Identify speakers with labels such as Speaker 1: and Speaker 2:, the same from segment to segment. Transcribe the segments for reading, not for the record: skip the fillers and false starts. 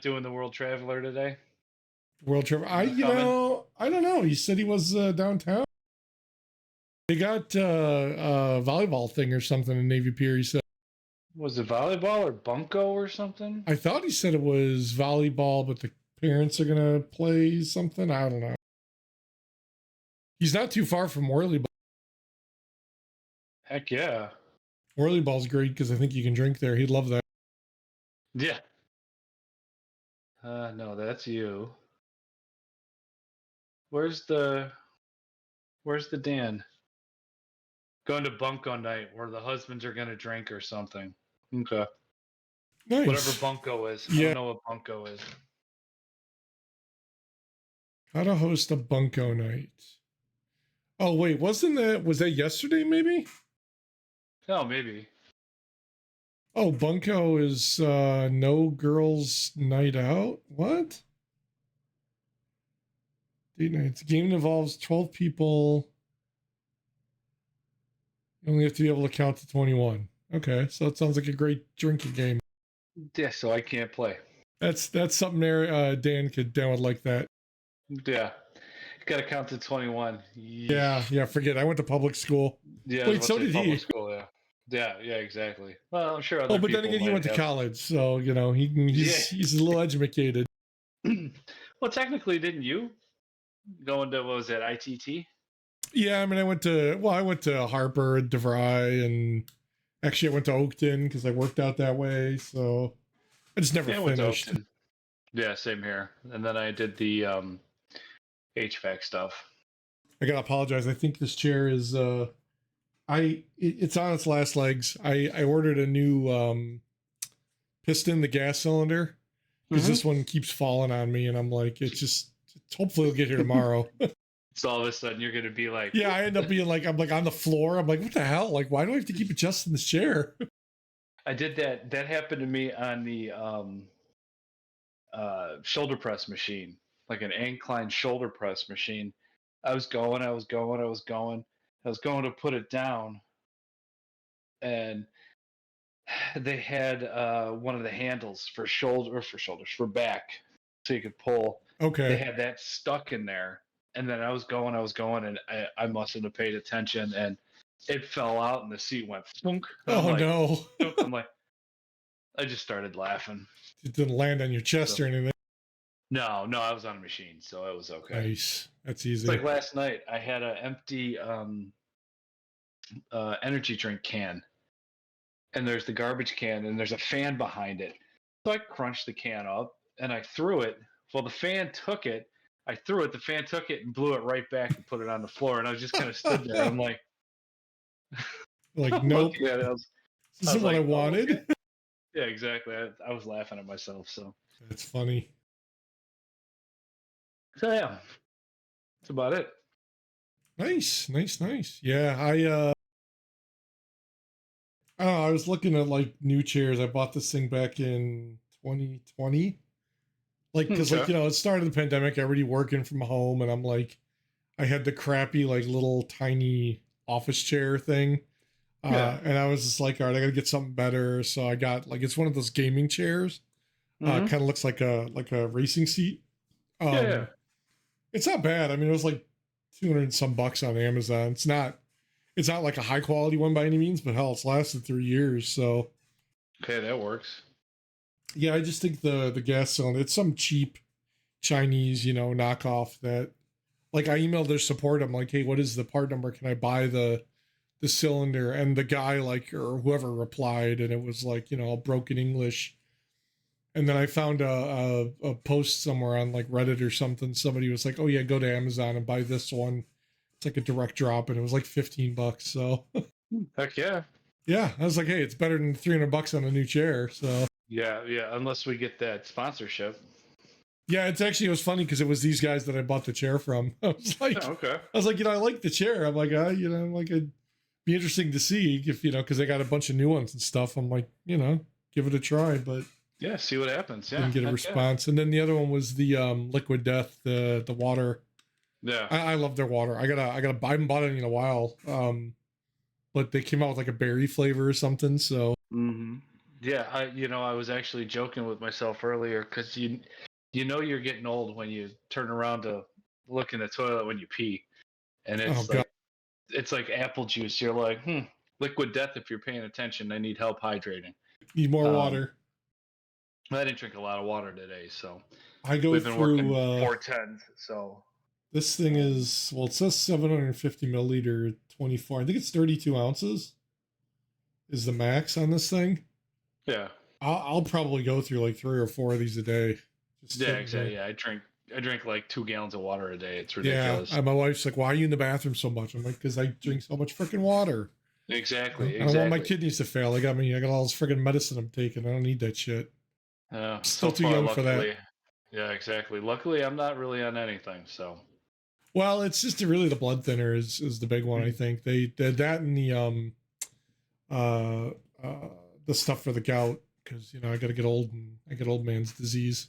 Speaker 1: doing the World Traveler today?
Speaker 2: World trip. I don't know. He said he was downtown. They got volleyball thing or something in Navy Pier. He said.
Speaker 1: Was it volleyball or bunko or something?
Speaker 2: I thought he said it was volleyball, but the parents are gonna play something. I don't know. He's not too far from Whirly Ball.
Speaker 1: Heck yeah.
Speaker 2: Whirly Ball's great because I think you can drink there. He'd love that.
Speaker 1: Yeah. No, that's you. Where's the Dan? Going to bunko night where the husbands are gonna drink or something. Okay.
Speaker 2: Nice.
Speaker 1: Whatever bunko is. Yeah. I don't know what bunko is.
Speaker 2: How to host a bunko night. Oh wait, was that yesterday maybe?
Speaker 1: Oh, maybe.
Speaker 2: Oh, bunko is no girls night out? What? Date nights. Game involves 12 people. You only have to be able to count to 21. Okay, so it sounds like a great drinking game.
Speaker 1: Yeah, so I can't play.
Speaker 2: That's something there. Dan would like that.
Speaker 1: Yeah, got to count to 21.
Speaker 2: Yeah. Forget. I went to public school.
Speaker 1: Yeah.
Speaker 2: Wait, so did he?
Speaker 1: School, yeah. Yeah, exactly. Well, I'm sure.
Speaker 2: But then again, he went to college, so he's a little educated.
Speaker 1: Well, technically, didn't you go into what was that ITT?
Speaker 2: Yeah, I mean, I went to Harper and DeVry, and actually I went to Oakton because I worked out that way. So I just never finished.
Speaker 1: Yeah, same here. And then I did the HVAC stuff.
Speaker 2: I gotta apologize. I think this chair is it's on its last legs. I ordered a new piston, the gas cylinder, because this one keeps falling on me, and I'm like, hopefully it'll get here tomorrow.
Speaker 1: So all of a sudden you're gonna be like,
Speaker 2: yeah, I end up being like, I'm like on the floor. I'm like, what the hell? Like, why do I have to keep adjusting this chair?
Speaker 1: I did that. That happened to me on the shoulder press machine, like an incline shoulder press machine. I was going to put it down, and they had one of the handles for for back, so you could pull.
Speaker 2: Okay.
Speaker 1: They had that stuck in there, and then I was going, and I mustn't have paid attention, and it fell out, and the seat went thunk.
Speaker 2: Oh no!
Speaker 1: I'm like, I just started laughing.
Speaker 2: It didn't land on your chest or anything.
Speaker 1: No, I was on a machine, so it was okay.
Speaker 2: Nice, that's easy.
Speaker 1: It's like last night, I had an empty energy drink can, and there's the garbage can, and there's a fan behind it. So I crunched the can up, and I threw it. Well, the fan took it. I threw it. The fan took it and blew it right back and put it on the floor. And I was just kind of stood there. I'm like,
Speaker 2: nope. This isn't what I wanted.
Speaker 1: Okay. Yeah, exactly. I was laughing at myself. So
Speaker 2: that's funny.
Speaker 1: So yeah, that's about it.
Speaker 2: Nice. Yeah, I don't know, I was looking at like new chairs. I bought this thing back in 2020. Like, because like, it started the pandemic, everybody working from home, and I'm like, I had the crappy, like little tiny office chair thing. And I was just like, all right, I gotta get something better. So I got like, it's one of those gaming chairs. Kind of looks like a racing seat. It's not bad. I mean, it was like 200 and some bucks on Amazon. It's not like a high quality one by any means, but hell, it's lasted 3 years. So
Speaker 1: okay, that works.
Speaker 2: Yeah, I just think the gas cylinder, it's some cheap Chinese, knockoff that, like, I emailed their support. I'm like, hey, what is the part number? Can I buy the cylinder? And the guy, like, or whoever replied, and it was like, all broken English. And then I found a post somewhere on like Reddit or something. Somebody was like, oh yeah, go to Amazon and buy this one. It's like a direct drop, and it was like $15. So
Speaker 1: heck yeah.
Speaker 2: Yeah, I was like, hey, it's better than $300 on a new chair. So
Speaker 1: yeah, unless we get that sponsorship.
Speaker 2: Yeah, it was funny because it was these guys that I bought the chair from. I was like,
Speaker 1: okay.
Speaker 2: I was like, I like the chair. I'm like, it'd be interesting to see if, because they got a bunch of new ones and stuff. I'm like, give it a try, but
Speaker 1: yeah, see what happens. Yeah,
Speaker 2: didn't get a response. And then the other one was the Liquid Death, the water.
Speaker 1: Yeah,
Speaker 2: I love their water. I haven't bought it in a while. But they came out with like a berry flavor or something. So
Speaker 1: Yeah, I was actually joking with myself earlier because you're getting old when you turn around to look in the toilet when you pee, and
Speaker 2: Oh God,
Speaker 1: it's like apple juice. You're like, liquid death if you're paying attention. I need help hydrating.
Speaker 2: need more
Speaker 1: Um,
Speaker 2: water.
Speaker 1: I didn't drink a lot of water today, so
Speaker 2: I go
Speaker 1: we've been working
Speaker 2: through
Speaker 1: 410s. So
Speaker 2: this thing is, well, it says 750 milliliter 24. I think it's 32 ounces is the max on this thing.
Speaker 1: yeah,
Speaker 2: I'll probably go through like 3 or 4 of these a day. Just
Speaker 1: yeah,
Speaker 2: sitting
Speaker 1: exactly.
Speaker 2: here.
Speaker 1: Yeah, I drink like 2 gallons of water a day. It's
Speaker 2: Yeah,
Speaker 1: ridiculous.
Speaker 2: my wife's like, "Why are you in the bathroom so much?" I'm like, "Because I drink so much freaking water.
Speaker 1: Exactly,
Speaker 2: I don't want my
Speaker 1: exactly.
Speaker 2: kidneys to fail. I got all this freaking medicine I'm taking. I don't need that shit.
Speaker 1: So
Speaker 2: Still too
Speaker 1: far,
Speaker 2: young for that."
Speaker 1: luckily, yeah, exactly. Luckily, I'm not really on anything. So,
Speaker 2: Well, it's just really the blood thinner is the big one. I think they did that in uh uh the stuff for the gout because I got to get old and I get old man's disease.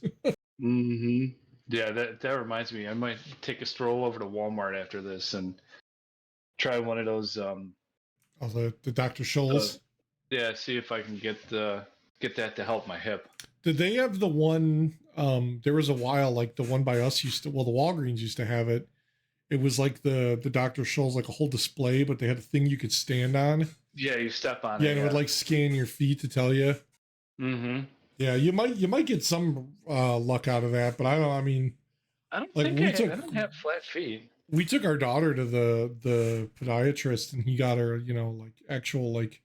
Speaker 1: hmm yeah, that reminds me. I might take a stroll over to Walmart after this and try one of those.
Speaker 2: Oh, the Dr. Scholl's.
Speaker 1: Yeah, see if I can get that to help my hip.
Speaker 2: Did they have the one? There was a while like the one by us used to. Well, the Walgreens used to have it. It was like the Dr. Scholl's, like a whole display, but they had a thing you could stand on.
Speaker 1: Yeah, you step on
Speaker 2: Yeah,
Speaker 1: it.
Speaker 2: and it would
Speaker 1: Yeah.
Speaker 2: like scan your feet to tell you.
Speaker 1: hmm
Speaker 2: Yeah, you might get some luck out of that, but I don't. I mean,
Speaker 1: I don't
Speaker 2: like
Speaker 1: think I don't have flat feet.
Speaker 2: we took our daughter to the podiatrist, and he got her like actual like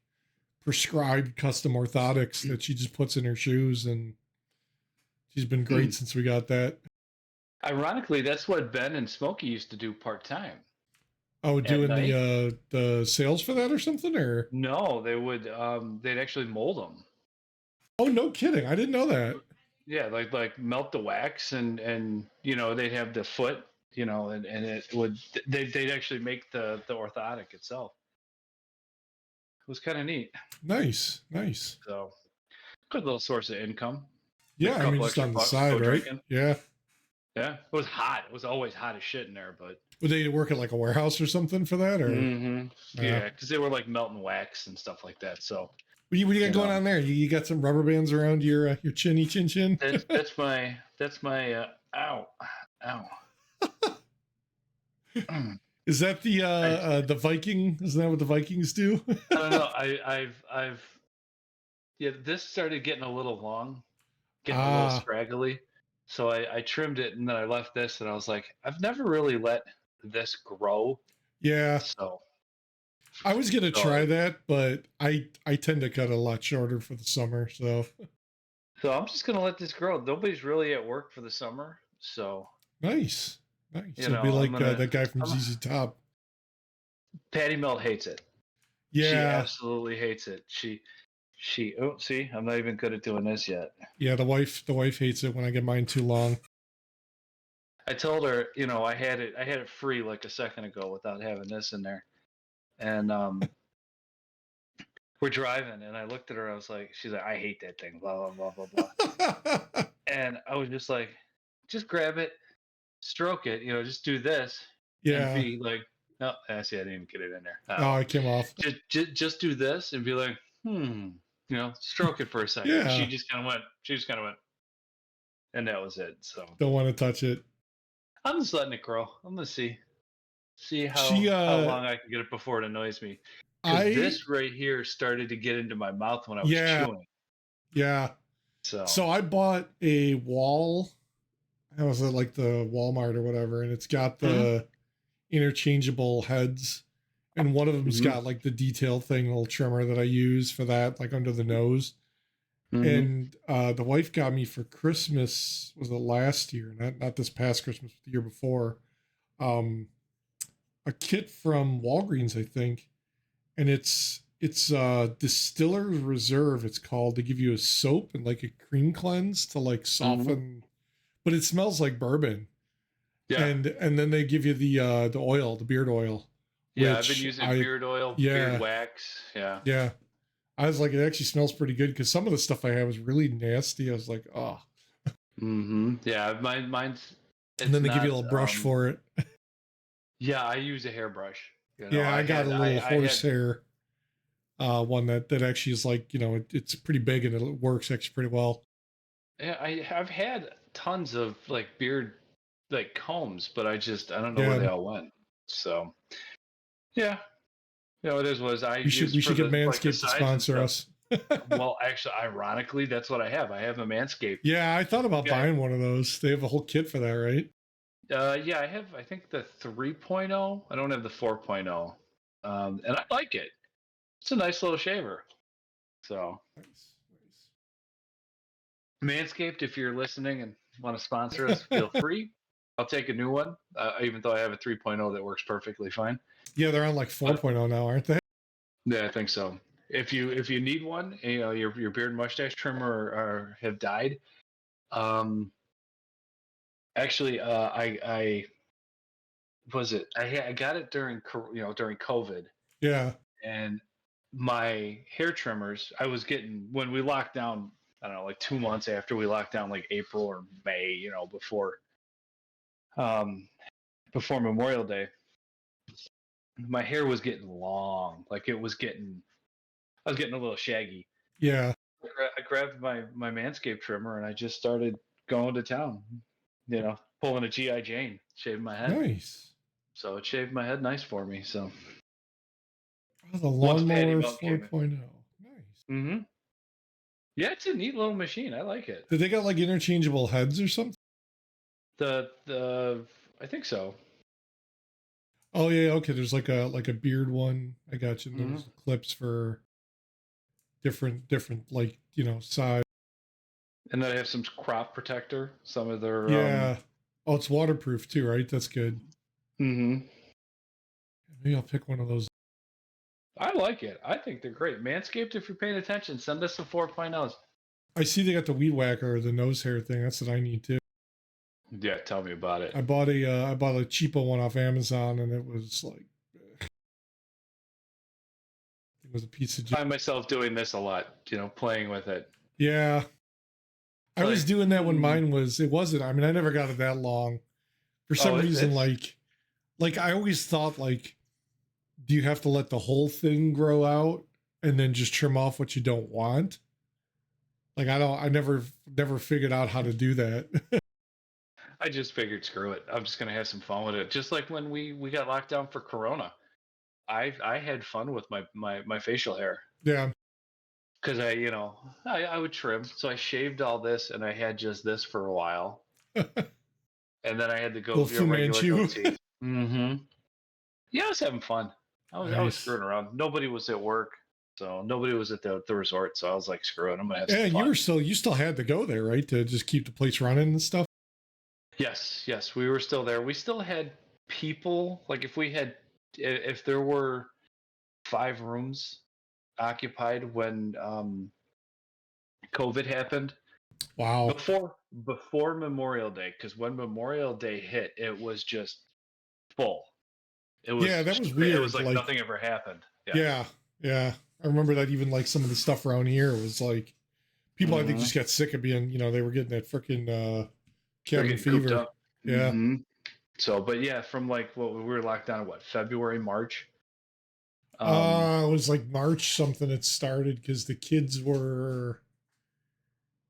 Speaker 2: prescribed custom orthotics that she just puts in her shoes, and she's been great since we got that.
Speaker 1: Ironically, that's what Ben and Smokey used to do part time
Speaker 2: Oh,
Speaker 1: at
Speaker 2: doing
Speaker 1: night.
Speaker 2: the sales for that or something, or
Speaker 1: No, they'd actually mold them.
Speaker 2: oh, no kidding, I didn't know that.
Speaker 1: Yeah, like melt the wax and they'd have the foot, and it would they'd actually make the orthotic itself. It was kind of neat.
Speaker 2: Nice, nice.
Speaker 1: So good little source of income. Make
Speaker 2: Yeah,
Speaker 1: a
Speaker 2: I mean
Speaker 1: couple
Speaker 2: just
Speaker 1: extra
Speaker 2: on the
Speaker 1: bucks,
Speaker 2: side,
Speaker 1: go
Speaker 2: right?
Speaker 1: drinking.
Speaker 2: Yeah.
Speaker 1: Yeah, it was hot. It was always hot as shit in there, but
Speaker 2: Would they work at like a warehouse or something for that, or
Speaker 1: yeah, because they were like melting wax and stuff like that. So
Speaker 2: what do you got
Speaker 1: you
Speaker 2: going
Speaker 1: know,
Speaker 2: on there? You got some rubber bands around your chinny chin chin.
Speaker 1: that's my ow ow.
Speaker 2: Is that
Speaker 1: I
Speaker 2: the Viking? Isn't that what the Vikings do?
Speaker 1: I don't know. I've yeah. This started getting a little long, getting a little
Speaker 2: Ah,
Speaker 1: scraggly, so I trimmed it and then I left this and I was like, I've never really let this grow.
Speaker 2: yeah.
Speaker 1: So
Speaker 2: I was gonna
Speaker 1: so
Speaker 2: try that, but I tend to cut a lot shorter for the summer. So
Speaker 1: so I'm just gonna let this grow. Nobody's really at work for the summer, so
Speaker 2: nice, nice. It'll be
Speaker 1: I'm
Speaker 2: like
Speaker 1: gonna.
Speaker 2: that guy from ZZ Top.
Speaker 1: Patty Melt hates it. She
Speaker 2: Yeah,
Speaker 1: absolutely hates it. She. Oh, see, I'm not even good at doing this yet.
Speaker 2: yeah. The wife hates it when I get mine too long.
Speaker 1: I told her, I had it free like a second ago without having this in there, and we're driving, and I looked at her. I was like, she's like, I hate that thing. Blah blah blah blah blah. And I was just like, just grab it, stroke it. Just do this, and
Speaker 2: Yeah.
Speaker 1: be like, no, see, I didn't even get it in there. Oh
Speaker 2: Oh,
Speaker 1: well.
Speaker 2: it came off.
Speaker 1: Just do this and be like, stroke it for a second. And
Speaker 2: Yeah.
Speaker 1: she just kind of went, and that was it. So
Speaker 2: Don't want to touch it.
Speaker 1: I'm just letting it grow. I'm gonna see
Speaker 2: She
Speaker 1: how long I can get it before it annoys me. Because
Speaker 2: I
Speaker 1: this right here started to get into my mouth when I was
Speaker 2: yeah,
Speaker 1: chewing.
Speaker 2: yeah.
Speaker 1: So
Speaker 2: So I bought a wall. How was it, like the Walmart or whatever, and it's got
Speaker 1: hmm
Speaker 2: the interchangeable heads, and one of them's
Speaker 1: hmm
Speaker 2: got like the detail thing, little trimmer that I use for that, like under the nose.
Speaker 1: hmm
Speaker 2: And the wife got me for Christmas, was it last year? Not this past Christmas, but the year before. Um, a kit from Walgreens, I think, and it's Distiller's Reserve. It's called. They give you a soap and like a cream cleanse to like
Speaker 1: hmm
Speaker 2: soften, but it smells like bourbon.
Speaker 1: yeah,
Speaker 2: And then they give you the oil, the beard oil,
Speaker 1: yeah. I've been
Speaker 2: which
Speaker 1: using
Speaker 2: I
Speaker 1: beard oil, beard
Speaker 2: yeah
Speaker 1: wax. Yeah.
Speaker 2: yeah. I was like, it actually smells pretty good because some of the stuff I have is really nasty. I was like, oh.
Speaker 1: Yeah. Mine's.
Speaker 2: And
Speaker 1: It's
Speaker 2: then they give you a
Speaker 1: not.
Speaker 2: little brush for it.
Speaker 1: Yeah, I use a hairbrush.
Speaker 2: Yeah, I got a little
Speaker 1: I had
Speaker 2: horsehair. one that actually is like, it's pretty big and it works actually pretty well.
Speaker 1: Yeah, I've had tons of like beard like combs, but I don't know where
Speaker 2: Yeah,
Speaker 1: they all went. So yeah, it is what it is. I
Speaker 2: we
Speaker 1: use for
Speaker 2: should get
Speaker 1: the like the
Speaker 2: Manscaped to
Speaker 1: sides and
Speaker 2: sponsor
Speaker 1: stuff.
Speaker 2: us.
Speaker 1: Well, actually, ironically, that's what I have. I have a Manscaped.
Speaker 2: Yeah, I thought about
Speaker 1: Okay.
Speaker 2: buying one of those. They have a whole kit for that, right?
Speaker 1: Yeah, I have. I think the 3.0. I don't have the 4.0, and I like it. It's a nice little shaver. So
Speaker 2: Nice, nice.
Speaker 1: Manscaped, if you're listening and want to sponsor us, feel free. I'll take a new one, even though I have a 3.0 that works perfectly fine.
Speaker 2: Yeah, they're on like
Speaker 1: But
Speaker 2: 4.0 now, aren't they?
Speaker 1: yeah, I think so. If you need one, your beard and mustache trimmer have died. Um, actually, I was it. I got it during COVID,
Speaker 2: Yeah.
Speaker 1: and my hair trimmers. I was getting when we locked down. I don't know, like 2 months after we locked down, like April or May. Um, before Memorial Day, my hair was getting long. Like I was getting a little shaggy.
Speaker 2: Yeah.
Speaker 1: I grabbed my Manscaped trimmer and I just started going to town. Pulling a GI Jane, shaving my head.
Speaker 2: Nice.
Speaker 1: So it shaved my head nice for me. So
Speaker 2: Oh, the
Speaker 1: once Patty
Speaker 2: lawnmower
Speaker 1: Milk came
Speaker 2: 4.0. Nice.
Speaker 1: in, yeah, it's a neat little machine. I like it.
Speaker 2: Did they got like interchangeable heads or something?
Speaker 1: The I think so.
Speaker 2: Oh yeah, okay. There's like a beard one. I got you. And
Speaker 1: hmm
Speaker 2: there's clips for different like size.
Speaker 1: And then I have some crop protector. Some of their
Speaker 2: Yeah. Oh, it's waterproof too, right? That's good.
Speaker 1: hmm
Speaker 2: Maybe I'll pick one of those.
Speaker 1: I like it. I think they're great. Manscaped, if you're paying attention, send us some 4.0s.
Speaker 2: I see they got the weed whacker or the nose hair thing. That's what I need too.
Speaker 1: Yeah, tell me about it.
Speaker 2: I bought a cheapo one off Amazon and it was like it was a piece of
Speaker 1: I find myself doing this a lot, playing with it.
Speaker 2: yeah. I was
Speaker 1: Like,
Speaker 2: doing that when mine was. It wasn't. I mean, I never got it that long. For some reason,
Speaker 1: it's
Speaker 2: like I always thought, like, do you have to let the whole thing grow out and then just trim off what you don't want? Like I don't. I never figured out how to do that.
Speaker 1: I just figured, screw it. I'm just gonna have some fun with it. Just like when we got locked down for Corona, I had fun with my facial hair
Speaker 2: Yeah.
Speaker 1: because I would trim. So I shaved all this and I had just this for a while, and then I had to go
Speaker 2: Little Fu
Speaker 1: regular
Speaker 2: Manchu.
Speaker 1: goatee. Yeah, I was having fun. I was
Speaker 2: Nice.
Speaker 1: screwing around. Nobody was at work, so nobody was at the resort. So I was like, screw it, I'm gonna have some
Speaker 2: And
Speaker 1: fun.
Speaker 2: you still had to go there, right, to just keep the place running and stuff.
Speaker 1: Yes, we were still there. We still had people. Like if there were 5 rooms occupied when COVID happened
Speaker 2: Wow.
Speaker 1: before Memorial Day, because when Memorial Day hit, it was just full. It
Speaker 2: Yeah,
Speaker 1: was
Speaker 2: that was
Speaker 1: it was
Speaker 2: weird.
Speaker 1: like
Speaker 2: Like,
Speaker 1: nothing ever happened. Yeah.
Speaker 2: yeah, yeah. I remember that even like some of the stuff around here was like people I think
Speaker 1: hmm
Speaker 2: just got sick of being, they were getting that freaking
Speaker 1: They're
Speaker 2: cabin
Speaker 1: getting cooped
Speaker 2: fever.
Speaker 1: up.
Speaker 2: Yeah.
Speaker 1: So, but yeah, from like what we were locked down, what, February, March. Um,
Speaker 2: It was like March something it started because the kids were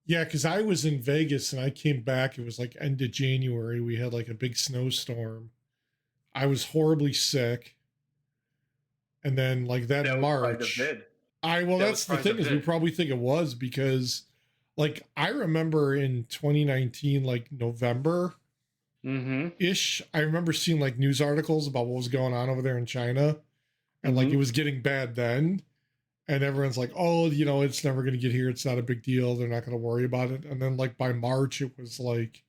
Speaker 2: yeah, because I was in Vegas and I came back. It was like end of January. We had like a big snowstorm. I was horribly sick. And then like that
Speaker 1: that was probably the
Speaker 2: March,
Speaker 1: vid.
Speaker 2: well,
Speaker 1: That was
Speaker 2: that's the
Speaker 1: probably
Speaker 2: thing
Speaker 1: the
Speaker 2: is we
Speaker 1: vid.
Speaker 2: probably think it was because like I remember in 2019, like November
Speaker 1: Mm-hmm.
Speaker 2: ish, I remember seeing like news articles about what was going on over there in China. And like it
Speaker 1: Mm-hmm.
Speaker 2: was getting bad then. And everyone's like, oh, it's never going to get here. It's not a big deal. They're not going to worry about it. And then like by March, it was like,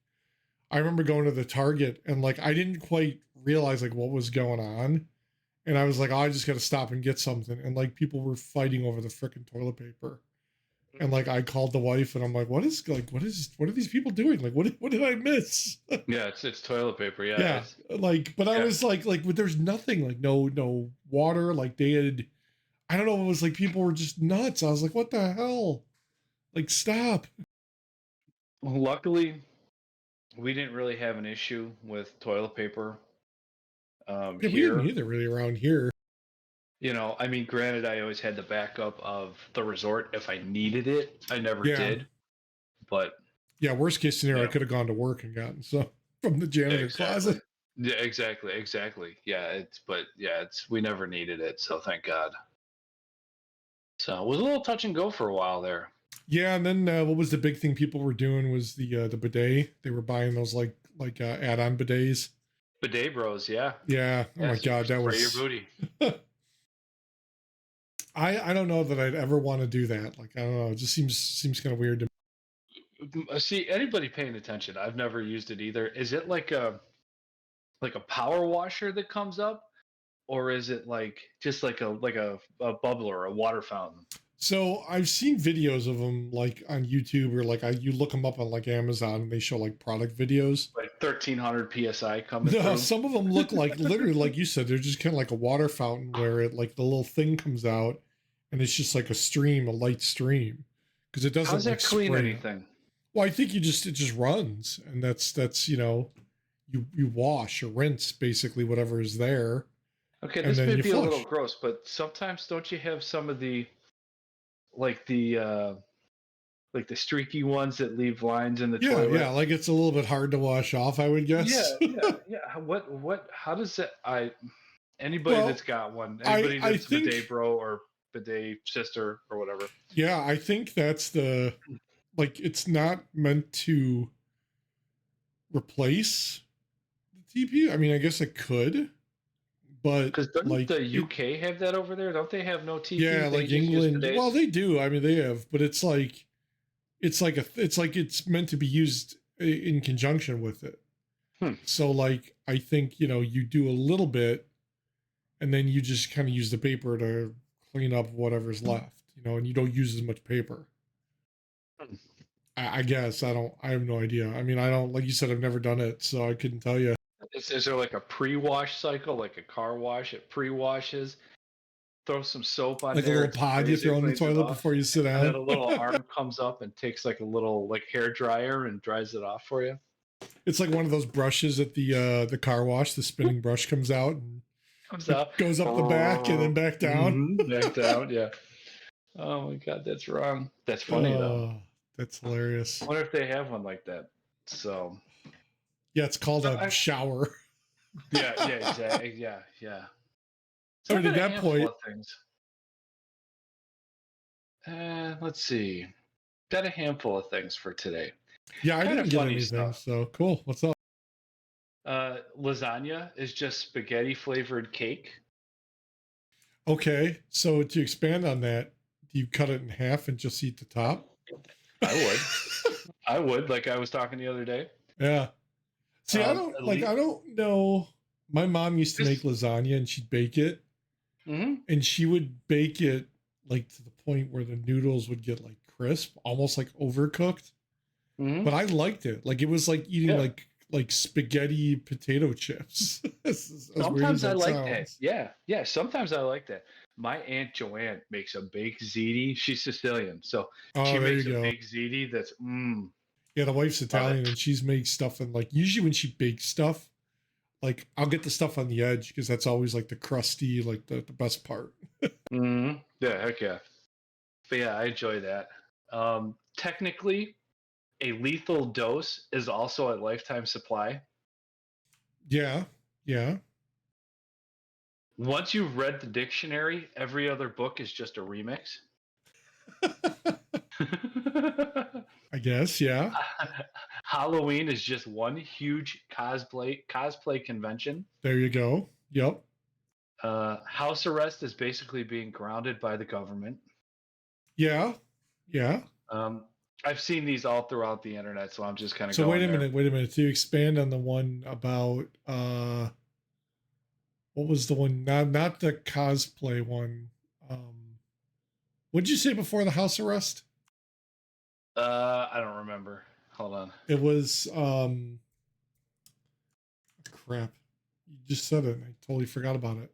Speaker 2: I remember going to the Target and like I didn't quite realize like what was going on. And I was like, oh, I just got to stop and get something. And like people were fighting over the freaking toilet paper. And like I called the wife and I'm like, what are these people doing? Like, what did I miss?
Speaker 1: Yeah, it's toilet paper. Yeah,
Speaker 2: Yeah. Like, but I
Speaker 1: yeah.
Speaker 2: was like, but there's nothing like no water. Like they had, I don't know. It was like people were just nuts. I was like, what the hell? Like, stop.
Speaker 1: Luckily, we didn't really have an issue with toilet paper
Speaker 2: Yeah, we didn't
Speaker 1: here.
Speaker 2: either really around here.
Speaker 1: You know, I mean, granted, I always had the backup of the resort if I needed it. I never
Speaker 2: Yeah.
Speaker 1: did, but
Speaker 2: Yeah. Worst case scenario, I
Speaker 1: yeah,
Speaker 2: could have gone to work and gotten some from the janitor
Speaker 1: exactly.
Speaker 2: closet.
Speaker 1: Yeah, exactly. Yeah, it's we never needed it, so thank God. So it was a little touch and go for a while there.
Speaker 2: Yeah, and then what was the big thing people were doing was the bidet. They were buying those add-on bidets.
Speaker 1: Bidet bros, yeah.
Speaker 2: Yeah. Oh
Speaker 1: Yeah,
Speaker 2: my God, that
Speaker 1: spray your
Speaker 2: was.
Speaker 1: booty.
Speaker 2: I don't know that I'd ever want to do that. Like I don't know, it just seems kind of weird to me.
Speaker 1: See, anybody paying attention, I've never used it either. Is it like a power washer that comes up, or is it like just like a bubbler, a water fountain?
Speaker 2: So I've seen videos of them like on YouTube or you look them up on like Amazon and they show like product videos.
Speaker 1: Like 1300 psi coming
Speaker 2: No,
Speaker 1: through.
Speaker 2: some of them look like literally like you said, they're just kind of like a water fountain where it like the little thing comes out and it's just like a stream, a light stream, because it
Speaker 1: How does
Speaker 2: doesn't like
Speaker 1: that clean
Speaker 2: spray.
Speaker 1: anything?
Speaker 2: Well, I think it just runs and that's you wash or rinse basically whatever is there
Speaker 1: Okay,
Speaker 2: and
Speaker 1: this
Speaker 2: then
Speaker 1: may
Speaker 2: you
Speaker 1: be a little
Speaker 2: flush.
Speaker 1: gross, but sometimes don't you have some of the like the uh like the streaky ones that leave lines in the
Speaker 2: Yeah, yeah,
Speaker 1: toilet?
Speaker 2: like it's a little bit hard to wash off, I would guess.
Speaker 1: Yeah. What how does that I anybody that's
Speaker 2: Well,
Speaker 1: got one,
Speaker 2: I
Speaker 1: anybody
Speaker 2: I
Speaker 1: that's
Speaker 2: think
Speaker 1: bidet bro or bidet sister or whatever.
Speaker 2: yeah, I think that's the like it's not meant to replace the TP. I mean, I guess it could, but
Speaker 1: Because doesn't
Speaker 2: like
Speaker 1: the
Speaker 2: it
Speaker 1: UK have that over there? Don't they have no TP?
Speaker 2: yeah,
Speaker 1: They
Speaker 2: like
Speaker 1: just use
Speaker 2: England. Well,
Speaker 1: bidets.
Speaker 2: they do. I mean, they have, but it's like it's meant to be used in conjunction with it.
Speaker 1: Hmm.
Speaker 2: So like I think, you do a little bit and then you just kind of use the paper to clean up whatever's left, and you don't use as much paper.
Speaker 1: Hmm.
Speaker 2: I guess I have no idea. I mean, I don't, like you said, I've never done it, so I couldn't tell you.
Speaker 1: Is there like a pre-wash cycle, like a car wash? It pre-washes, throw some soap on
Speaker 2: Like a
Speaker 1: there,
Speaker 2: little
Speaker 1: it
Speaker 2: pod you
Speaker 1: sprays it,
Speaker 2: throw in the
Speaker 1: cleans it
Speaker 2: toilet
Speaker 1: off,
Speaker 2: before you sit
Speaker 1: and then
Speaker 2: down.
Speaker 1: a little arm comes up and takes like a little like hair dryer and dries it off for you.
Speaker 2: It's like one of those brushes at the car wash. The spinning brush comes out and
Speaker 1: Comes
Speaker 2: it
Speaker 1: out,
Speaker 2: goes up the back and then back down.
Speaker 1: back down. Yeah. Oh my God, that's wrong. That's funny though.
Speaker 2: Oh, that's hilarious.
Speaker 1: I wonder if they have one like that. So
Speaker 2: Yeah, it's called
Speaker 1: so
Speaker 2: a shower.
Speaker 1: exactly. Yeah.
Speaker 2: I
Speaker 1: So I've
Speaker 2: mean, at
Speaker 1: got a
Speaker 2: that
Speaker 1: handful
Speaker 2: point,
Speaker 1: of things. Let's see. Got a handful of things for today.
Speaker 2: yeah, I
Speaker 1: Kind of
Speaker 2: didn't get
Speaker 1: funny
Speaker 2: anything.
Speaker 1: stuff.
Speaker 2: So cool. What's up?
Speaker 1: Lasagna is just spaghetti flavored cake.
Speaker 2: Okay, so to expand on that, do you cut it in half and just eat the top?
Speaker 1: I would. I would, like I was talking the other day.
Speaker 2: Yeah. See,
Speaker 1: At least
Speaker 2: I don't know. My mom used to make
Speaker 1: this.
Speaker 2: lasagna and she'd bake it,
Speaker 1: Mm-hmm,
Speaker 2: and she would bake it like to the point where the noodles would get like crisp, almost like overcooked.
Speaker 1: mm-hmm.
Speaker 2: But I liked it. Like it was like eating
Speaker 1: Yeah.
Speaker 2: like spaghetti potato chips. as weird as
Speaker 1: Sometimes I
Speaker 2: that
Speaker 1: like that.
Speaker 2: sounds.
Speaker 1: Yeah. Sometimes I like that. My aunt Joanne makes a baked ziti. She's Sicilian, so she
Speaker 2: Oh, there you
Speaker 1: makes a
Speaker 2: go.
Speaker 1: baked ziti that's
Speaker 2: Yeah, the wife's
Speaker 1: love it.
Speaker 2: Italian and she's made stuff and like usually when she bakes stuff, like I'll get the stuff on the edge because that's always like the crusty, like the best part.
Speaker 1: Mm-hmm. Yeah, heck yeah. But yeah, I enjoy that. Technically, a lethal dose is also a lifetime supply.
Speaker 2: Yeah, yeah.
Speaker 1: Once you've read the dictionary, every other book is just a remix.
Speaker 2: I guess, yeah.
Speaker 1: Halloween is just one huge cosplay convention.
Speaker 2: There you go. Yep.
Speaker 1: House arrest is basically being grounded by the government.
Speaker 2: Yeah. Yeah.
Speaker 1: Um, I've seen these all throughout the internet, so I'm just kind of
Speaker 2: So
Speaker 1: going there.
Speaker 2: wait a minute. To expand on the one about what was the one? Not the cosplay one. What did you say before the house arrest?
Speaker 1: I don't remember. Hold on.
Speaker 2: It was crap. You just said it and I totally forgot about it.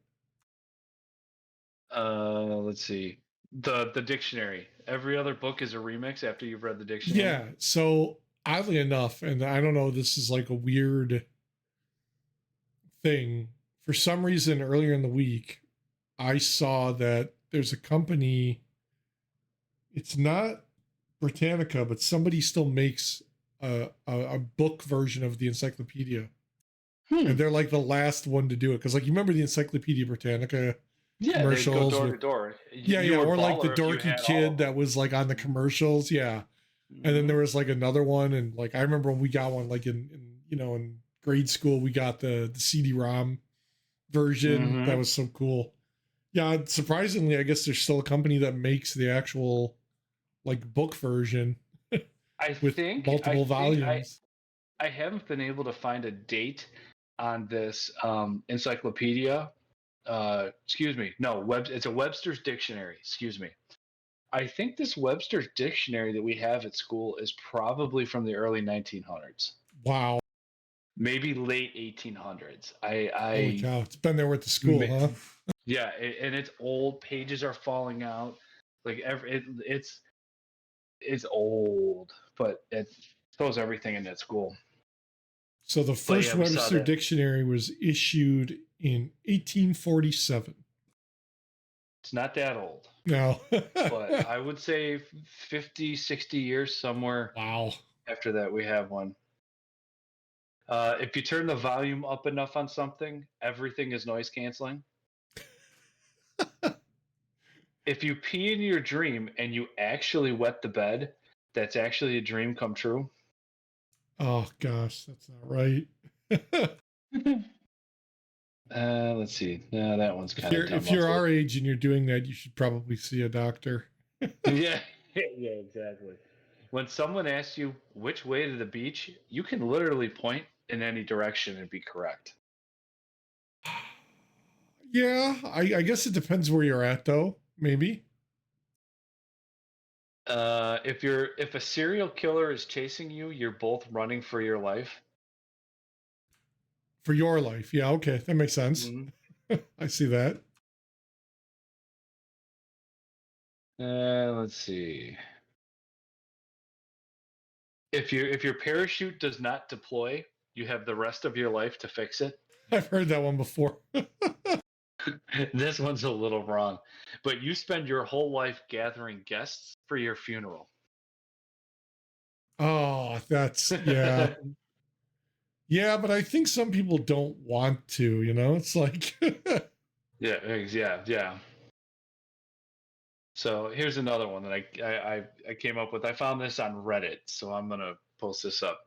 Speaker 1: Let's see. The dictionary. Every other book is a remix after you've read the dictionary.
Speaker 2: Yeah. So oddly enough, and I don't know, this is like a weird thing. For some reason, earlier in the week, I saw that there's a company, it's not Britannica, but somebody still makes a book version of the Encyclopedia. And they're like the last one to do it. Because, like, you remember the Encyclopedia Britannica
Speaker 1: Yeah, they go
Speaker 2: commercials
Speaker 1: door
Speaker 2: with,
Speaker 1: to door.
Speaker 2: yeah,
Speaker 1: You
Speaker 2: yeah,
Speaker 1: were
Speaker 2: or like the
Speaker 1: baller if you
Speaker 2: dorky
Speaker 1: had all
Speaker 2: kid
Speaker 1: of
Speaker 2: that
Speaker 1: them.
Speaker 2: was like on the commercials. Yeah. And then there was like another one. And like, I remember when we got one, like in grade school, we got the CD-ROM version. That
Speaker 1: Mm-hmm.
Speaker 2: was so cool. Yeah, surprisingly, I guess there's still a company that makes the actual like book version
Speaker 1: I
Speaker 2: with
Speaker 1: think I
Speaker 2: multiple
Speaker 1: think
Speaker 2: volumes.
Speaker 1: I haven't been able to find a date on this encyclopedia. Excuse me. No, it's a Webster's dictionary. Excuse me. I think this Webster's dictionary that we have at school is probably from the early 1900s,
Speaker 2: Wow.
Speaker 1: maybe late 1800s.
Speaker 2: Holy cow. It's been there with the school, huh?
Speaker 1: Yeah, and it's old. Pages are falling out. Like it's old, but it throws everything in that school.
Speaker 2: So the
Speaker 1: But
Speaker 2: first
Speaker 1: yeah, we saw
Speaker 2: Webster
Speaker 1: that.
Speaker 2: dictionary was issued in 1847.
Speaker 1: It's not that old,
Speaker 2: No.
Speaker 1: but I would say 50, 60 years somewhere
Speaker 2: Wow.
Speaker 1: after that we have one. If you turn the volume up enough on something, everything is noise canceling. If you pee in your dream and you actually wet the bed, that's actually a dream come true.
Speaker 2: Oh gosh, that's not right.
Speaker 1: Let's see. No, that one's
Speaker 2: If
Speaker 1: kind of
Speaker 2: you're
Speaker 1: dumb.
Speaker 2: if
Speaker 1: I'll
Speaker 2: you're
Speaker 1: take.
Speaker 2: our age and you're doing that, you should probably see a doctor.
Speaker 1: Yeah, yeah, exactly. When someone asks you which way to the beach, you can literally point in any direction and be correct.
Speaker 2: Yeah, I guess it depends where you're at, though. Maybe
Speaker 1: If a serial killer is chasing you, you're both running for your life.
Speaker 2: for your life. Yeah, okay, that makes sense.
Speaker 1: Mhm.
Speaker 2: I see that.
Speaker 1: Let's see. If your parachute does not deploy, you have the rest of your life to fix it.
Speaker 2: I've heard that one before.
Speaker 1: This one's a little wrong, but you spend your whole life gathering guests for your funeral.
Speaker 2: Oh, that's yeah. Yeah, but I think some people don't want to, It's like
Speaker 1: Yeah. So here's another one that I came up with. I found this on Reddit, so I'm gonna post this up.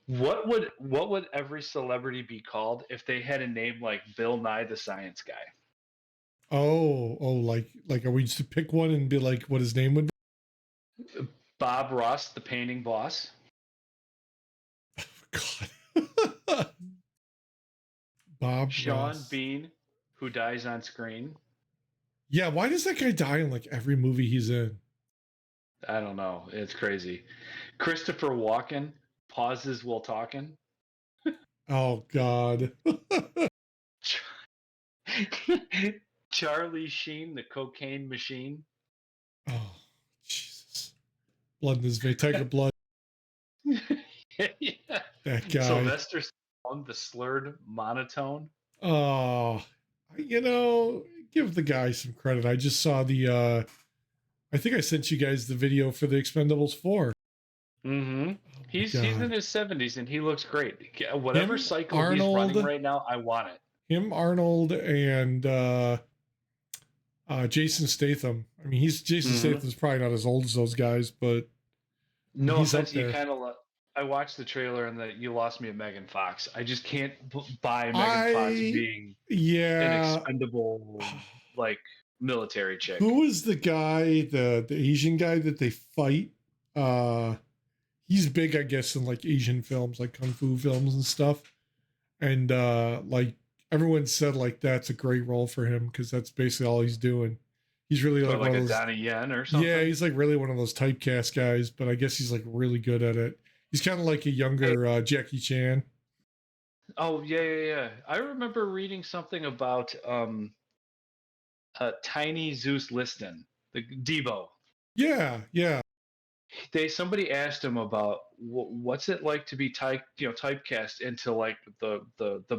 Speaker 1: What would every celebrity be called if they had a name like Bill Nye the Science Guy?
Speaker 2: oh, like are we just to pick one and be like what his name would be?
Speaker 1: Bob Ross, the painting boss.
Speaker 2: God. Bob
Speaker 1: Sean
Speaker 2: Ross.
Speaker 1: Bean, who dies on screen.
Speaker 2: Yeah, why does that guy die in like every movie he's in?
Speaker 1: I don't know. It's crazy. Christopher Walken pauses while talking.
Speaker 2: Oh God.
Speaker 1: Charlie Sheen, the cocaine machine.
Speaker 2: Oh, Jesus. Blood in his vein. Tiger blood.
Speaker 1: Yeah.
Speaker 2: That guy.
Speaker 1: Sylvester Stallone, the slurred monotone.
Speaker 2: Oh, give the guy some credit. I just saw I think I sent you guys the video for the Expendables 4.
Speaker 1: Mm-hmm.
Speaker 2: Oh my
Speaker 1: He's
Speaker 2: God.
Speaker 1: in his 70s and he looks great. Whatever
Speaker 2: Him,
Speaker 1: cycle he's running
Speaker 2: Arnold,
Speaker 1: right now, I want it.
Speaker 2: And Jason Statham. I mean, Jason
Speaker 1: Mm-hmm.
Speaker 2: Statham's probably not as old as those guys, but
Speaker 1: No
Speaker 2: he's up
Speaker 1: offense, you
Speaker 2: there.
Speaker 1: kind of. I watched the trailer and that you lost me at Megan Fox. I just can't buy Megan Fox
Speaker 2: I
Speaker 1: being an
Speaker 2: yeah.
Speaker 1: expendable like military chick.
Speaker 2: Who was the guy, the Asian guy that they fight? Uh he's big, I guess, in like Asian films, like kung fu films and stuff. And like everyone said like that's a great role for him because that's basically all he's doing. He's really
Speaker 1: So
Speaker 2: like one
Speaker 1: like
Speaker 2: of
Speaker 1: a
Speaker 2: those,
Speaker 1: Donnie Yen or
Speaker 2: yeah,
Speaker 1: something.
Speaker 2: he's like really one of those typecast guys, but I guess he's like really good at it. He's kind of like a
Speaker 1: Hey,
Speaker 2: younger Jackie Chan.
Speaker 1: oh yeah. I remember reading something about Tiny Zeus Liston, the Debo.
Speaker 2: Yeah, yeah.
Speaker 1: somebody asked him about what's it like to be typecast into like the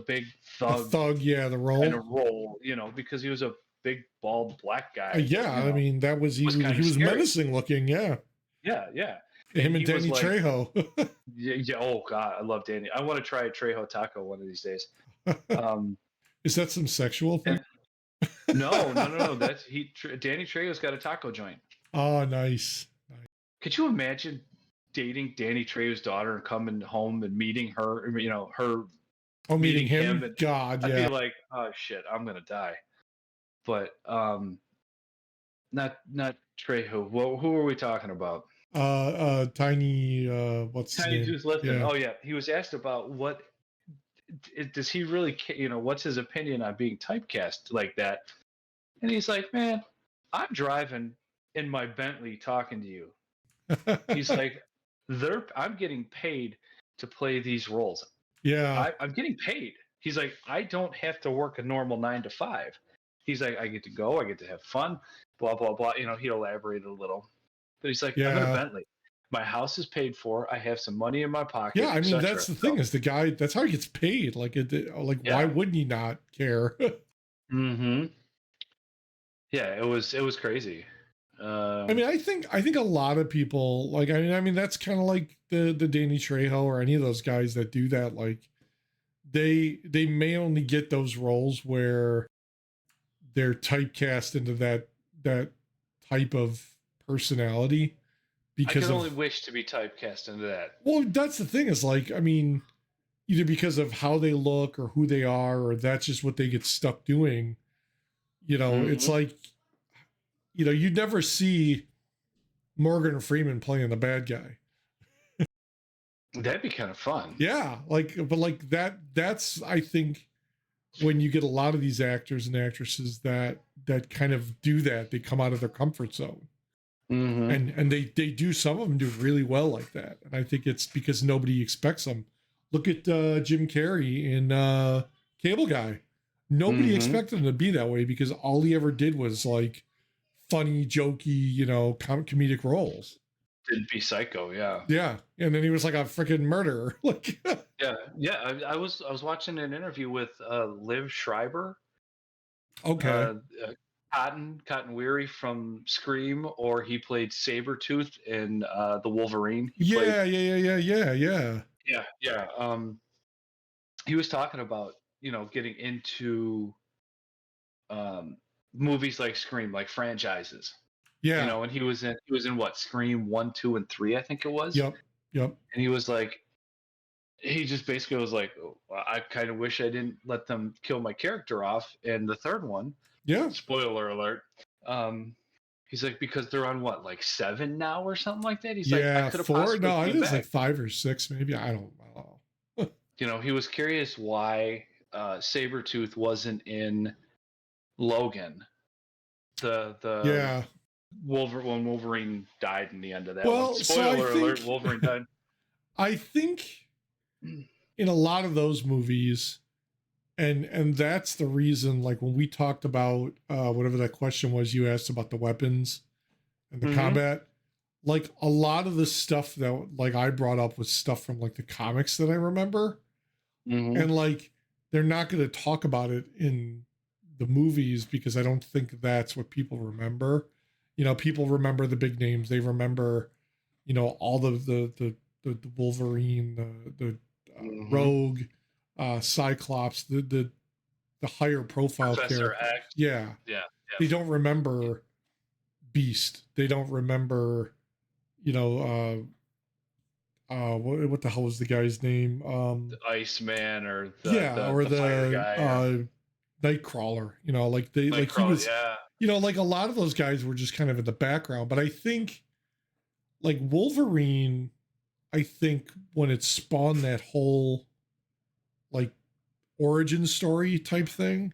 Speaker 1: big
Speaker 2: The
Speaker 1: thug
Speaker 2: thug, yeah, the
Speaker 1: kind
Speaker 2: role.
Speaker 1: of role, because he was a big bald black guy that
Speaker 2: Yeah, I mean that was
Speaker 1: was kind
Speaker 2: he
Speaker 1: of
Speaker 2: was
Speaker 1: scary.
Speaker 2: menacing looking. Yeah,
Speaker 1: Yeah.
Speaker 2: him
Speaker 1: And
Speaker 2: and
Speaker 1: he was
Speaker 2: Danny
Speaker 1: like,
Speaker 2: Trejo.
Speaker 1: yeah, oh god, I love Danny. I want to try a Trejo taco one of these days. Um,
Speaker 2: Is that some sexual thing?
Speaker 1: and no. Danny Trejo's got a taco joint.
Speaker 2: Oh, nice.
Speaker 1: Could you imagine dating Danny Trejo's daughter and coming home and meeting her? Her
Speaker 2: Oh, meeting
Speaker 1: meeting him,
Speaker 2: him?
Speaker 1: and
Speaker 2: God,
Speaker 1: I'd be
Speaker 2: yeah.
Speaker 1: like, oh shit, I'm gonna die. But not Trejo. Well, who are we talking about?
Speaker 2: Tiny, what's his
Speaker 1: Tiny
Speaker 2: name?
Speaker 1: Juice Lipton.
Speaker 2: Yeah.
Speaker 1: Oh yeah, he was asked about what does he really, what's his opinion on being typecast like that? And he's like, man, I'm driving in my Bentley talking to you. He's like, I'm getting paid to play these roles.
Speaker 2: Yeah.
Speaker 1: I'm getting paid. He's like, I don't have to work a normal 9 to 5. He's like, I get to go, I get to have fun, blah blah blah. He elaborated a little, but he's like, I'm in a
Speaker 2: Yeah.
Speaker 1: Bentley. My house is paid for. I have some money in my
Speaker 2: Yeah,
Speaker 1: pocket,
Speaker 2: I mean
Speaker 1: etc.
Speaker 2: that's the thing is the guy. That's how he gets paid. Like, like why
Speaker 1: Yeah.
Speaker 2: wouldn't he not care?
Speaker 1: Mm-hmm. Yeah, it was crazy.
Speaker 2: I mean, I think a lot of people like. I mean that's kind of like the Danny Trejo or any of those guys that do that. Like, they may only get those roles where they're typecast into that type of personality
Speaker 1: I
Speaker 2: because
Speaker 1: can
Speaker 2: of,
Speaker 1: only wish to be typecast into that.
Speaker 2: well, that's the thing is like, I mean, either because of how they look or who they are, or that's just what they get stuck doing. It's
Speaker 1: Mm-hmm.
Speaker 2: like, you'd never see Morgan Freeman playing the bad guy.
Speaker 1: That'd be kind of fun.
Speaker 2: Yeah, but like that's I think when you get a lot of these actors and actresses that kind of do that, they come out of their comfort zone.
Speaker 1: Mm-hmm.
Speaker 2: And they do, some of them do really well like that, and I think it's because nobody expects them. Look at Jim Carrey in Cable Guy. Nobody
Speaker 1: Mm-hmm.
Speaker 2: expected him to be that way because all he ever did was like funny, jokey, comedic roles.
Speaker 1: It'd be Psycho, yeah.
Speaker 2: Yeah, and then he was like a freaking murderer. Like,
Speaker 1: Yeah. I was watching an interview with Liv Schreiber,
Speaker 2: okay,
Speaker 1: Cotton Weary from Scream, or he played Sabretooth in the Wolverine. He played.
Speaker 2: yeah.
Speaker 1: Yeah. He was talking about getting into um, movies like Scream, like franchises.
Speaker 2: Yeah.
Speaker 1: And he was in what, Scream 1, 2, and 3, I think it was.
Speaker 2: Yep. Yep.
Speaker 1: And he was like, he just basically was like, oh, I kind of wish I didn't let them kill my character off. And the third one,
Speaker 2: Yeah.
Speaker 1: spoiler alert, he's like, because they're on what, like 7 now or something like that. He's like, I
Speaker 2: Yeah.
Speaker 1: could have
Speaker 2: 4.
Speaker 1: possibly
Speaker 2: No, I
Speaker 1: came
Speaker 2: think it's like
Speaker 1: back.
Speaker 2: 5 or 6, maybe. I don't know.
Speaker 1: He was curious why Sabretooth wasn't in Logan. The
Speaker 2: Yeah.
Speaker 1: when Wolverine died in the end of that one.
Speaker 2: Well, so
Speaker 1: Spoiler alert, Wolverine died.
Speaker 2: I think in a lot of those movies, and that's the reason, like when we talked about whatever that question was you asked about the weapons and the
Speaker 1: Mhm.
Speaker 2: combat, like a lot of the stuff that like I brought up was stuff from like the comics that I remember.
Speaker 1: Mhm.
Speaker 2: And like they're not going to talk about it in the movies because I don't think that's what people remember. People remember the big names. They remember, all the Wolverine, the
Speaker 1: Mhm.
Speaker 2: Rogue, Cyclops, the higher profile
Speaker 1: Professor
Speaker 2: characters.
Speaker 1: X.
Speaker 2: Yeah,
Speaker 1: Yeah.
Speaker 2: they don't remember Beast. They don't remember, what the hell was the guy's name?
Speaker 1: The Iceman or the
Speaker 2: Yeah,
Speaker 1: the,
Speaker 2: or
Speaker 1: the fire
Speaker 2: the
Speaker 1: guy or
Speaker 2: Nightcrawler. Like he
Speaker 1: Nightcrawler.
Speaker 2: was,
Speaker 1: Yeah.
Speaker 2: like a lot of those guys were just kind of in the background. But I think like Wolverine, I think when it spawned that whole like origin story type thing,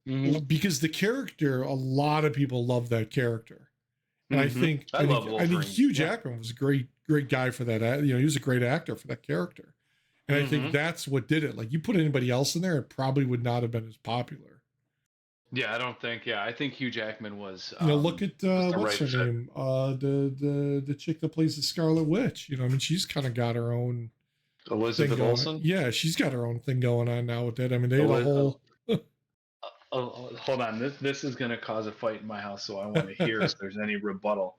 Speaker 1: Mhm.
Speaker 2: because the character, a lot of people love that character. And I
Speaker 1: Mhm.
Speaker 2: think
Speaker 1: I love
Speaker 2: I think
Speaker 1: Wolverine.
Speaker 2: Hugh
Speaker 1: Yeah.
Speaker 2: Jackman was a great guy for that. He was a great actor for that character. And I think
Speaker 1: Mhm.
Speaker 2: that's what did it. Like you put anybody else in there, it probably would not have been as popular.
Speaker 1: Yeah, I don't think. Yeah, I think Hugh Jackman was
Speaker 2: Look at
Speaker 1: was the
Speaker 2: what's
Speaker 1: right
Speaker 2: her
Speaker 1: fit.
Speaker 2: name? The chick that plays the Scarlet Witch. I mean, she's kind of got her own thing
Speaker 1: Elizabeth
Speaker 2: going on.
Speaker 1: Olsen.
Speaker 2: Yeah, she's got her own thing going on now with that. I mean, they had a
Speaker 1: Eli- uh,
Speaker 2: whole.
Speaker 1: hold on, this is going to cause a fight in my house, so I want to hear if there's any rebuttal.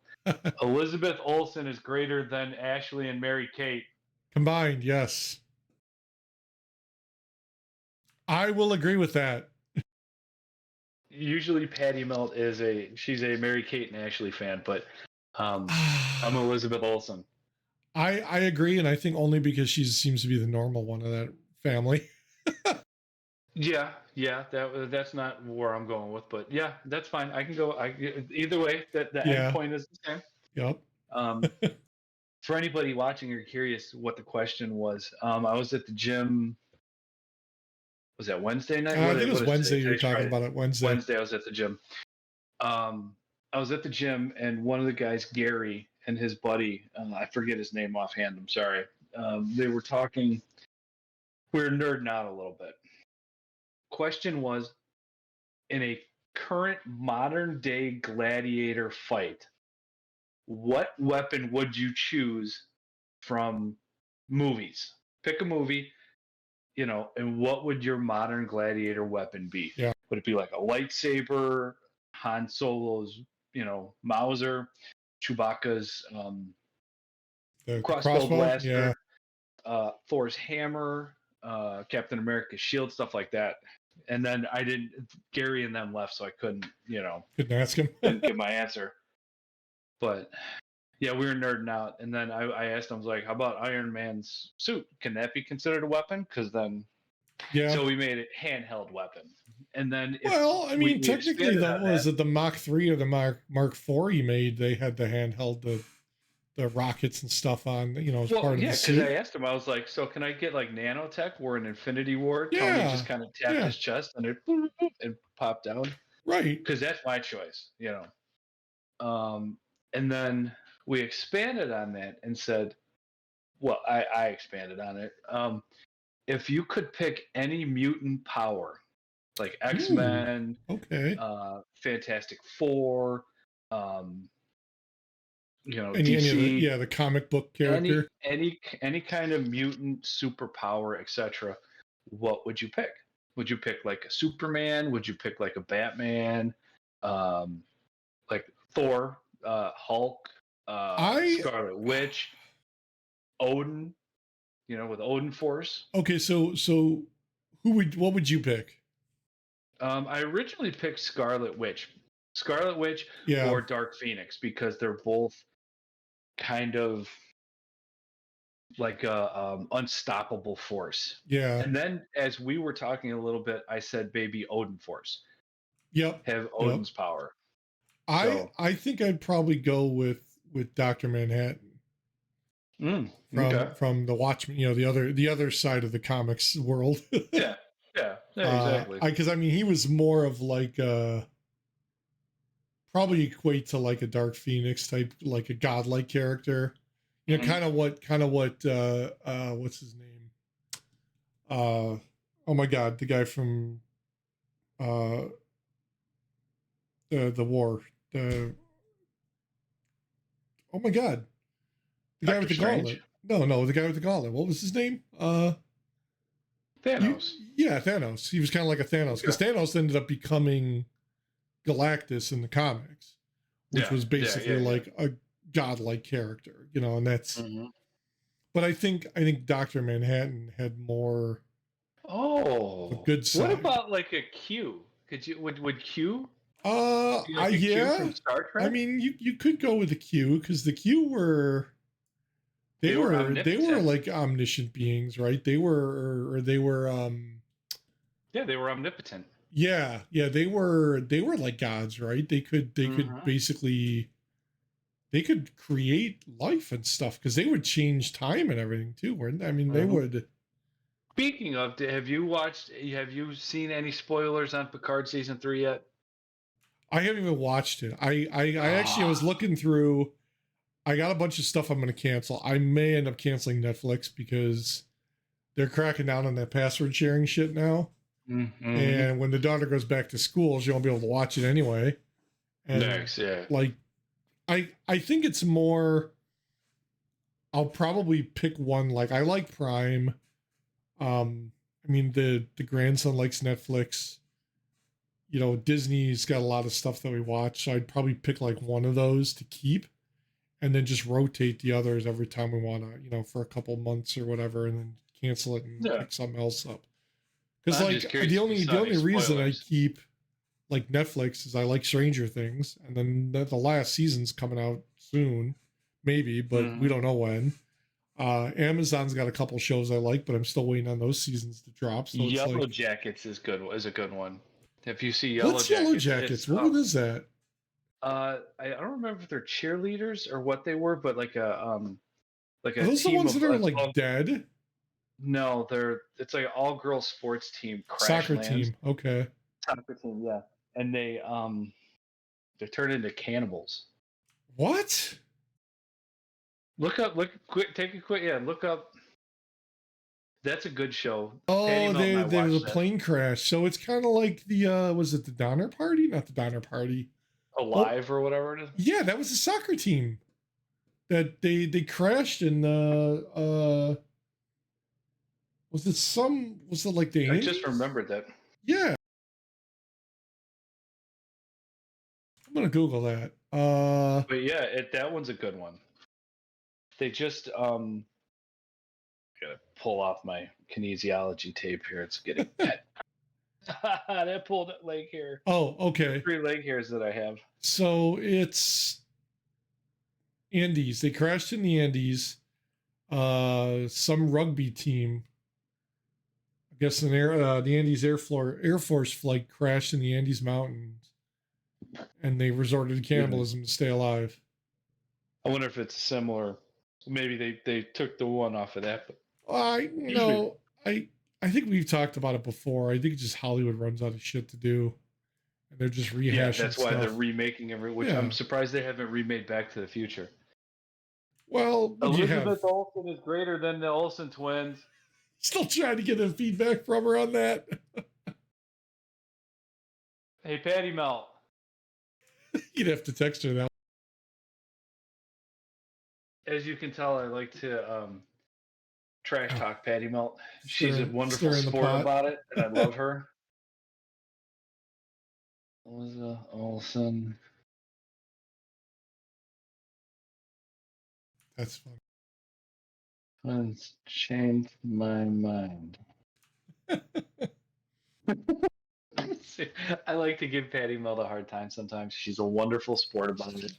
Speaker 1: Elizabeth Olsen is greater than Ashley and Mary Kate.
Speaker 2: Combined, yes. I will agree with that.
Speaker 1: Usually Patty Melt she's a Mary Kate and Ashley fan, but I'm Elizabeth Olsen.
Speaker 2: I agree, and I think only because she seems to be the normal one of that family.
Speaker 1: Yeah, that's not where I'm going with, but yeah, that's fine. I can go. Either way, the end point is the same.
Speaker 2: Yep.
Speaker 1: For anybody watching or curious what the question was, I was at the gym. Was that Wednesday night?
Speaker 2: I think it was Wednesday. You were
Speaker 1: Today's
Speaker 2: talking
Speaker 1: Friday.
Speaker 2: about it Wednesday.
Speaker 1: Wednesday, I was at the gym. I was at the gym, and one of the guys, Gary, and his buddy, I forget his name offhand. I'm sorry. They were talking. We were nerding out a little bit. Question was, in a current modern day gladiator fight, what weapon would you choose from movies? Pick a movie, and what would your modern gladiator weapon be?
Speaker 2: Yeah.
Speaker 1: Would it be like a lightsaber, Han Solo's, Mauser, Chewbacca's
Speaker 2: The
Speaker 1: crossbow blaster,
Speaker 2: yeah.
Speaker 1: Thor's hammer, Captain America's shield, stuff like that? And then Gary and them left, so I couldn't
Speaker 2: ask him.
Speaker 1: didn't give my answer. But yeah, we were nerding out, and then I asked him, I was like, "How about Iron Man's suit? Can that be considered a weapon?" Because then,
Speaker 2: yeah.
Speaker 1: So we made it handheld weapon, and then
Speaker 2: we technically, was it the Mach 3 or the Mark 4 he made? They had the handheld the rockets and stuff on, as part of the suit.
Speaker 1: Because I asked him, I was like, "So can I get like nanotech where in Infinity War, Tony just kind of tapped his chest and it and popped down?"
Speaker 2: Right.
Speaker 1: Because that's my choice, And then we expanded on that and said, well, I expanded on it. If you could pick any mutant power, like X-Men,
Speaker 2: okay,
Speaker 1: Fantastic Four,
Speaker 2: DC, the comic book character,
Speaker 1: any kind of mutant superpower, etc., what would you pick? Would you pick like a Superman? Would you pick like a Batman? Like Thor, Hulk, Scarlet Witch, Odin, with Odin Force.
Speaker 2: Okay, so what would you pick?
Speaker 1: I originally picked Scarlet Witch or Dark Phoenix, because they're both kind of like a unstoppable force.
Speaker 2: Yeah.
Speaker 1: And then as we were talking a little bit, I said baby Odin Force.
Speaker 2: Yep.
Speaker 1: Have Odin's power.
Speaker 2: I think I'd probably go with Dr. Manhattan. From the Watchmen, the other side of the comics world.
Speaker 1: yeah, exactly.
Speaker 2: Because he was more of like probably equate to like a Dark Phoenix type, like a godlike character. Kind of what what's his name? Oh my God, the guy from the war. Oh my God. The guy with the gauntlet. No, the guy with the gauntlet. What was his name?
Speaker 1: Thanos.
Speaker 2: Thanos. He was kind of like a Thanos, because Thanos ended up becoming Galactus in the comics, which was basically like a godlike character, and that's. But I think Dr. Manhattan had more.
Speaker 1: Oh,
Speaker 2: good side.
Speaker 1: What about like a Q? Would Q?
Speaker 2: Yeah.
Speaker 1: From Star Trek?
Speaker 2: You could go with the Q, because the Q were. They were like omniscient beings, right? They were
Speaker 1: they were omnipotent.
Speaker 2: Yeah, they were like gods, right? They could basically create life and stuff, because they would change time and everything too, weren't they? They would.
Speaker 1: Speaking of, have you seen any spoilers on Picard season 3 yet?
Speaker 2: I haven't even watched it. I actually was looking through. I got a bunch of stuff I'm going to cancel. I may end up canceling Netflix because they're cracking down on that password sharing shit now.
Speaker 1: Mm-hmm.
Speaker 2: And when the daughter goes back to school, she won't be able to watch it anyway. And
Speaker 1: Next, yeah.
Speaker 2: like, I think it's more. I'll probably pick one. Like, I like Prime. I mean, the grandson likes Netflix. You know, Disney's got a lot of stuff that we watch. So I'd probably pick like one of those to keep, and then just rotate the others every time we want to, for a couple months or whatever, and then cancel it and
Speaker 1: Yeah.
Speaker 2: pick something else up. Because
Speaker 1: I'm just
Speaker 2: like
Speaker 1: curious
Speaker 2: the
Speaker 1: if you
Speaker 2: only
Speaker 1: saw
Speaker 2: the
Speaker 1: any
Speaker 2: only reason I
Speaker 1: spoilers.
Speaker 2: keep like Netflix is I like Stranger Things, and then the last season's coming out soon, maybe, but we
Speaker 1: Mm-hmm.
Speaker 2: don't know when. Amazon's got a couple shows I like, but I'm still waiting on those seasons to drop. So it's
Speaker 1: Yellow
Speaker 2: like,
Speaker 1: Jackets is a good one. If you see Yellow
Speaker 2: what's Yellow
Speaker 1: Jackets,
Speaker 2: Jackets? What is that?
Speaker 1: I don't remember if they're cheerleaders or what they were, but like
Speaker 2: Are
Speaker 1: a
Speaker 2: those the
Speaker 1: team
Speaker 2: ones
Speaker 1: of
Speaker 2: that are
Speaker 1: it's
Speaker 2: like
Speaker 1: all,
Speaker 2: dead?
Speaker 1: no, it's like an all girls sports team crash
Speaker 2: Soccer
Speaker 1: lands.
Speaker 2: team. Okay.
Speaker 1: Soccer team, yeah. And they turn into cannibals.
Speaker 2: What?
Speaker 1: Look quick, take a quick, yeah, look up. That's a good show. Patty
Speaker 2: Oh,
Speaker 1: Melt and I
Speaker 2: there was a
Speaker 1: watched that.
Speaker 2: plane crash. So it's kind of like the was it the Donner Party? Not the Donner Party. Oh,
Speaker 1: Alive or whatever it is.
Speaker 2: yeah, that was a soccer team that they crashed in was it like the
Speaker 1: I just
Speaker 2: Andes?
Speaker 1: remembered that.
Speaker 2: Yeah, I'm gonna Google that.
Speaker 1: But yeah, that one's a good one. They just gotta pull off my kinesiology tape here. It's getting that pulled leg hair.
Speaker 2: Oh, okay.
Speaker 1: 3 leg hairs that I have.
Speaker 2: So it's Andes. They crashed in the Andes. Some rugby team, I guess, the Andes Air Force flight crashed in the Andes Mountains, and they resorted to cannibalism to stay alive.
Speaker 1: I wonder if it's similar. Maybe they took the one off of that. But
Speaker 2: I
Speaker 1: usually,
Speaker 2: know I think we've talked about it before. I think just Hollywood runs out of shit to do, and they're just
Speaker 1: yeah,
Speaker 2: rehashing
Speaker 1: that's why they're
Speaker 2: stuff.
Speaker 1: remaking which
Speaker 2: Yeah.
Speaker 1: I'm surprised they haven't remade Back to the Future.
Speaker 2: Well, what do you have?
Speaker 1: Elizabeth Olsen is greater than the Olsen twins.
Speaker 2: Still trying to get a feedback from her on that.
Speaker 1: Hey, Patty Melt.
Speaker 2: You'd have to text her that.
Speaker 1: As you can tell, I like to trash
Speaker 2: Oh,
Speaker 1: talk Patty Melt. She's a wonderful
Speaker 2: stir in the
Speaker 1: sport
Speaker 2: pot.
Speaker 1: about it, and I love her. Elizabeth Olsen.
Speaker 2: That's funny.
Speaker 1: Has changed my mind. I like to give Patty Melt a hard time sometimes. She's a wonderful sport about it.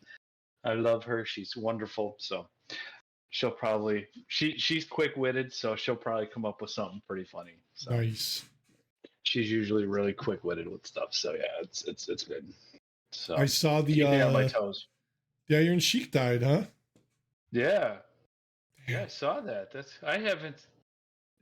Speaker 1: I love her. She's wonderful. So she'll probably she's quick witted, so she'll probably come up with something pretty funny. So
Speaker 2: Nice.
Speaker 1: she's usually really quick witted with stuff. So yeah, it's good. So
Speaker 2: I saw
Speaker 1: keep me on my toes.
Speaker 2: the Iron Sheik died, huh?
Speaker 1: Yeah.
Speaker 2: Damn.
Speaker 1: Yeah, I saw that. I haven't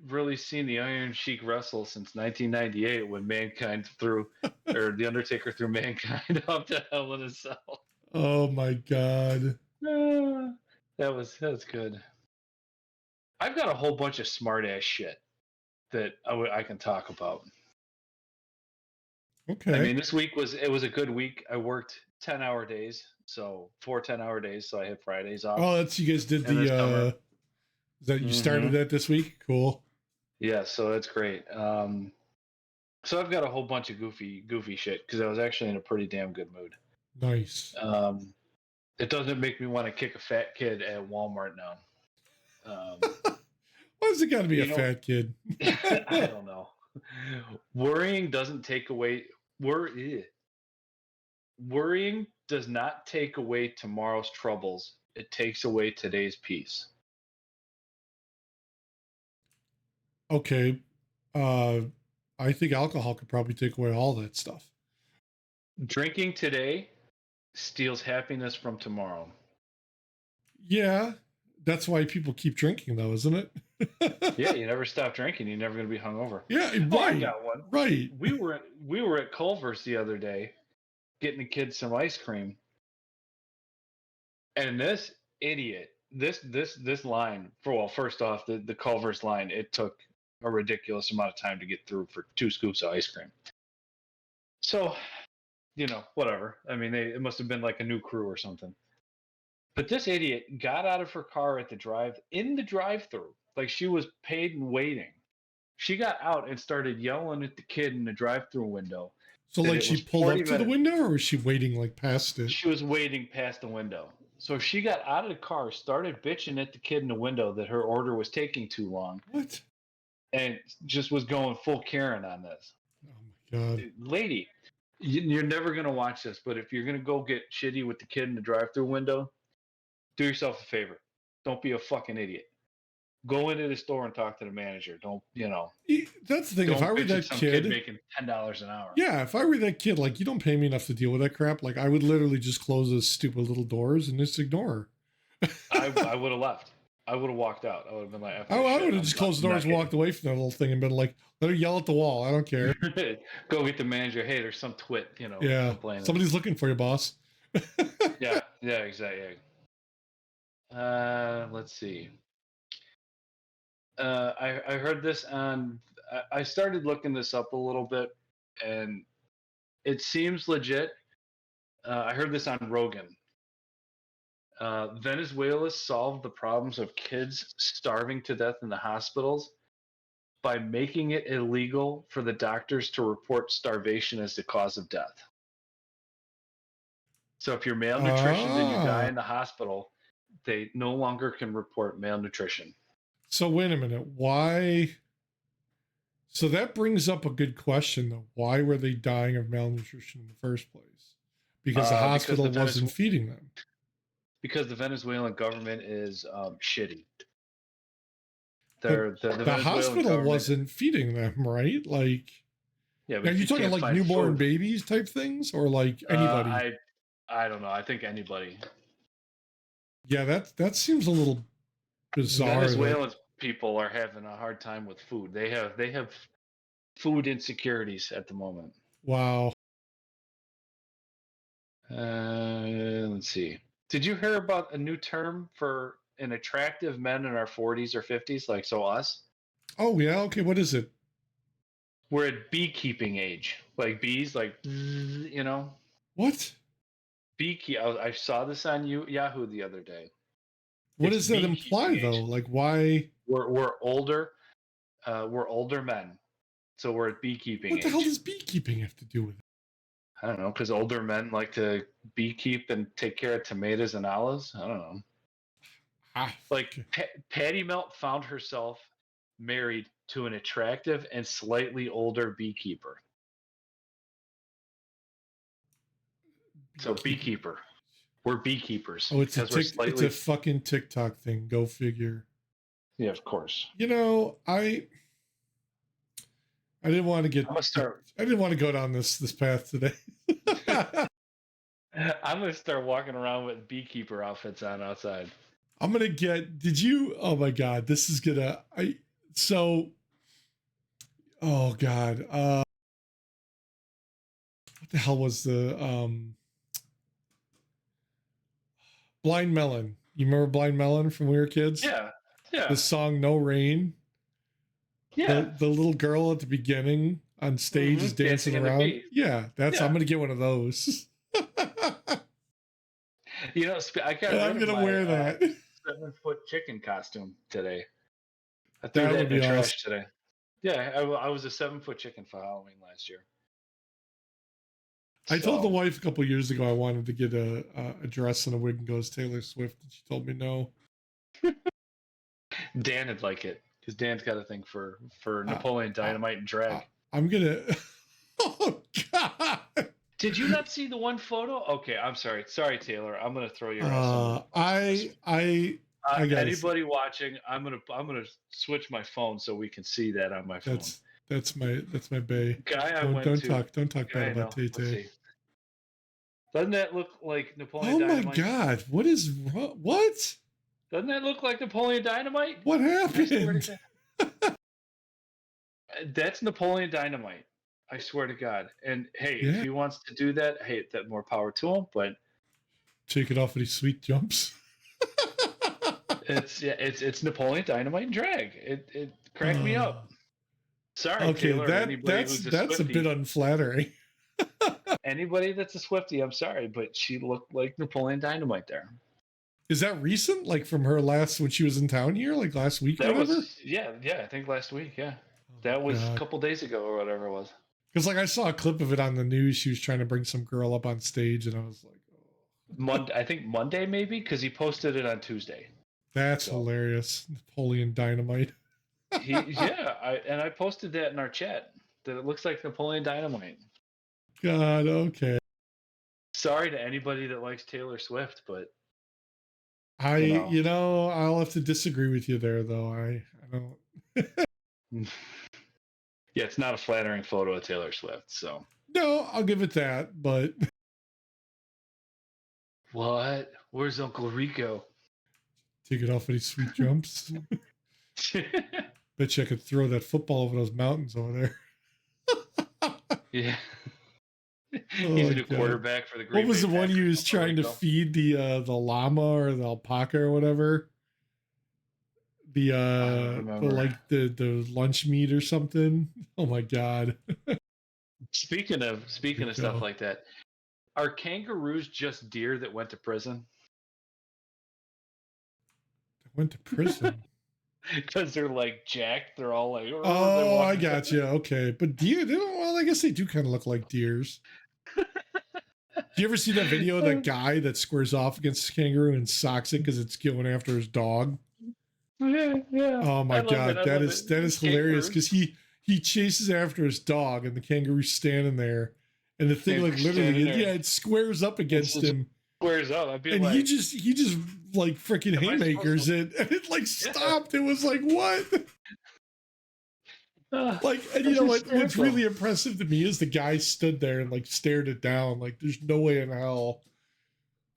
Speaker 1: really seen the Iron Sheik wrestle since 1998 when Mankind threw, or the Undertaker threw Mankind up to Hell in a Cell.
Speaker 2: Oh my god.
Speaker 1: That was good. I've got a whole bunch of smart ass shit that I can talk about. I
Speaker 2: Okay.
Speaker 1: mean, this week was a good week. I worked 10-hour days, so 4 10-hour days, so I had Fridays off.
Speaker 2: Oh, that's you guys did
Speaker 1: And this summer,
Speaker 2: that you started that this week? Cool.
Speaker 1: yeah, so that's great. So I've got a whole bunch of goofy shit because I was actually in a pretty damn good mood.
Speaker 2: Nice.
Speaker 1: It doesn't make me want to kick a fat kid at Walmart now.
Speaker 2: Why has it got to be a
Speaker 1: You know,
Speaker 2: fat kid?
Speaker 1: I don't know. Worrying doesn't take away worrying does not take away tomorrow's troubles. It takes away today's peace.
Speaker 2: Okay. Uh, I think alcohol could probably take away all that stuff.
Speaker 1: Drinking today steals happiness from tomorrow.
Speaker 2: Yeah, that's why people keep drinking, though, isn't it?
Speaker 1: Yeah, you never stop drinking. You're never going to be hungover.
Speaker 2: Yeah, right.
Speaker 1: Oh, I got one.
Speaker 2: Right.
Speaker 1: We were at Culver's the other day, getting the kids some ice cream, and this idiot, this line. First off, the Culver's line. It took a ridiculous amount of time to get through for 2 scoops of ice cream. So, whatever. I mean, it must have been like a new crew or something. But this idiot got out of her car at in the drive-through, like she was paid and waiting. She got out and started yelling at the kid in the drive-through window.
Speaker 2: So like she pulled up to the window, or was she waiting like past it?
Speaker 1: She was waiting past the window. So she got out of the car, started bitching at the kid in the window that her order was taking too long.
Speaker 2: What?
Speaker 1: And just was going full Karen on this.
Speaker 2: Oh my God.
Speaker 1: Lady, you're never going to watch this, but if you're going to go get shitty with the kid in the drive-through window, do yourself a favor. Don't be a fucking idiot. Go into the store and talk to the manager. Don't.
Speaker 2: That's the thing. If I were that kid
Speaker 1: making $10 an hour.
Speaker 2: Yeah, if I were that kid, like, you don't pay me enough to deal with that crap. Like, I would literally just close those stupid little doors and just ignore her.
Speaker 1: I would have left. I would have walked out. I would have been like,
Speaker 2: I would have just closed the doors and walked away from that little thing and been like, let her yell at the wall. I don't care.
Speaker 1: Go get the manager. Hey, there's some twit,
Speaker 2: Yeah,
Speaker 1: complaining.
Speaker 2: Somebody's looking for you, boss.
Speaker 1: yeah, exactly. Let's see. I heard this on. I started looking this up a little bit, and it seems legit. I heard this on Rogan. Venezuela solved the problems of kids starving to death in the hospitals by making it illegal for the doctors to report starvation as the cause of death. So if you're malnutritioned and you die in the hospital, they no longer can report malnutrition.
Speaker 2: So wait a minute. Why? So that brings up a good question, though. Why were they dying of malnutrition in the first place? Because the hospital wasn't feeding them.
Speaker 1: Because the Venezuelan government is shitty.
Speaker 2: The hospital wasn't feeding them, right? Like,
Speaker 1: yeah.
Speaker 2: Are you talking like newborn babies type things, or like anybody?
Speaker 1: I don't know. I think anybody.
Speaker 2: Yeah, that seems a little bizarre.
Speaker 1: Venezuelan people are having a hard time with food. They have food insecurities at the moment.
Speaker 2: Wow.
Speaker 1: Let's see. Did you hear about a new term for an attractive men in our 40s or 50s, like us?
Speaker 2: Oh yeah. Okay. What is it?
Speaker 1: We're at beekeeping age, like bees, like
Speaker 2: What?
Speaker 1: I saw this on Yahoo the other day.
Speaker 2: What does that imply, though? Like, why?
Speaker 1: We're older. We're older men, so we're at beekeeping.
Speaker 2: What the hell does beekeeping have to do with it?
Speaker 1: I don't know, because older men like to beekeep and take care of tomatoes and olives. I don't know. Like Patty Melt found herself married to an attractive and slightly older beekeeper. So beekeeper. We're beekeepers.
Speaker 2: Oh, it's a fucking TikTok thing. Go figure.
Speaker 1: Yeah, of course.
Speaker 2: I didn't want to get. I didn't want to go down this path today.
Speaker 1: I'm gonna start walking around with beekeeper outfits on outside.
Speaker 2: I'm gonna get. Did you? Oh my god! This is gonna. Oh god. What the hell was the Blind Melon? You remember Blind Melon from when we were kids?
Speaker 1: Yeah.
Speaker 2: The song "No Rain."
Speaker 1: Yeah.
Speaker 2: The little girl at the beginning on stage is dancing around. Yeah, I'm gonna get one of those. I'm gonna wear that
Speaker 1: 7-foot chicken costume today. I
Speaker 2: threw that in the trash
Speaker 1: today. Yeah, I was a 7-foot chicken for Halloween last year.
Speaker 2: I told the wife a couple of years ago I wanted to get a dress and a wig and go as Taylor Swift, and she told me no.
Speaker 1: Dan would like it because Dan's got a thing for Napoleon Dynamite and drag.
Speaker 2: I'm gonna. Oh God!
Speaker 1: Did you not see the one photo? Okay, I'm sorry. Sorry, Taylor. I'm gonna throw your
Speaker 2: ass over.
Speaker 1: Anybody watching, I'm gonna switch my phone so we can see that on my phone.
Speaker 2: That's my bae. Don't talk bad about Tay Tay.
Speaker 1: Doesn't that look like Napoleon Dynamite?
Speaker 2: Oh my God! What is what?
Speaker 1: Doesn't that look like Napoleon Dynamite?
Speaker 2: What happened?
Speaker 1: That's Napoleon Dynamite. I swear to God. And hey, if he wants to do that, hey, that more power to him. But
Speaker 2: take it off with these sweet jumps.
Speaker 1: It's Napoleon Dynamite and drag. It cracked me up. Sorry,
Speaker 2: Okay,
Speaker 1: Taylor, and anybody who's a
Speaker 2: that's a bit
Speaker 1: Swiftie.
Speaker 2: unflattering.
Speaker 1: Anybody that's a Swiftie, I'm sorry, but she looked like Napoleon Dynamite there.
Speaker 2: Is that recent? Like from her last when she was in town here, like last week or
Speaker 1: That
Speaker 2: whatever?
Speaker 1: was yeah, I think last week, yeah.
Speaker 2: Oh
Speaker 1: That
Speaker 2: my
Speaker 1: was a
Speaker 2: god.
Speaker 1: couple days ago or whatever it was.
Speaker 2: Because like I saw a clip of it on the news. She was trying to bring some girl up on stage, and I was like, oh.
Speaker 1: I think Monday maybe because he posted it on Tuesday.
Speaker 2: That's
Speaker 1: So
Speaker 2: hilarious. Napoleon Dynamite.
Speaker 1: I posted that in our chat that it looks like Napoleon Dynamite.
Speaker 2: God, okay.
Speaker 1: Sorry to anybody that likes Taylor Swift, but
Speaker 2: I'll have to disagree with you there though. I don't.
Speaker 1: yeah, it's not a flattering photo of Taylor Swift. So
Speaker 2: No, I'll give it that, but
Speaker 1: what? Where's Uncle Rico?
Speaker 2: take it off any sweet jumps. Bet you I could throw that football over those mountains over there.
Speaker 1: Yeah.
Speaker 2: Oh
Speaker 1: He's
Speaker 2: my
Speaker 1: a new
Speaker 2: God.
Speaker 1: quarterback for the Green
Speaker 2: What was
Speaker 1: Bay
Speaker 2: the one he
Speaker 1: Packers,
Speaker 2: was
Speaker 1: Uncle
Speaker 2: trying to
Speaker 1: Rico.
Speaker 2: feed the llama or the alpaca or whatever? The the lunch meat or something. Oh my God.
Speaker 1: Speaking of stuff like that, are kangaroos just deer that went to prison?
Speaker 2: Went to prison.
Speaker 1: Because they're like jacked, they're all like.
Speaker 2: Oh, I got you. Okay, but deer. Well, I guess they do kind of look like deers. Do you ever see that video of that guy that squares off against a kangaroo and socks it because it's going after his dog?
Speaker 1: Yeah.
Speaker 2: Oh my God, that is hilarious because he chases after his dog and the kangaroo's standing there, and the thing like literally, it squares up against him.
Speaker 1: Squares up. I'd be
Speaker 2: and
Speaker 1: like,
Speaker 2: he just like freaking haymakers it, and it like stopped. It was like what? Like, and you know what's really impressive to me is the guy stood there and like stared it down. Like, there's no way in hell.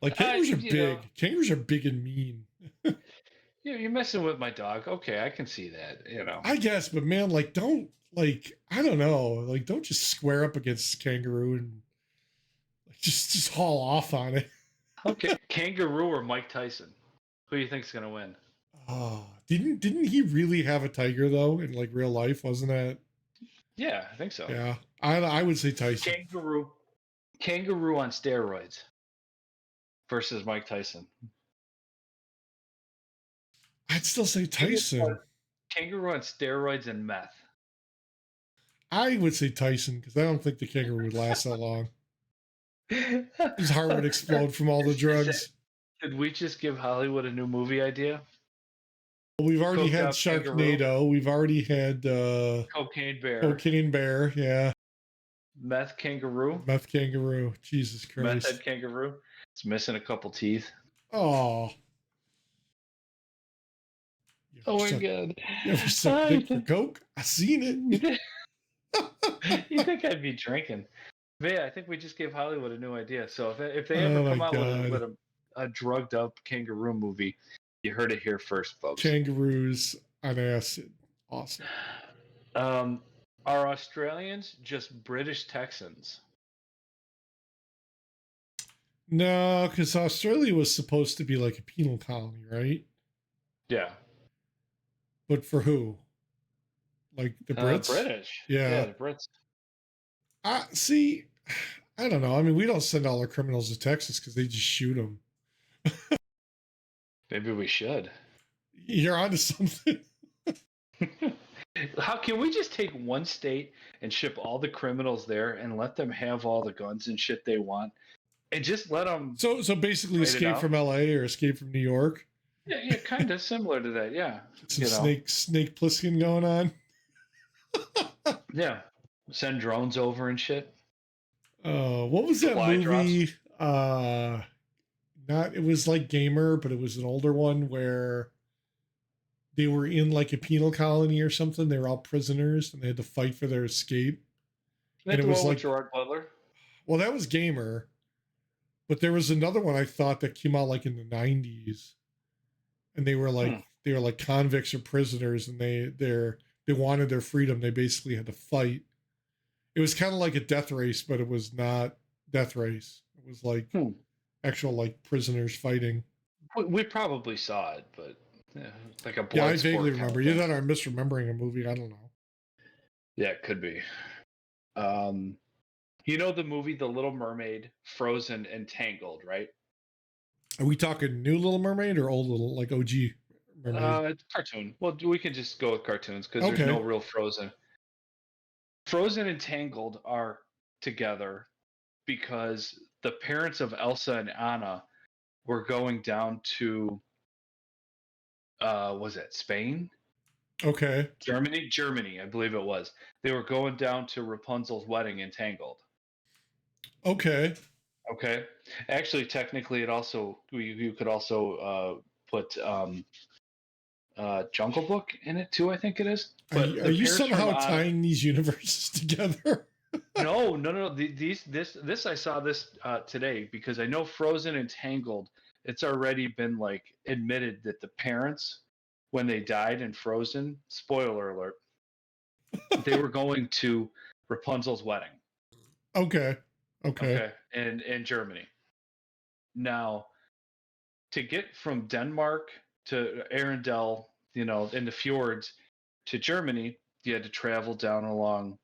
Speaker 2: Like kangaroos are big. Kangaroos are big and mean.
Speaker 1: Yeah, you're messing with my dog. Okay, I can see that.
Speaker 2: I guess, but man, like, don't I don't know, like, don't just square up against kangaroo and like, just haul off on it.
Speaker 1: Okay, kangaroo or Mike Tyson? Who do you think's gonna win?
Speaker 2: Oh, didn't he really have a tiger though in like real life? Wasn't that?
Speaker 1: Yeah, I think so.
Speaker 2: Yeah, I would say Tyson.
Speaker 1: Kangaroo on steroids versus Mike Tyson.
Speaker 2: I'd still say Tyson.
Speaker 1: Kangaroo on steroids and meth.
Speaker 2: I would say Tyson because I don't think the kangaroo would last that long. His heart would explode from all the drugs.
Speaker 1: Did we just give Hollywood a new movie idea?
Speaker 2: We've already had Sharknado. Kangaroo. We've already had
Speaker 1: Cocaine Bear.
Speaker 2: Cocaine Bear, yeah.
Speaker 1: Meth Kangaroo.
Speaker 2: Meth Kangaroo. Jesus Christ.
Speaker 1: Meth Head Kangaroo. It's missing a couple teeth.
Speaker 2: Oh.
Speaker 1: Oh my God.
Speaker 2: You ever suck dick for coke? I seen it.
Speaker 1: You think I'd be drinking? But yeah, I think we just gave Hollywood a new idea. So if they ever come out with a drugged up kangaroo movie, you heard it here first, folks.
Speaker 2: Kangaroos on acid. Awesome.
Speaker 1: Are Australians just British Texans?
Speaker 2: No, because Australia was supposed to be like a penal colony, right?
Speaker 1: Yeah.
Speaker 2: But for who? Like the Brits?
Speaker 1: British.
Speaker 2: Yeah,
Speaker 1: the Brits.
Speaker 2: See, I don't know. I mean, we don't send all our criminals to Texas because they just shoot them.
Speaker 1: Maybe we should.
Speaker 2: You're onto something.
Speaker 1: How can we just take one state and ship all the criminals there and let them have all the guns and shit they want, and just let them?
Speaker 2: So basically, escape from LA or escape from New York.
Speaker 1: Yeah, kind of similar to that. Yeah,
Speaker 2: some Snake Plissken going on.
Speaker 1: Yeah, send drones over and shit.
Speaker 2: What was that movie? It was like Gamer, but it was an older one where they were in like a penal colony or something. They were all prisoners and they had to fight for their escape.
Speaker 1: And it was like Gerard Butler.
Speaker 2: Well, that was Gamer, but there was another one I thought that came out like in the 90s, and they were like convicts or prisoners, and they wanted their freedom. They basically had to fight. It was kind of like a death race, but it was not death race. It was like actual like prisoners fighting.
Speaker 1: We probably saw it, but like a blood
Speaker 2: I vaguely remember. You thought I'm misremembering a movie. I don't know.
Speaker 1: Yeah, it could be. Um, you know the movie The Little Mermaid, Frozen, and Tangled, right?
Speaker 2: Are we talking new Little Mermaid or old little like OG Mermaid?
Speaker 1: It's cartoon. Well, we can just go with cartoons because there's no
Speaker 2: Okay.
Speaker 1: real Frozen. Frozen and Tangled are together because the parents of Elsa and Anna were going down to was it Spain?
Speaker 2: Okay.
Speaker 1: Germany, I believe it was. They were going down to Rapunzel's wedding in Tangled.
Speaker 2: Okay.
Speaker 1: Okay. Actually, technically, it also you could also put Jungle Book in it too. I think it is. But
Speaker 2: Are
Speaker 1: the
Speaker 2: you
Speaker 1: parents from
Speaker 2: somehow tying these universes together?
Speaker 1: no. This I saw this today because I know Frozen and Tangled. It's already been like admitted that the parents, when they died in Frozen, spoiler alert, they were going to Rapunzel's wedding.
Speaker 2: Okay. Okay.
Speaker 1: Okay, in Germany. Now, to get from Denmark to Arendelle, in the fjords to Germany, you had to travel down along,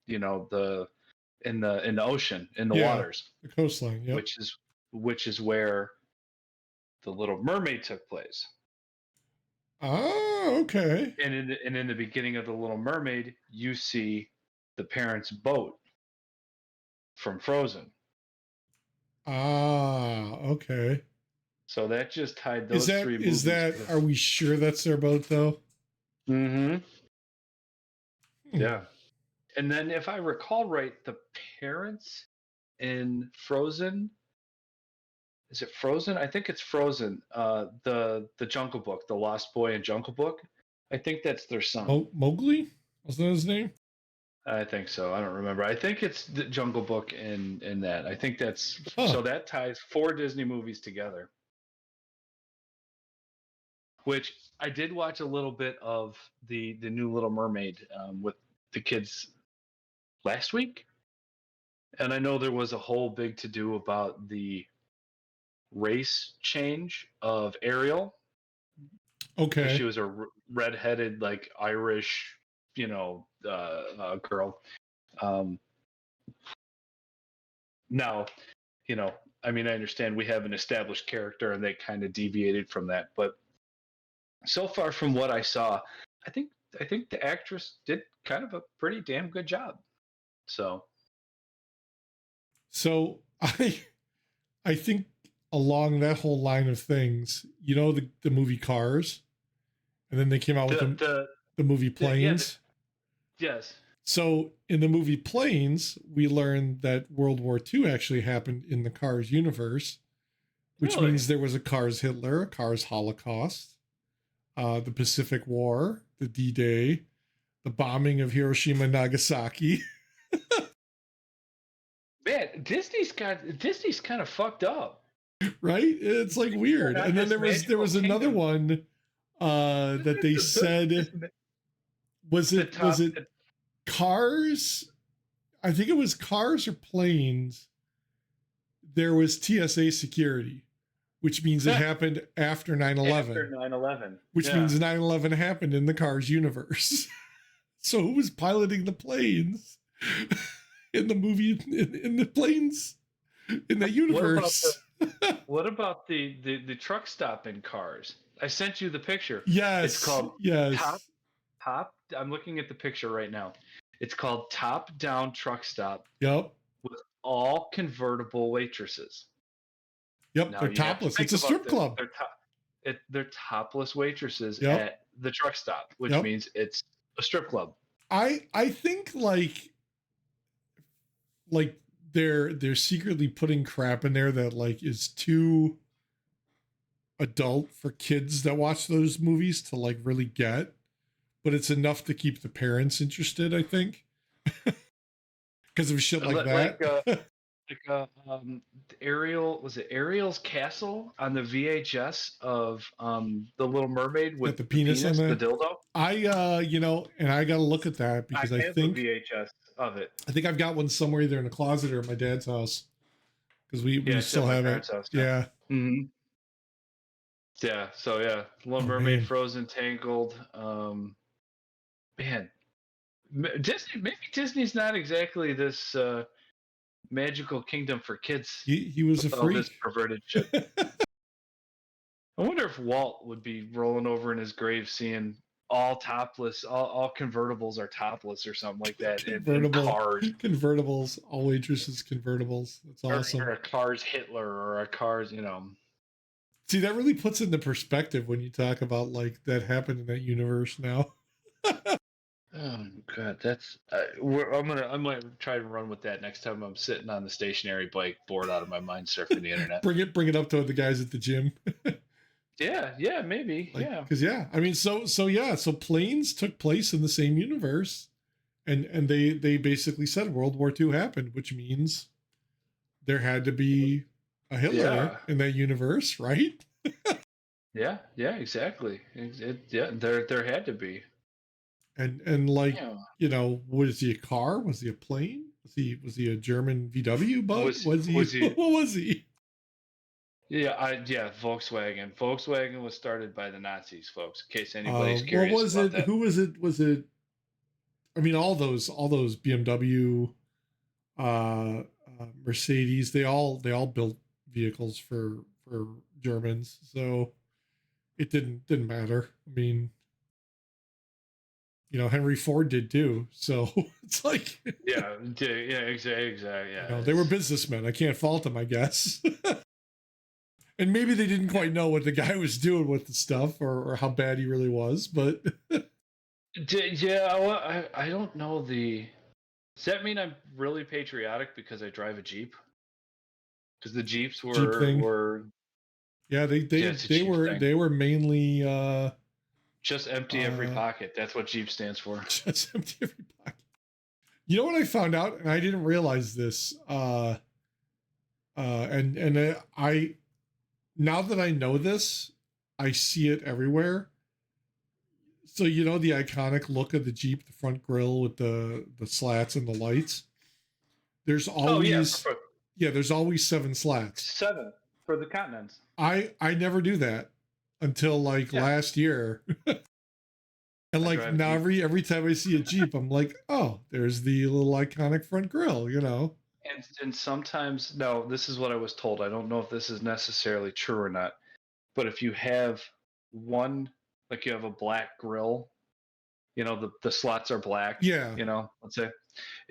Speaker 1: the in the ocean, in the
Speaker 2: Yeah.
Speaker 1: waters,
Speaker 2: The coastline. Yep.
Speaker 1: which is where the Little Mermaid took place.
Speaker 2: Ah, okay.
Speaker 1: And in the beginning of the Little Mermaid, you see the parents' boat from Frozen.
Speaker 2: Ah, okay.
Speaker 1: So that just tied
Speaker 2: Is
Speaker 1: those
Speaker 2: that
Speaker 1: three
Speaker 2: is
Speaker 1: movies
Speaker 2: that
Speaker 1: together.
Speaker 2: are we sure that's their boat though?
Speaker 1: Mm-hmm.
Speaker 2: Hmm.
Speaker 1: Yeah. And then, if I recall right, the parents in Frozen, is it Frozen? I think it's Frozen. The Jungle Book, the Lost Boy in Jungle Book. I think that's their son.
Speaker 2: Mowgli? Was that his name?
Speaker 1: I think so. I don't remember. I think it's the Jungle Book in that. I think that's
Speaker 2: Huh.
Speaker 1: so that ties four Disney movies together. Which I did watch a little bit of the new Little Mermaid with the kids last week, and I know there was a whole big to do about the race change of Ariel because
Speaker 2: Okay.
Speaker 1: she was a redheaded, like Irish, girl. Um, now, I mean, I understand we have an established character and they kind of deviated from that, but so far from what I saw, I think I think the actress did kind of a pretty damn good job. So
Speaker 2: So I think along that whole line of things, the movie Cars, and then they came out with
Speaker 1: the
Speaker 2: the movie
Speaker 1: yeah,
Speaker 2: Planes.
Speaker 1: yes,
Speaker 2: So in the movie Planes, we learned that World War II actually happened in the Cars universe, which
Speaker 1: really,
Speaker 2: means there was a Cars Hitler, a Cars Holocaust, the Pacific War, the D-Day, the bombing of Hiroshima and Nagasaki.
Speaker 1: man, Disney's kind of fucked up.
Speaker 2: Right? It's like weird.
Speaker 1: Not
Speaker 2: And then
Speaker 1: this
Speaker 2: there was
Speaker 1: magical
Speaker 2: another
Speaker 1: kingdom.
Speaker 2: one that they said was
Speaker 1: The
Speaker 2: was
Speaker 1: top,
Speaker 2: it Cars? I think it was Cars or Planes. There was TSA security, which means it happened after 9/11,
Speaker 1: after 9/11.
Speaker 2: which
Speaker 1: Yeah.
Speaker 2: means 9/11 happened in the Cars universe. So who was piloting the planes in the movie in the planes in the
Speaker 1: What about
Speaker 2: universe?
Speaker 1: the truck stop in Cars? I sent you the picture. It's
Speaker 2: Yes,
Speaker 1: called Top
Speaker 2: yes.
Speaker 1: Top. I'm looking at the picture right now. It's called Top Down Truck Stop
Speaker 2: Yep.
Speaker 1: with all convertible waitresses.
Speaker 2: Yep.
Speaker 1: Now
Speaker 2: They're
Speaker 1: you have to
Speaker 2: topless. It's
Speaker 1: think
Speaker 2: a
Speaker 1: about
Speaker 2: strip
Speaker 1: this.
Speaker 2: club.
Speaker 1: They're topless waitresses
Speaker 2: Yep.
Speaker 1: at the truck stop, which
Speaker 2: Yep.
Speaker 1: means it's a strip club.
Speaker 2: I think like they're secretly putting crap in there that like is too adult for kids that watch those movies to like really get, but it's enough to keep the parents interested, I think. Because of shit like
Speaker 1: Like
Speaker 2: that.
Speaker 1: Ariel, was it Ariel's castle on the VHS of the Little Mermaid with
Speaker 2: Got the
Speaker 1: the
Speaker 2: penis on
Speaker 1: penis, the
Speaker 2: there.
Speaker 1: dildo?
Speaker 2: And I gotta look at that
Speaker 1: I
Speaker 2: because I
Speaker 1: have a
Speaker 2: think
Speaker 1: VHS of it.
Speaker 2: I think I've got one somewhere either in a closet or at my dad's house. Because we
Speaker 1: Yeah, it's at
Speaker 2: still
Speaker 1: my
Speaker 2: have it.
Speaker 1: parents' house now.
Speaker 2: Yeah.
Speaker 1: Hmm. Yeah, so yeah, Little
Speaker 2: Oh
Speaker 1: Mermaid,
Speaker 2: man.
Speaker 1: Frozen, Tangled. Man, Disney, maybe Disney's not exactly this magical kingdom for kids
Speaker 2: He was a
Speaker 1: with all this
Speaker 2: freak.
Speaker 1: perverted shit. I wonder if Walt would be rolling over in his grave seeing all topless, all convertibles are topless or something like that, in
Speaker 2: Convertible
Speaker 1: cars,
Speaker 2: convertibles, all waitresses convertibles. That's
Speaker 1: or
Speaker 2: awesome.
Speaker 1: a car's Hitler, or a car's,
Speaker 2: See, that really puts it into perspective when you talk about like that happened in that universe now.
Speaker 1: Oh God, that's I'm gonna try to run with that next time I'm sitting on the stationary bike, bored out of my mind, surfing the internet.
Speaker 2: Bring it up to the guys at the gym.
Speaker 1: Yeah, maybe,
Speaker 2: Like,
Speaker 1: yeah.
Speaker 2: because yeah, I mean, so planes took place in the same universe, and they basically said World War II happened, which means there had to be a Hitler
Speaker 1: Yeah,
Speaker 2: in that universe, right?
Speaker 1: yeah, exactly. Yeah, there had to be.
Speaker 2: And like,
Speaker 1: Yeah,
Speaker 2: was he a car? Was he a plane? Was he a German VW bug? Was he
Speaker 1: was he?
Speaker 2: what was he?
Speaker 1: Yeah, Volkswagen. Volkswagen was started by the Nazis, folks. In case anybody's
Speaker 2: What
Speaker 1: curious
Speaker 2: was
Speaker 1: about
Speaker 2: it?
Speaker 1: that.
Speaker 2: Who was it? Was it? I mean, all those BMW, Mercedes, they all built vehicles for Germans, so it didn't matter. I mean, Henry Ford did too, so it's like,
Speaker 1: Yeah, exactly. Yeah,
Speaker 2: they were businessmen. I can't fault them, I guess. And maybe they didn't quite know what the guy was doing with the stuff, or how bad he really was, but
Speaker 1: yeah. Well, I don't know the. Does that mean I'm really patriotic because I drive a Jeep? Because the Jeeps
Speaker 2: Jeep thing.
Speaker 1: were
Speaker 2: Yeah, they
Speaker 1: yeah,
Speaker 2: they
Speaker 1: it's a
Speaker 2: they
Speaker 1: Jeep
Speaker 2: were
Speaker 1: thing.
Speaker 2: they were mainly
Speaker 1: Just empty every
Speaker 2: uh
Speaker 1: pocket. That's what Jeep stands for.
Speaker 2: just empty every pocket. You know what I found out, and I didn't realize this. And I now that I know this, I see it everywhere. So the iconic look of the Jeep, the front grille with the slats and the lights. There's
Speaker 1: Oh yeah,
Speaker 2: always yeah, there's always 7 slats.
Speaker 1: 7 for the continents.
Speaker 2: I never do that until like
Speaker 1: Yeah,
Speaker 2: last year. And
Speaker 1: I
Speaker 2: like
Speaker 1: drive a
Speaker 2: now
Speaker 1: Jeep.
Speaker 2: every time I see a Jeep, I'm like, oh, there's the little iconic front grille.
Speaker 1: And sometimes, no, this is what I was told. I don't know if this is necessarily true or not. But if you have one, like you have a black grill, the slots are black.
Speaker 2: Yeah,
Speaker 1: Let's say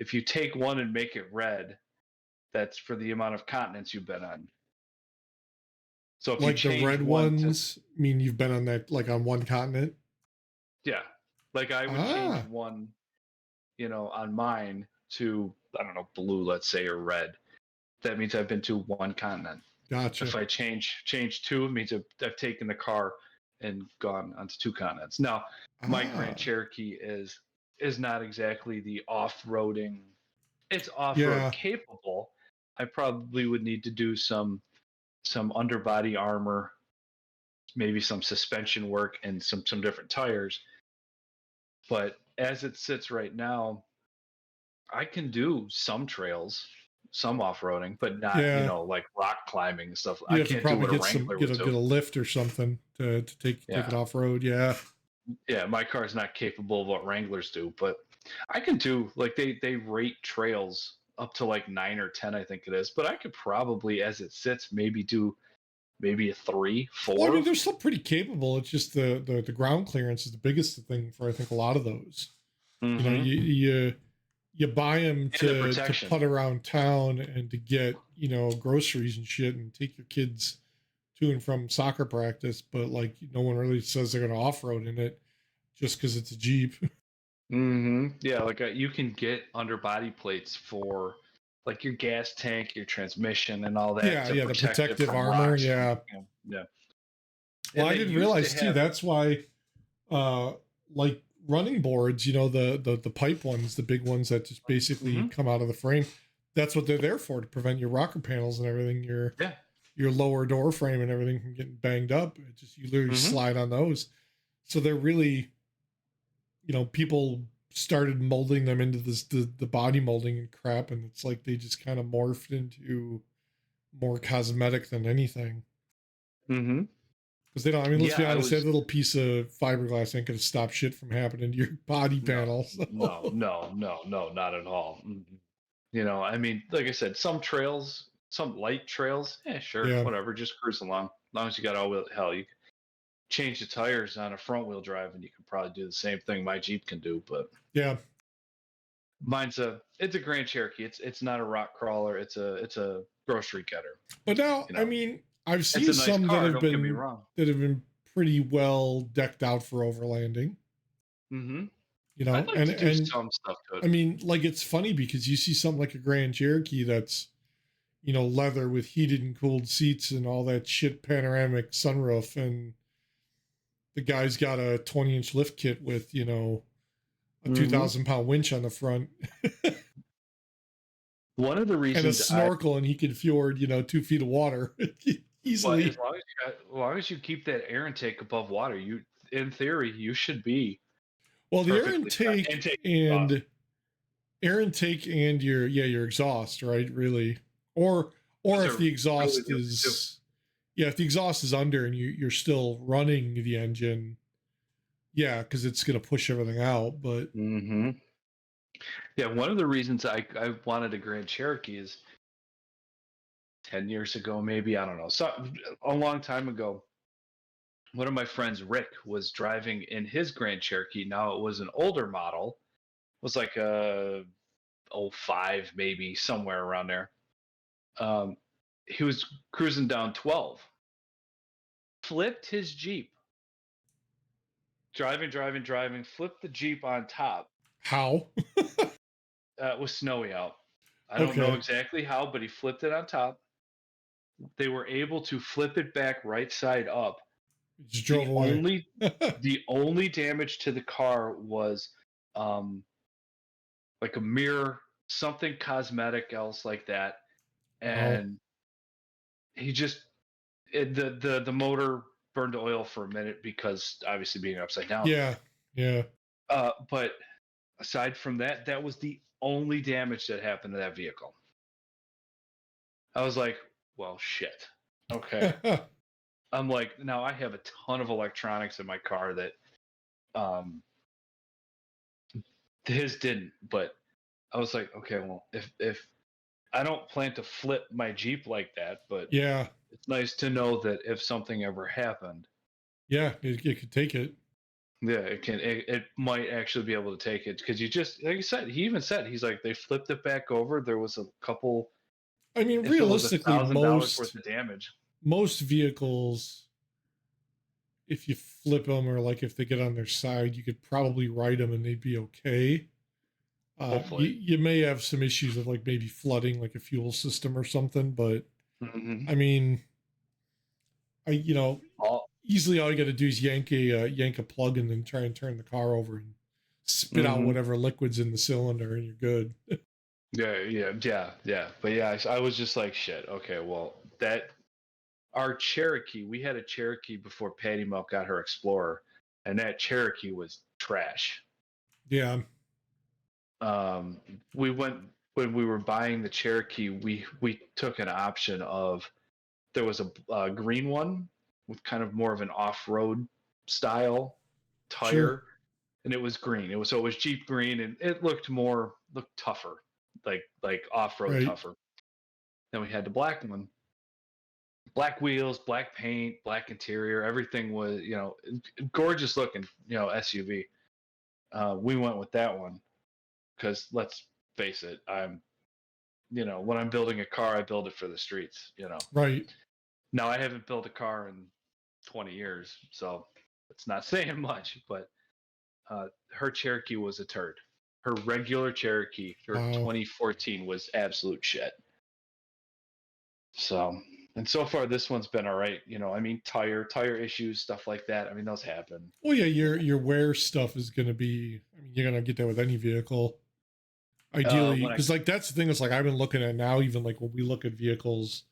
Speaker 1: if you take one and make it red, that's for the amount of continents you've been on. So if you
Speaker 2: like the
Speaker 1: change
Speaker 2: red
Speaker 1: one to,
Speaker 2: ones mean you've been on that, like on one continent.
Speaker 1: yeah, like I would change
Speaker 2: Ah,
Speaker 1: one, on mine to, I don't know, blue, let's say, or red. That means I've been to one continent.
Speaker 2: gotcha.
Speaker 1: If I change two, it means I've taken the car and gone onto 2 continents. Now, my Grand
Speaker 2: Ah,
Speaker 1: Cherokee is not exactly the off-roading. It's off-road
Speaker 2: yeah,
Speaker 1: capable. I probably would need to do some underbody armor, maybe some suspension work, and some different tires. But as it sits right now, I can do some trails, some off-roading, but not,
Speaker 2: yeah.
Speaker 1: like rock climbing and stuff. I
Speaker 2: You have to
Speaker 1: can't do
Speaker 2: probably
Speaker 1: what a
Speaker 2: get some
Speaker 1: Wrangler
Speaker 2: get
Speaker 1: would
Speaker 2: a
Speaker 1: do.
Speaker 2: get a lift or something to take
Speaker 1: Yeah.
Speaker 2: it off road. Yeah,
Speaker 1: Yeah, my car is not capable of what Wranglers do, but I can do, like, they rate trails up to like 9 or 10, I think it is. But I could probably, as it sits, maybe do maybe a three,
Speaker 2: well, I mean,
Speaker 1: four.
Speaker 2: they're still pretty capable. It's just the ground clearance is the biggest thing for, I think, a lot of those.
Speaker 1: Mm-hmm.
Speaker 2: You buy them
Speaker 1: And the
Speaker 2: to
Speaker 1: protection.
Speaker 2: putt around town and to get groceries and shit and take your kids to and from soccer practice, but like no one really says they're going to off road in it just because it's a Jeep.
Speaker 1: Mm-hmm. Yeah, like you can get underbody plates for like your gas tank, your transmission, and all that
Speaker 2: Yeah,
Speaker 1: to
Speaker 2: yeah, the
Speaker 1: protect it
Speaker 2: protective
Speaker 1: from
Speaker 2: armor.
Speaker 1: rocks. From
Speaker 2: Yeah.
Speaker 1: yeah.
Speaker 2: Well,
Speaker 1: And
Speaker 2: I
Speaker 1: they
Speaker 2: didn't
Speaker 1: used to
Speaker 2: realize too.
Speaker 1: have.
Speaker 2: That's why, uh, like running boards, the pipe ones, the big ones that just basically
Speaker 1: Mm-hmm.
Speaker 2: come out of the frame. That's what they're there for, to prevent your rocker panels and everything,
Speaker 1: Yeah.
Speaker 2: your lower door frame and everything from getting banged up. It just, you literally
Speaker 1: Mm-hmm.
Speaker 2: slide on those. So they're really, people started molding them into this the body molding and crap, and it's like they just kind of morphed into more cosmetic than anything.
Speaker 1: Mm-hmm.
Speaker 2: Because they don't, I mean, let's be
Speaker 1: Yeah, I
Speaker 2: honest, that
Speaker 1: was.
Speaker 2: little piece of fiberglass ain't going to stop shit from happening to your body
Speaker 1: No,
Speaker 2: panel. So.
Speaker 1: no, not at all. I mean, like I said, some trails, some light trails, sure,
Speaker 2: Yeah.
Speaker 1: whatever, just cruise along. As long as you got all wheel, hell, you can change the tires on a front wheel drive, and you can probably do the same thing my Jeep can do. But
Speaker 2: Yeah.
Speaker 1: it's a Grand Cherokee. It's not a rock crawler. It's a grocery getter.
Speaker 2: But now,
Speaker 1: You
Speaker 2: I
Speaker 1: know,
Speaker 2: mean, I've
Speaker 1: it's
Speaker 2: seen
Speaker 1: a nice
Speaker 2: some that
Speaker 1: car.
Speaker 2: have
Speaker 1: Don't get me
Speaker 2: been
Speaker 1: wrong.
Speaker 2: pretty well decked out for overlanding,
Speaker 1: Mm-hmm.
Speaker 2: you
Speaker 1: I'd
Speaker 2: know,
Speaker 1: like
Speaker 2: and
Speaker 1: to do some stuff to it.
Speaker 2: I mean, like it's funny because you see something like a Grand Cherokee that's, you know, leather with heated and cooled seats and all that shit, panoramic sunroof, and the guy's got a 20-inch lift kit with, you know, a
Speaker 1: Mm-hmm.
Speaker 2: 2,000-pound winch on the front
Speaker 1: One of the
Speaker 2: and a
Speaker 1: reasons
Speaker 2: snorkel, and he can fjord, you know, 2 feet of water
Speaker 1: but as
Speaker 2: easily.
Speaker 1: long as you keep that air intake above water, in theory, you should be
Speaker 2: Well, the
Speaker 1: perfectly fine. Intake exhaust.
Speaker 2: air intake and your exhaust, right? Really, or
Speaker 1: Those
Speaker 2: if
Speaker 1: are
Speaker 2: the
Speaker 1: really
Speaker 2: exhaust
Speaker 1: the only two.
Speaker 2: is if the exhaust is under and you're still running the engine, yeah, because it's gonna push everything out. But
Speaker 1: Mm-hmm. Yeah, one of the reasons I wanted a Grand Cherokee is 10 years ago, maybe, I don't know, so a long time ago. One of my friends, Rick, was driving in his Grand Cherokee. Now it was an older model. It was like a '05, maybe somewhere around there. Um, he was cruising down 12, flipped his Jeep, driving, flipped the Jeep on top.
Speaker 2: how?
Speaker 1: It was snowy out. I don't know
Speaker 2: Okay,
Speaker 1: exactly how, but he flipped it on top. They were able to flip it back right side up.
Speaker 2: just drove
Speaker 1: The
Speaker 2: away.
Speaker 1: only the only damage to the car was um, like a mirror, something cosmetic else like that,
Speaker 2: Wow.
Speaker 1: and he just the motor burned oil for a minute because obviously being upside down.
Speaker 2: Yeah, yeah,
Speaker 1: But aside from that, that was the only damage that happened to that vehicle. I was like, well, shit. Okay. I'm like, now I have a ton of electronics in my car that um, his didn't, but I was like, okay, well, if I don't plan to flip my Jeep like that, but
Speaker 2: yeah,
Speaker 1: it's nice to know that if something ever happened,
Speaker 2: yeah. It could take it.
Speaker 1: yeah, it might actually be able to take it because you just like you said, he even said he's like they flipped it back over. There was a couple,
Speaker 2: I mean,
Speaker 1: if it was
Speaker 2: realistically,
Speaker 1: $1,000 worth of damage.
Speaker 2: most vehicles, if you flip them or like if they get on their side, you could probably ride them and they'd be okay.
Speaker 1: Hopefully,
Speaker 2: You may have some issues of like maybe flooding, like a fuel system or something, but
Speaker 1: mm-hmm.
Speaker 2: I mean, you know,
Speaker 1: All,
Speaker 2: easily all you got to do is yank a plug and then try and turn the car over and spit out
Speaker 1: mm-hmm.
Speaker 2: whatever liquids in the cylinder, and you're good.
Speaker 1: Yeah. But yeah, I was just like, shit. Okay, well, that our Cherokee, we had a Cherokee before Patty Milk got her Explorer, and that Cherokee was trash.
Speaker 2: Yeah,
Speaker 1: Um, we went when we were buying the Cherokee. We took an option of there was a green one with kind of more of an off-road style
Speaker 2: sure,
Speaker 1: tire, and it was green. It was Jeep green, and it looked tougher, like off-road
Speaker 2: right.
Speaker 1: tougher. Then we had the black one, black wheels, black paint, black interior. Everything was gorgeous looking, SUV. We went with that one because let's face it, when I'm building a car, I build it for the streets.
Speaker 2: Right.
Speaker 1: Now I haven't built a car in 20 years, so it's not saying much. But her Cherokee was a turd. Her regular Cherokee, her
Speaker 2: Wow.
Speaker 1: 2014, was absolute shit. So, and so far this one's been all right. I mean, tire issues, stuff like that. I mean, those happen.
Speaker 2: Well, yeah, your wear stuff is going to be. I mean, you're going to get that with any vehicle. Ideally,
Speaker 1: When I
Speaker 2: because like that's the thing. Is like I've been looking at now. Even like when we look at vehicles,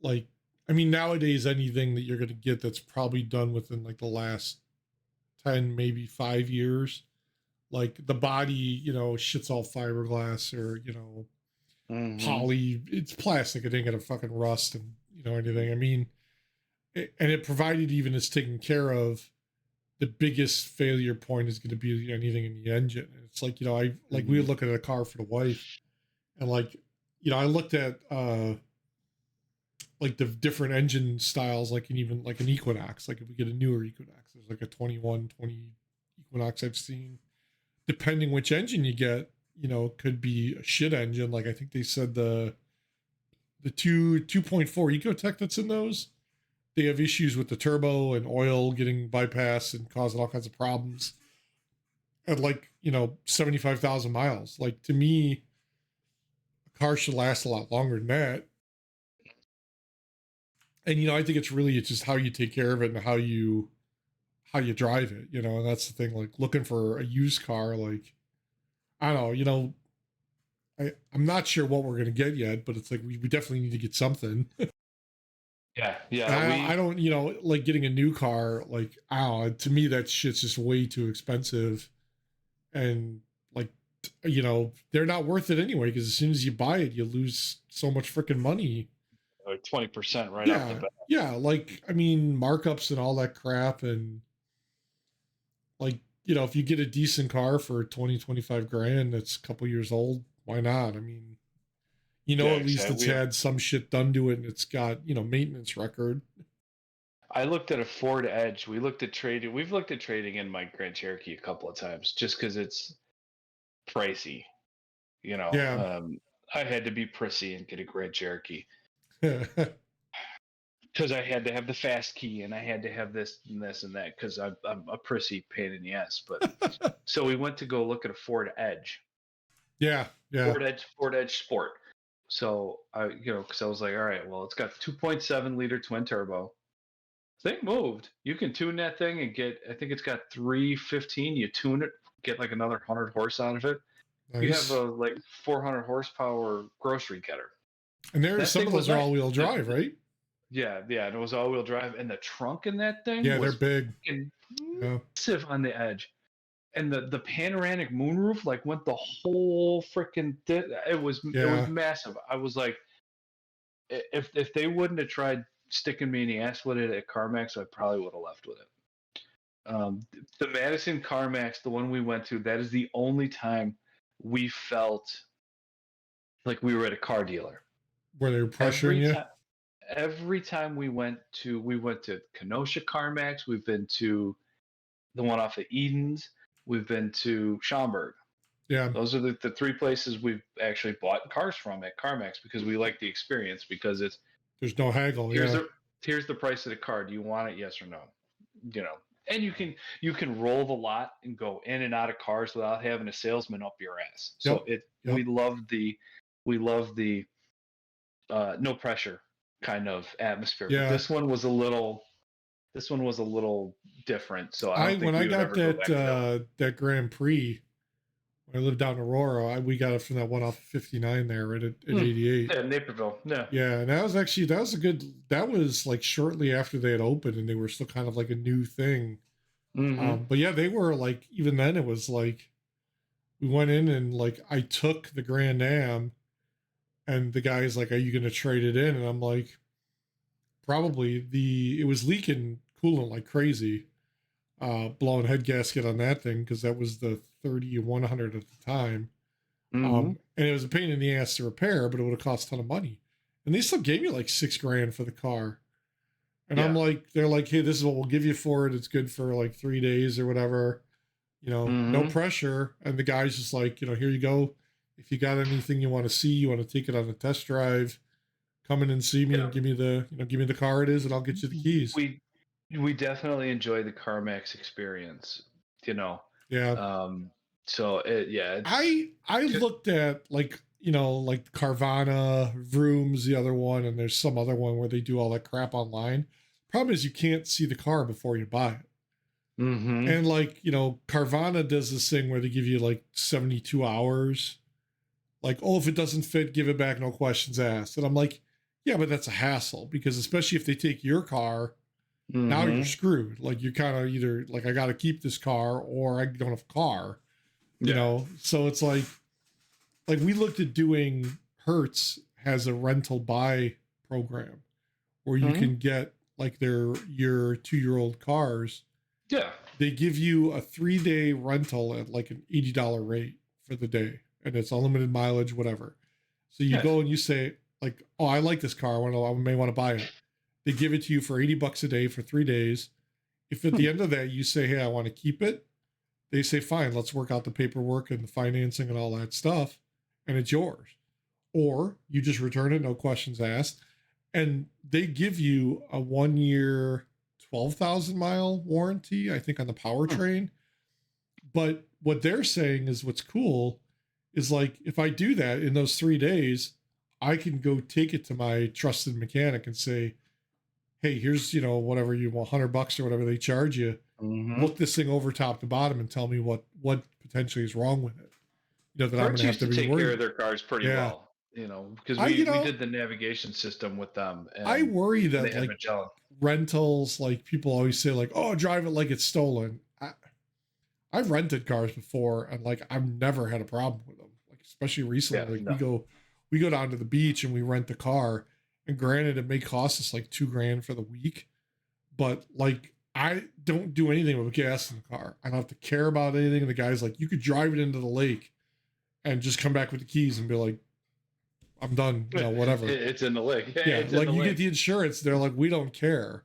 Speaker 2: like I mean, nowadays anything that you're going to get that's probably done within like the last 10, maybe 5 years, like the body, you know, shit's all fiberglass or you know
Speaker 1: mm-hmm.
Speaker 2: poly. It's plastic. It ain't gonna fucking rust and you know anything. I mean, and it provided even it's taken care of, the biggest failure point is going to be anything in the engine. And it's like, we were looking at a car for the wife, and like, I looked at like the different engine styles, like, and even like an Equinox, like if we get a newer Equinox, there's like a 2120 Equinox I've seen. Depending which engine you get, could be a shit engine. Like I think they said the 2.4 Ecotech that's in those, they have issues with the turbo and oil getting bypassed and causing all kinds of problems at like 75,000 miles. Like, to me, a car should last a lot longer than that. And I think it's just how you take care of it and how you drive it, and that's the thing. Like, looking for a used car, like, I don't know, I'm not sure what we're gonna get yet, but it's like we definitely need to get something.
Speaker 1: Yeah,
Speaker 2: I don't, like getting a new car, like, I don't know, to me that shit's just way too expensive. And like, they're not worth it anyway, because as soon as you buy it, you lose so much freaking money.
Speaker 1: like 20% right off the
Speaker 2: Yeah.
Speaker 1: bat.
Speaker 2: Yeah. Like, I mean, markups and all that crap. And like, if you get a decent car for 20-25 grand, that's a couple years old, why not? I mean,
Speaker 1: Yeah,
Speaker 2: at least it's
Speaker 1: exactly.
Speaker 2: had some shit done to it, and it's got, maintenance record.
Speaker 1: I looked at a Ford Edge. We've looked at trading in my Grand Cherokee a couple of times just because it's pricey.
Speaker 2: Yeah.
Speaker 1: I had to be prissy and get a Grand Cherokee because I had to have the fast key and I had to have this and this and that because I'm a prissy pain in the ass. But so we went to go look at a Ford Edge.
Speaker 2: Yeah. Yeah.
Speaker 1: Ford Edge Sport. So because I was like, all right, well, it's got 2.7 liter twin turbo. Thing moved. You can tune that thing and get. I think it's got 315. You tune it, get like another 100 horse out of it.
Speaker 2: Nice.
Speaker 1: You have a like 400 horsepower grocery getter.
Speaker 2: And some of those are all-wheel drive, right?
Speaker 1: Yeah, and it was all-wheel drive, and the trunk in that thing
Speaker 2: Yeah,
Speaker 1: was
Speaker 2: they're big,
Speaker 1: massive on the edge, and the panoramic moonroof like went the whole freaking. It was massive. I was like, if they wouldn't have tried sticking me in the ass with it at CarMax, I probably would have left with it. The Madison CarMax, the one we went to, that is the only time we felt like we were at a car dealer.
Speaker 2: Were they pressuring you?
Speaker 1: Every time we went to Kenosha CarMax, we've been to the one off of Edens, we've been to Schaumburg.
Speaker 2: Yeah.
Speaker 1: Those are the three places we've actually bought cars from at CarMax because we like the experience, because
Speaker 2: there's no haggle.
Speaker 1: Here's the price of the car. Do you want it? Yes or no? And you can roll the lot and go in and out of cars without having a salesman up your ass. So we love the no pressure kind of atmosphere.
Speaker 2: Yeah.
Speaker 1: But this one was a little different. So I don't think
Speaker 2: when
Speaker 1: we
Speaker 2: I
Speaker 1: would
Speaker 2: got
Speaker 1: ever go back to
Speaker 2: that Grand Prix, when I lived out in Aurora, we got it from that one off 59 there, right at 88.
Speaker 1: Yeah, Naperville. Yeah.
Speaker 2: Yeah, and that was like shortly after they had opened, and they were still kind of like a new thing.
Speaker 1: Mm-hmm.
Speaker 2: But yeah, they were like, even then it was like, we went in and like I took the Grand Am, and the guy's like, "Are you going to trade it in?" And I'm like, "Probably." It was leaking coolant like crazy, blowing head gasket on that thing, because that was the 3100 at the time.
Speaker 1: Mm-hmm.
Speaker 2: And it was a pain in the ass to repair, but it would have cost a ton of money. And they still gave me like $6,000 for the car. And I'm like, they're like, "Hey, this is what we'll give you for it. It's good for like 3 days or whatever. No pressure." And the guy's just like, "Here you go. If you got anything you want to see, you want to take it on a test drive, come in and see me and give me the car it is, and I'll get you the keys."
Speaker 1: We definitely enjoy the CarMax experience,
Speaker 2: Yeah.
Speaker 1: So
Speaker 2: I looked at like Carvana, Vroom's the other one, and there's some other one where they do all that crap online. Problem is, you can't see the car before you buy it.
Speaker 1: Mm-hmm.
Speaker 2: And like, Carvana does this thing where they give you like 72 hours. Like, "Oh, if it doesn't fit, give it back, no questions asked." And I'm like, yeah, but that's a hassle, because especially if they take your car, now you're screwed. Like, you're kind of either like, I got to keep this car or I don't have a car, So it's like we looked at doing, Hertz has a rental buy program where you can get like your 2-year-old cars,
Speaker 1: Yeah.
Speaker 2: they give you a 3-day rental at like an $80 rate for the day, and it's unlimited mileage, whatever. So you
Speaker 1: Yes.
Speaker 2: go and you say like, "Oh, I like this car. I may want to buy it." They give it to you for $80 a day for 3 days. If at the end of that you say, "Hey, I want to keep it," they say, "Fine, let's work out the paperwork and the financing and all that stuff, and it's yours." Or you just return it, no questions asked. And they give you a 1 year, 12,000 mile warranty, I think, on the powertrain. But what they're saying is what's cool is like, if I do that in those 3 days, I can go take it to my trusted mechanic and say, "Hey, here's, whatever you want, $100 or whatever they charge you. Look this thing over top to bottom and tell me what potentially is wrong with it. That I'm going
Speaker 1: Hertz
Speaker 2: to have
Speaker 1: used
Speaker 2: to
Speaker 1: to
Speaker 2: be
Speaker 1: take care of
Speaker 2: worried."
Speaker 1: their cars pretty
Speaker 2: Yeah.
Speaker 1: well, because
Speaker 2: I,
Speaker 1: we did the navigation system with them,
Speaker 2: I
Speaker 1: and
Speaker 2: worry
Speaker 1: they
Speaker 2: that
Speaker 1: had
Speaker 2: like
Speaker 1: Magellan.
Speaker 2: rentals, like people always say like, "Oh, drive it like it's stolen." I've rented cars before, and like I've never had a problem with them. Like especially recently,
Speaker 1: Yeah,
Speaker 2: like
Speaker 1: no.
Speaker 2: we go down to the beach and we rent the car, and granted, it may cost us like $2,000 for the week, but like I don't do anything with gas in the car. I don't have to care about anything. And the guy's like, "You could drive it into the lake and just come back with the keys and be like, I'm done, whatever."
Speaker 1: It's in the lake. Yeah,
Speaker 2: Yeah,
Speaker 1: it's in
Speaker 2: like
Speaker 1: the
Speaker 2: you get
Speaker 1: lake.
Speaker 2: the insurance, they're like, "We don't care."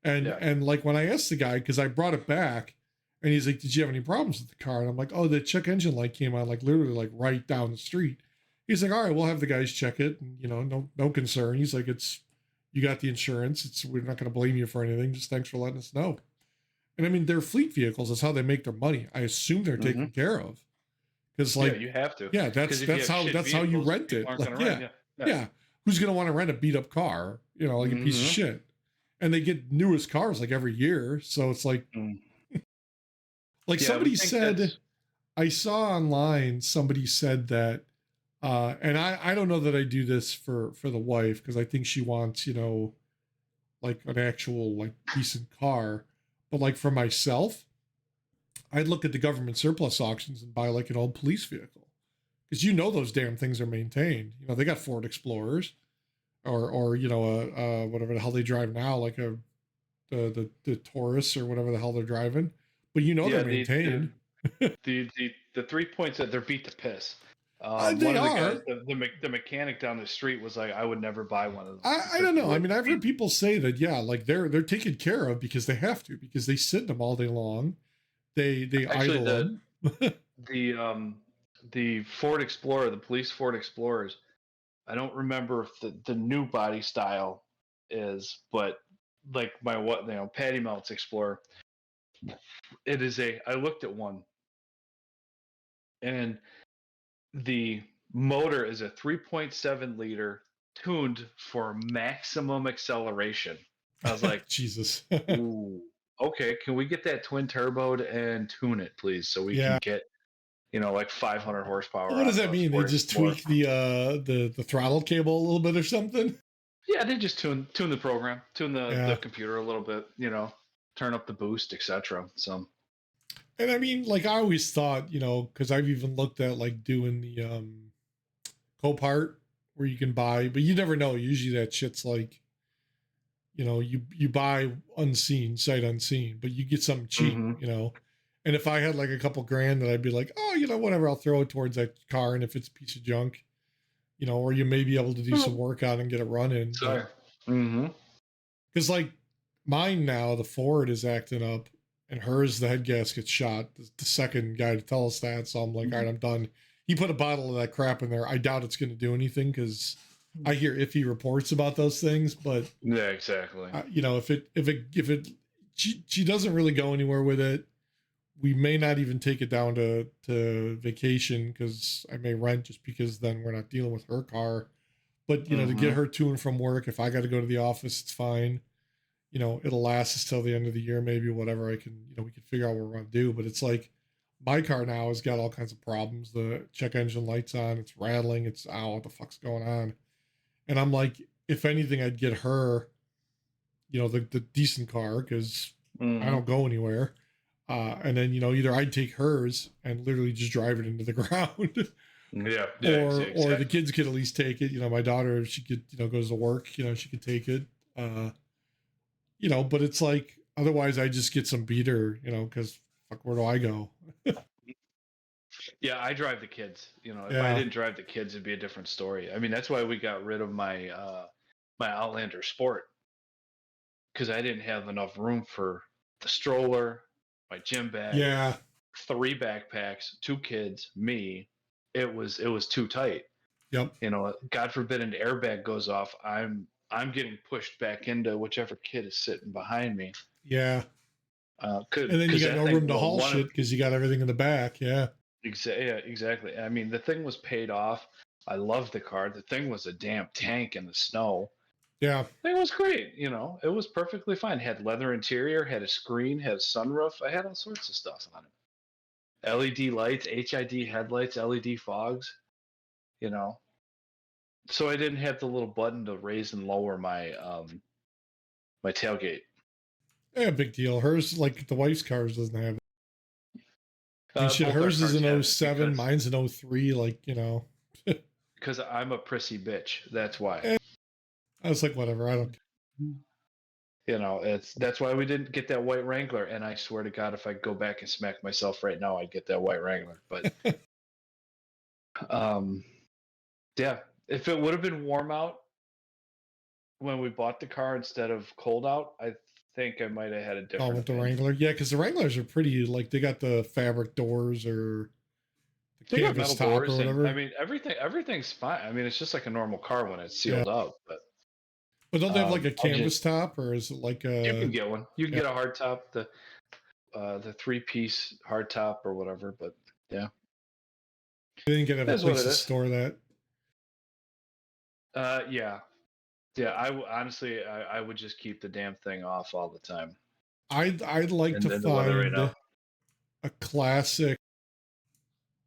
Speaker 2: And
Speaker 1: Yeah.
Speaker 2: like when I asked the guy, because I brought it back, and he's like, "Did you have any problems with the car?" And I'm like, "Oh, the check engine light came on, like literally like right down the street." He's like, "All right, we'll have the guys check it, and no concern." He's like, "You got the insurance. We're not going to blame you for anything. Just thanks for letting us know." And I mean, they're fleet vehicles. That's how they make their money. I assume they're taken care of, because
Speaker 1: Yeah,
Speaker 2: like,
Speaker 1: you have to.
Speaker 2: yeah,
Speaker 1: Because if you have shit
Speaker 2: that's how you
Speaker 1: vehicles,
Speaker 2: rent
Speaker 1: people
Speaker 2: it.
Speaker 1: aren't
Speaker 2: Like,
Speaker 1: going to rent.
Speaker 2: yeah,
Speaker 1: Yeah. Yeah.
Speaker 2: yeah. Who's gonna want to rent a beat up car? Like a piece of
Speaker 1: Mm-hmm.
Speaker 2: shit. And they get newest cars like every year, so it's like
Speaker 1: Yeah, we
Speaker 2: somebody
Speaker 1: think
Speaker 2: said,
Speaker 1: that's.
Speaker 2: I saw online somebody said that, and I don't know that I do this for the wife, because I think she wants like an actual like decent car, but like for myself, I'd look at the government surplus auctions and buy like an old police vehicle, because those damn things are maintained. They got Ford Explorers, or whatever the hell they drive now, like the Taurus or whatever the hell they're driving, but they're
Speaker 1: Yeah,
Speaker 2: maintained.
Speaker 1: the 3 points that they're beat to piss.
Speaker 2: They
Speaker 1: One of the guys,
Speaker 2: are.
Speaker 1: the mechanic down the street was like, "I would never buy one of those
Speaker 2: I
Speaker 1: because
Speaker 2: don't
Speaker 1: the
Speaker 2: know. I
Speaker 1: way
Speaker 2: mean, I've heard people say that, yeah, like they're taken care of because they have to, because they sit in them all day long. They
Speaker 1: actually
Speaker 2: idle them.
Speaker 1: the um the Ford Explorer, the police Ford Explorers. I don't remember if the new body style is, but like my Patty Melt's Explorer, it is a. I looked at one, and the motor is a 3.7 liter tuned for maximum acceleration. I was like,
Speaker 2: Jesus.
Speaker 1: ooh, okay, can we get that twin turboed and tune it, please, so we can
Speaker 2: Yeah.
Speaker 1: get, like 500 horsepower
Speaker 2: What does
Speaker 1: out of
Speaker 2: that
Speaker 1: a
Speaker 2: mean? They
Speaker 1: Ford
Speaker 2: just
Speaker 1: Explorer?
Speaker 2: tweak the throttle cable a little bit or something?
Speaker 1: Yeah, they just tune the program, tune the
Speaker 2: Yeah.
Speaker 1: computer a little bit, turn up the boost, etc. So
Speaker 2: And I mean, like I always thought, because I've even looked at like doing the Copart, where you can buy, but you never know. Usually that shit's like, you buy unseen, sight unseen, but you get something cheap,
Speaker 1: mm-hmm.
Speaker 2: And if I had like a couple grand, that I'd be like, "Oh, whatever, I'll throw it towards that car." And if it's a piece of junk, or you may be able to do some work on and get it running.
Speaker 1: Sorry.
Speaker 2: But
Speaker 1: Mm-hmm.
Speaker 2: because like mine now, the Ford is acting up, and hers, the head gasket shot. The second guy to tell us that, so I'm like, "All right, I'm done." He put a bottle of that crap in there. I doubt it's going to do anything, because I hear iffy reports about those things. But
Speaker 1: Yeah, exactly.
Speaker 2: if she doesn't really go anywhere with it, we may not even take it down to vacation, because I may rent, just because then we're not dealing with her car. But to get
Speaker 1: Mm-hmm.
Speaker 2: her to and from work, if I got to go to the office, it's fine. It'll last us till the end of the year, maybe, whatever. I can, we can figure out what we're going to do. But it's like, my car now has got all kinds of problems. The check engine light's on, it's rattling, it's, ow, what the fuck's going on? And I'm like, if anything, I'd get her, the decent car, because I
Speaker 1: Mm-hmm.
Speaker 2: don't go anywhere. And then, either I'd take hers and literally just drive it into the ground,
Speaker 1: Yeah,
Speaker 2: or the
Speaker 1: exactly.
Speaker 2: kids could at least take it. My daughter, if she could, goes to work, she could take it. but it's like, otherwise I just get some beater, because fuck, where do I go?
Speaker 1: Yeah, I drive the kids. If I
Speaker 2: Yeah.
Speaker 1: didn't drive the kids, it'd be a different story. I mean, that's why we got rid of my Outlander Sport, because I didn't have enough room for the stroller, my gym bag,
Speaker 2: Yeah.
Speaker 1: 3 backpacks, 2 kids, me. It was too tight.
Speaker 2: Yep.
Speaker 1: God forbid an airbag goes off, I'm getting pushed back into whichever kid is sitting behind me.
Speaker 2: Yeah. And then you
Speaker 1: Because
Speaker 2: got
Speaker 1: that
Speaker 2: no
Speaker 1: thing,
Speaker 2: room to
Speaker 1: well,
Speaker 2: haul shit because you got everything in the back. Yeah.
Speaker 1: yeah, exactly. I mean, the thing was paid off. I loved the car. The thing was a damn tank in the snow.
Speaker 2: Yeah.
Speaker 1: It was great. It was perfectly fine. Had leather interior, had a screen, had a sunroof. I had all sorts of stuff on it. LED lights, HID headlights, LED fogs. You know, so I didn't have the little button to raise and lower my tailgate.
Speaker 2: Yeah, big deal. Hers, like the wife's cars, doesn't have it. I mean, shit,
Speaker 1: Both our
Speaker 2: hers is
Speaker 1: cars
Speaker 2: an
Speaker 1: have it
Speaker 2: '07, mine's an '03.
Speaker 1: because I'm a prissy bitch. That's why.
Speaker 2: I was like, whatever, I don't care.
Speaker 1: That's why we didn't get that white Wrangler. And I swear to God, if I go back and smack myself right now, I'd get that white Wrangler. But um, yeah, if it would have been warm out when we bought the car instead of cold out, I think I might have had a
Speaker 2: Oh,
Speaker 1: different
Speaker 2: with the
Speaker 1: opinion.
Speaker 2: Wrangler. Yeah, because the Wranglers are pretty, like, they got the fabric doors or the
Speaker 1: They got
Speaker 2: canvas
Speaker 1: metal
Speaker 2: top or
Speaker 1: doors, and I
Speaker 2: whatever.
Speaker 1: mean everything's fine. I mean it's just like a normal car when it's
Speaker 2: Yeah.
Speaker 1: sealed up. But
Speaker 2: But don't they have like a
Speaker 1: I'll
Speaker 2: canvas
Speaker 1: just
Speaker 2: top, or is it like
Speaker 1: you
Speaker 2: a,
Speaker 1: can get one. You can
Speaker 2: yeah,
Speaker 1: get a hard top, the 3-piece hard top or whatever. But yeah,
Speaker 2: they didn't get to have a
Speaker 1: that's what
Speaker 2: place
Speaker 1: it
Speaker 2: to
Speaker 1: is.
Speaker 2: store that?
Speaker 1: Yeah, yeah. Honestly, I would just keep the damn thing off all the time,
Speaker 2: I'd like
Speaker 1: and
Speaker 2: to
Speaker 1: then the weather right now.
Speaker 2: find a classic,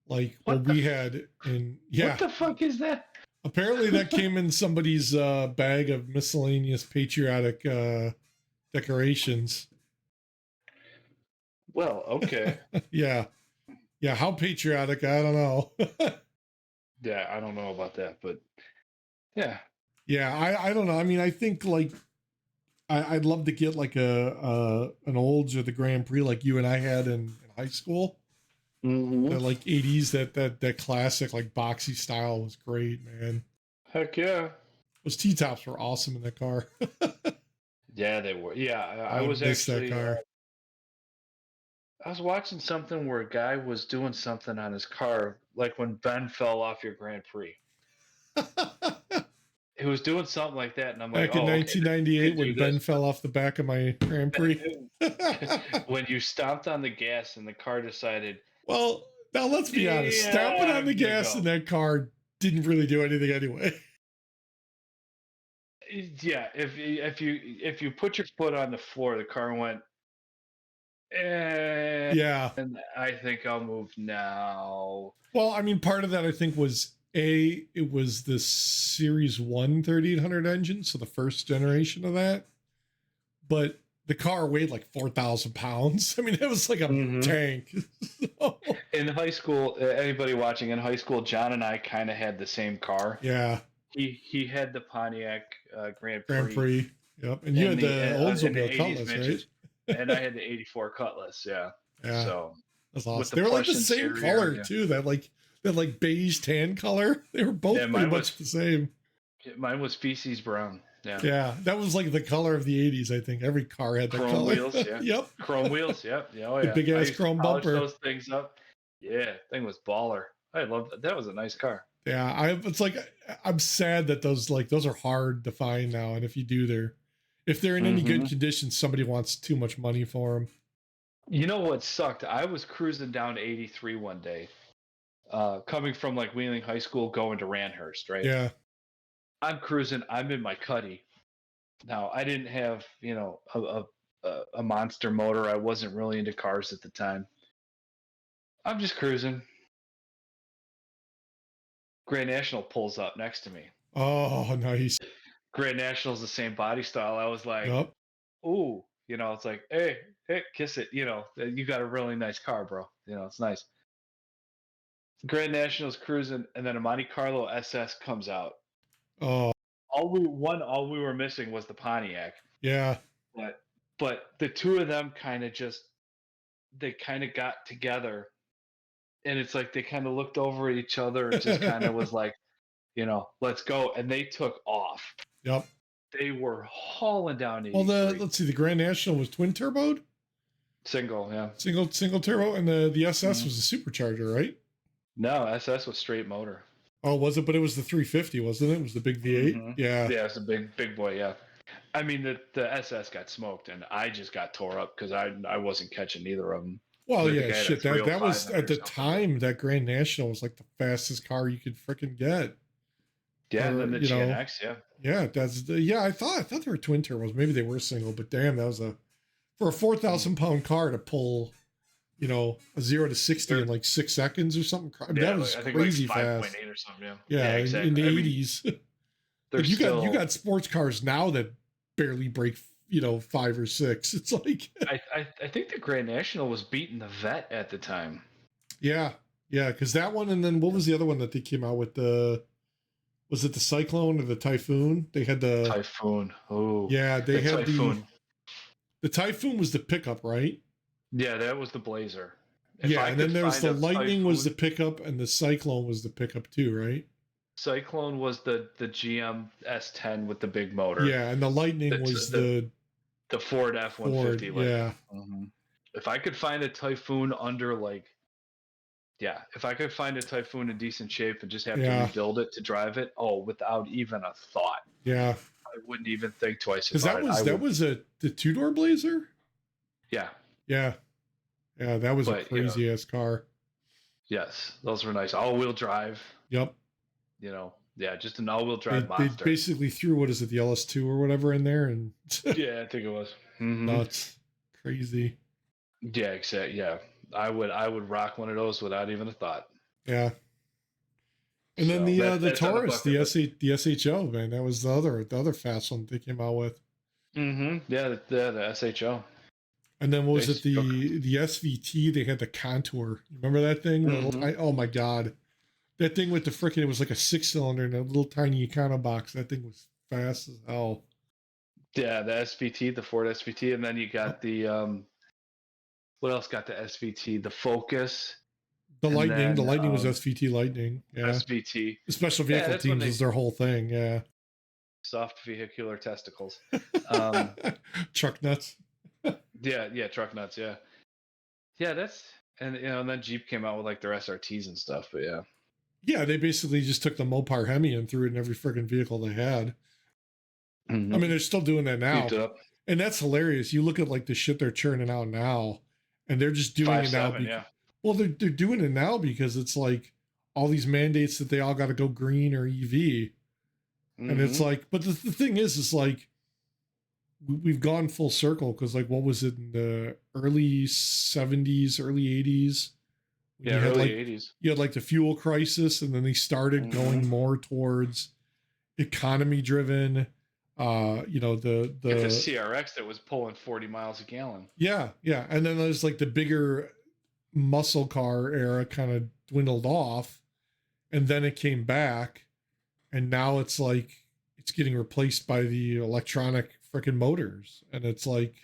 Speaker 2: like what
Speaker 1: What the
Speaker 2: we had in,
Speaker 1: what
Speaker 2: yeah.
Speaker 1: the fuck is that?
Speaker 2: Apparently that came in somebody's bag of miscellaneous patriotic decorations.
Speaker 1: Well, okay.
Speaker 2: Yeah. Yeah, how patriotic, I don't know.
Speaker 1: Yeah, I don't know about that, but yeah.
Speaker 2: Yeah, I don't know. I mean, I think like I'd love to get like a an Olds or the Grand Prix like you and I had in high school.
Speaker 1: Mm-hmm.
Speaker 2: The like '80s, that classic like boxy style was great, man.
Speaker 1: Heck yeah.
Speaker 2: Those T tops were awesome in that car.
Speaker 1: Yeah, they were. Yeah, I
Speaker 2: I
Speaker 1: was
Speaker 2: miss that
Speaker 1: actually.
Speaker 2: car.
Speaker 1: I was watching something where a guy was doing something on his car, like when Ben fell off your Grand Prix. He was doing something like that, and I'm like,
Speaker 2: Back in
Speaker 1: oh, okay, you
Speaker 2: 1998
Speaker 1: can
Speaker 2: when
Speaker 1: do
Speaker 2: Ben
Speaker 1: this.
Speaker 2: fell off the back of my Grand Prix.
Speaker 1: When you stomped on the gas and the car decided,
Speaker 2: Well, now let's be honest. Stamping
Speaker 1: yeah,
Speaker 2: on the
Speaker 1: I'm gonna
Speaker 2: gas in
Speaker 1: go.
Speaker 2: that car didn't really do anything anyway.
Speaker 1: Yeah, if you put your foot on the floor, the car went,
Speaker 2: Yeah.
Speaker 1: and I think I'll move now.
Speaker 2: Well, I mean, part of that I think was it was the Series 1 3800 engine, so the first generation of that. But the car weighed like 4,000 pounds. I mean, it was like a tank. So,
Speaker 1: In high school, anybody watching in high school, John and I kind of had the same car.
Speaker 2: yeah.
Speaker 1: He had the Pontiac Grand
Speaker 2: Grand
Speaker 1: Prix
Speaker 2: Prix. Yep. And you had the
Speaker 1: in the
Speaker 2: Oldsmobile
Speaker 1: 80s
Speaker 2: Cutlass, right?
Speaker 1: vintage, and I had the 84 Cutlass. Yeah,
Speaker 2: Yeah.
Speaker 1: so
Speaker 2: That's
Speaker 1: with
Speaker 2: awesome.
Speaker 1: the
Speaker 2: They were like
Speaker 1: plush
Speaker 2: the same
Speaker 1: interior.
Speaker 2: color
Speaker 1: Yeah.
Speaker 2: too. That beige tan color. They were both
Speaker 1: Yeah,
Speaker 2: pretty much the same.
Speaker 1: mine was feces brown. Yeah,
Speaker 2: Yeah, that was like the color of the '80s. I think every car had that
Speaker 1: chrome
Speaker 2: color.
Speaker 1: wheels. Yeah,
Speaker 2: Yep,
Speaker 1: chrome wheels. Yep. Yeah, oh
Speaker 2: the
Speaker 1: yeah.
Speaker 2: big
Speaker 1: I
Speaker 2: ass
Speaker 1: used to
Speaker 2: chrome
Speaker 1: polish
Speaker 2: bumper.
Speaker 1: those things up. Yeah, thing was baller. I loved that. That was a nice car.
Speaker 2: Yeah, it's like I'm sad that those are hard to find now, and if they're in any good condition, somebody wants too much money for them.
Speaker 1: You know what sucked? I was cruising down 83 one day, coming from like Wheeling High School going to Ranhurst, right?
Speaker 2: Yeah,
Speaker 1: I'm cruising. I'm in my Cuddy. Now I didn't have a monster motor. I wasn't really into cars at the time. I'm just cruising. Grand National pulls up next to me.
Speaker 2: oh, nice.
Speaker 1: Grand National's the same body style. I was like,
Speaker 2: Yep.
Speaker 1: ooh, it's like, hey, kiss it. You got a really nice car, bro. It's nice. Grand National's cruising, and then a Monte Carlo SS comes out.
Speaker 2: Oh,
Speaker 1: All we were missing was the Pontiac.
Speaker 2: yeah.
Speaker 1: But but the two of them they kind of got together, and it's like they kind of looked over at each other. It just kind of was like, let's go, and they took off.
Speaker 2: Yep.
Speaker 1: They were hauling down
Speaker 2: Well,
Speaker 1: 83.
Speaker 2: let's see, the Grand National was twin turboed,
Speaker 1: Single, yeah.
Speaker 2: Single turbo, and the SS was a supercharger, right?
Speaker 1: No, SS was straight motor.
Speaker 2: Oh, was it? But it was the 350, wasn't it? It was the big V8. Yeah.
Speaker 1: Yeah, it's a big boy. Yeah. I mean, the SS got smoked, and I just got tore up because I wasn't catching either of them.
Speaker 2: Well, yeah, shit. That was at the time. That Grand National was like the fastest car you could freaking get.
Speaker 1: Yeah, and then the GNX, yeah.
Speaker 2: Yeah, I thought they were twin turbos. Maybe they were single, but damn, that was for a 4,000-pound car to pull, a 0 to 60 in like 6 seconds or something. That was crazy fast.
Speaker 1: 5.8 or something.
Speaker 2: Yeah,
Speaker 1: exactly.
Speaker 2: in the 80s. You got sports cars now that barely break 5 or 6. It's like
Speaker 1: I think the Grand National was beating the Vet at the time.
Speaker 2: Yeah, because that one, and then what was the other one that they came out with? Was it the Cyclone or the Typhoon? They had the
Speaker 1: Typhoon. Oh,
Speaker 2: yeah, they had
Speaker 1: Typhoon.
Speaker 2: The Typhoon was the pickup, right?
Speaker 1: Yeah, that was the Blazer.
Speaker 2: And then there was the Lightning was the pickup, and the Cyclone was the pickup too, right?
Speaker 1: Cyclone was the GM S10 with the big motor.
Speaker 2: Yeah, and the Lightning was the
Speaker 1: Ford F-150.
Speaker 2: Yeah.
Speaker 1: If I could find a Typhoon if I could find a Typhoon in decent shape and just have to rebuild it to drive it, without even a thought.
Speaker 2: Yeah.
Speaker 1: I wouldn't even think twice
Speaker 2: about it. Because that was the 2-door Blazer?
Speaker 1: Yeah.
Speaker 2: Yeah. Yeah, that was a crazy ass car.
Speaker 1: Yes, those were nice. All-wheel drive.
Speaker 2: Yep.
Speaker 1: Just an all-wheel drive monster.
Speaker 2: They basically threw, what is it, the LS2 or whatever in there, and
Speaker 1: yeah, I think it was.
Speaker 2: Nuts, crazy.
Speaker 1: Yeah, exactly. Yeah, I would rock one of those without even a thought.
Speaker 2: Yeah. And then the Taurus, the SHO, man, that was the other fast one they came out with.
Speaker 1: Yeah, the SHO.
Speaker 2: And then what was it, the SVT? They had the Contour. You remember that thing? Oh my god, that thing with the freaking, it was like a 6-cylinder in a little tiny Econo box. That thing was fast as hell.
Speaker 1: Yeah, the SVT, the Ford SVT, and then you got the what else got the SVT? The Focus.
Speaker 2: The Lightning. The Lightning was SVT Lightning. Yeah.
Speaker 1: SVT.
Speaker 2: The special vehicle teams is their whole thing. Yeah.
Speaker 1: Soft vehicular testicles.
Speaker 2: Truck nuts.
Speaker 1: Yeah, truck nuts. Yeah. That's, and then Jeep came out with like their SRTs and stuff. But yeah.
Speaker 2: Yeah, they basically just took the Mopar Hemi and threw it in every friggin' vehicle they had. I mean, they're still doing that now. And that's hilarious. You look at like the shit they're churning out now, and they're just doing it now. Well, they're doing it now because it's like all these mandates that they all got to go green or EV. And it's like, but the thing is like, we've gone full circle because like, what was it in the early 70s, early 80s?
Speaker 1: Yeah, early 80s.
Speaker 2: You had like the fuel crisis, and then they started going more towards economy driven. The
Speaker 1: CRX that was pulling 40 miles a gallon.
Speaker 2: Yeah. And then there's like the bigger muscle car era kind of dwindled off, and then it came back, and now it's like it's getting replaced by the electronic freaking motors, and it's like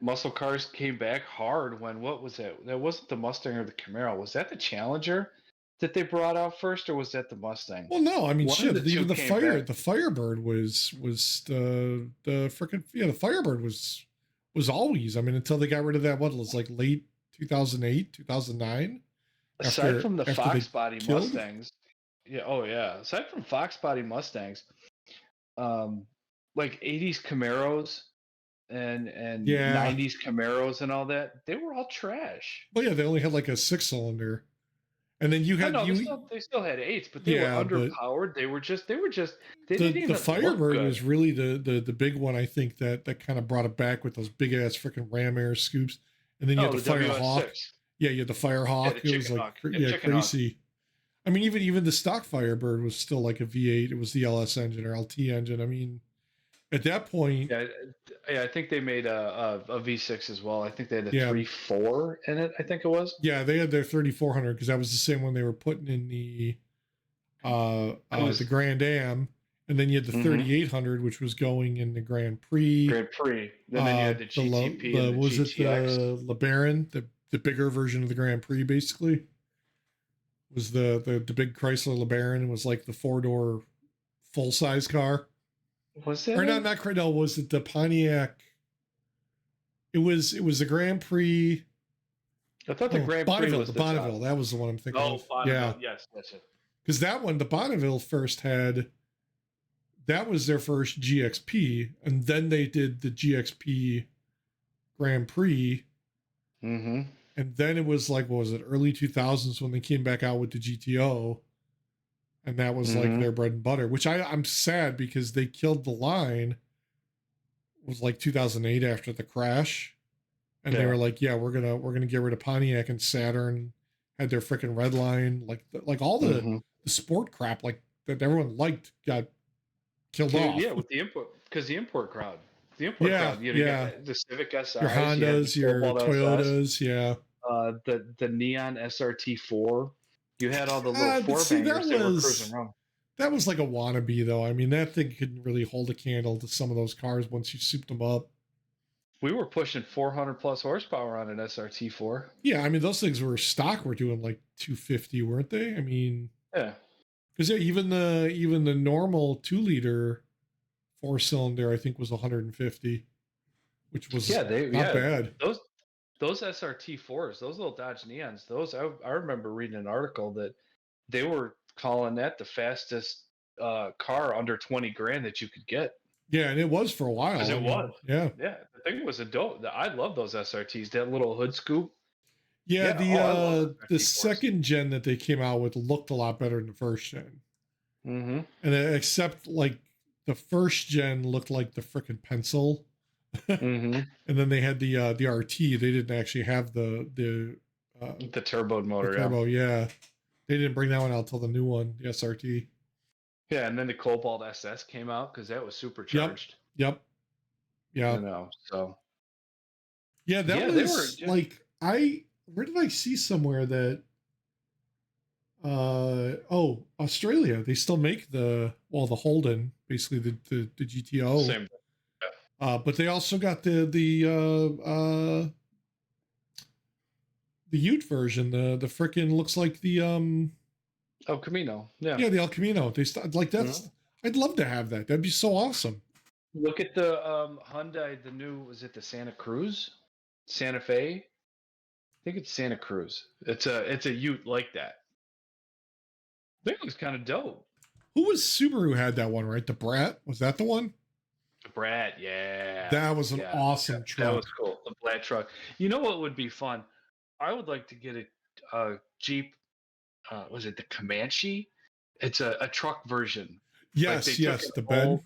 Speaker 1: muscle cars came back hard when, what was that? That wasn't the Mustang or the Camaro. Was that the Challenger that they brought out first, or was that the Mustang?
Speaker 2: Well, no, I mean, shit. Even the Firebird was the freaking the Firebird was always. I mean, until they got rid of that. What, it was like late 2008, 2009.
Speaker 1: Aside from the Fox body Mustangs, aside from Fox body Mustangs, like 80s Camaros and 90s Camaros and all that, they were all trash.
Speaker 2: Well, yeah, they only had like a 6-cylinder. And then you had
Speaker 1: they still had 8s, but they were underpowered. They didn't even.
Speaker 2: The Firebird was really the big one, I think, that kind of brought it back with those big ass freaking ram air scoops. And then you had the Firehawk. Yeah, you had the Firehawk. It was like crazy. I mean, even the stock Firebird was still like a V8. It was the LS engine or LT engine. I mean, at that point,
Speaker 1: I think they made a V6 as well. I think they had a 3.4 in it. I think it was.
Speaker 2: Yeah, they had their 3400 because that was the same one they were putting in the Grand Am, and then you had the
Speaker 1: Mm-hmm.
Speaker 2: 3800, which was going in the Grand Prix.
Speaker 1: Grand Prix. And then you had the GTP and the
Speaker 2: Was it
Speaker 1: GTX.
Speaker 2: the LeBaron, the bigger version of the Grand Prix, basically was the big Chrysler LeBaron. It was like the 4-door full size car.
Speaker 1: Was that
Speaker 2: Or
Speaker 1: it?
Speaker 2: not no, was it the Pontiac? It was the Grand Prix.
Speaker 1: I thought the Grand Prix
Speaker 2: Bonneville,
Speaker 1: was
Speaker 2: the
Speaker 1: the
Speaker 2: Bonneville.
Speaker 1: top.
Speaker 2: That was the one I'm thinking of.
Speaker 1: Bonneville.
Speaker 2: Yeah,
Speaker 1: Yes, that's it.
Speaker 2: because that one, the Bonneville first had. That was their first GXP, and then they did the GXP Grand Prix.
Speaker 1: Mm-hmm.
Speaker 2: And then it was like, what was it, early 2000s when they came back out with the GTO. And that was like their bread and butter, which I'm sad because they killed the line. It was like 2008 after the crash. And they were like, yeah, we're gonna get rid of Pontiac, and Saturn had their freaking red line. Like all the sport crap like that everyone liked got killed off.
Speaker 1: Yeah, with the import, because the import crowd. The import crowd, you got the Civic SIs,
Speaker 2: your Hondas, your Toyotas,
Speaker 1: SS, the Neon SRT4. You had all the little four bangers that were cruising around.
Speaker 2: That was like a wannabe, though. I mean, that thing couldn't really hold a candle to some of those cars once you souped them up.
Speaker 1: We were pushing 400 plus horsepower on an SRT4.
Speaker 2: Yeah, I mean, those things were stock were doing like 250, weren't they? I mean,
Speaker 1: yeah,
Speaker 2: because even the normal 2-liter 4-cylinder, I think, was 150, which was not bad.
Speaker 1: Those SRT4s, those little Dodge Neons, those I remember reading an article that they were calling that the fastest car under 20 grand that you could get.
Speaker 2: Yeah, and it was for a while.
Speaker 1: Because it was.
Speaker 2: Yeah.
Speaker 1: Yeah, the thing was a dope. I love those SRTs. That little hood scoop.
Speaker 2: Yeah, the second gen that they came out with looked a lot better than the first gen.
Speaker 1: Mm-hmm.
Speaker 2: And except like the first gen looked like the frickin' pencil.
Speaker 1: Mm-hmm.
Speaker 2: And then they had the RT. They didn't actually have the
Speaker 1: turbo motor.
Speaker 2: The turbo, yeah. They didn't bring that one out till the new one, the SRT.
Speaker 1: Yeah, and then the Cobalt SS came out because that was supercharged.
Speaker 2: Yep. Yeah.
Speaker 1: You know, so.
Speaker 2: Yeah, that was like where did I see somewhere that Australia, they still make the Holden, basically the GTO.
Speaker 1: Same.
Speaker 2: Yeah. But they also got the Ute version, the frickin' looks like the
Speaker 1: El Camino. Yeah.
Speaker 2: Yeah, the El Camino. They like that's. Mm-hmm. I'd love to have that. That'd be so awesome.
Speaker 1: Look at the Hyundai. The new, was it the Santa Cruz, Santa Fe? I think it's Santa Cruz. It's a Ute like that. I think it looks kind of dope.
Speaker 2: Who was Subaru had that one, right? The Brat, was that the one?
Speaker 1: The Brat, yeah.
Speaker 2: That was an awesome truck.
Speaker 1: That was cool. The black truck. You know what would be fun? I would like to get a Jeep. Was it the Comanche? It's a truck version.
Speaker 2: Yes, like yes, the bed.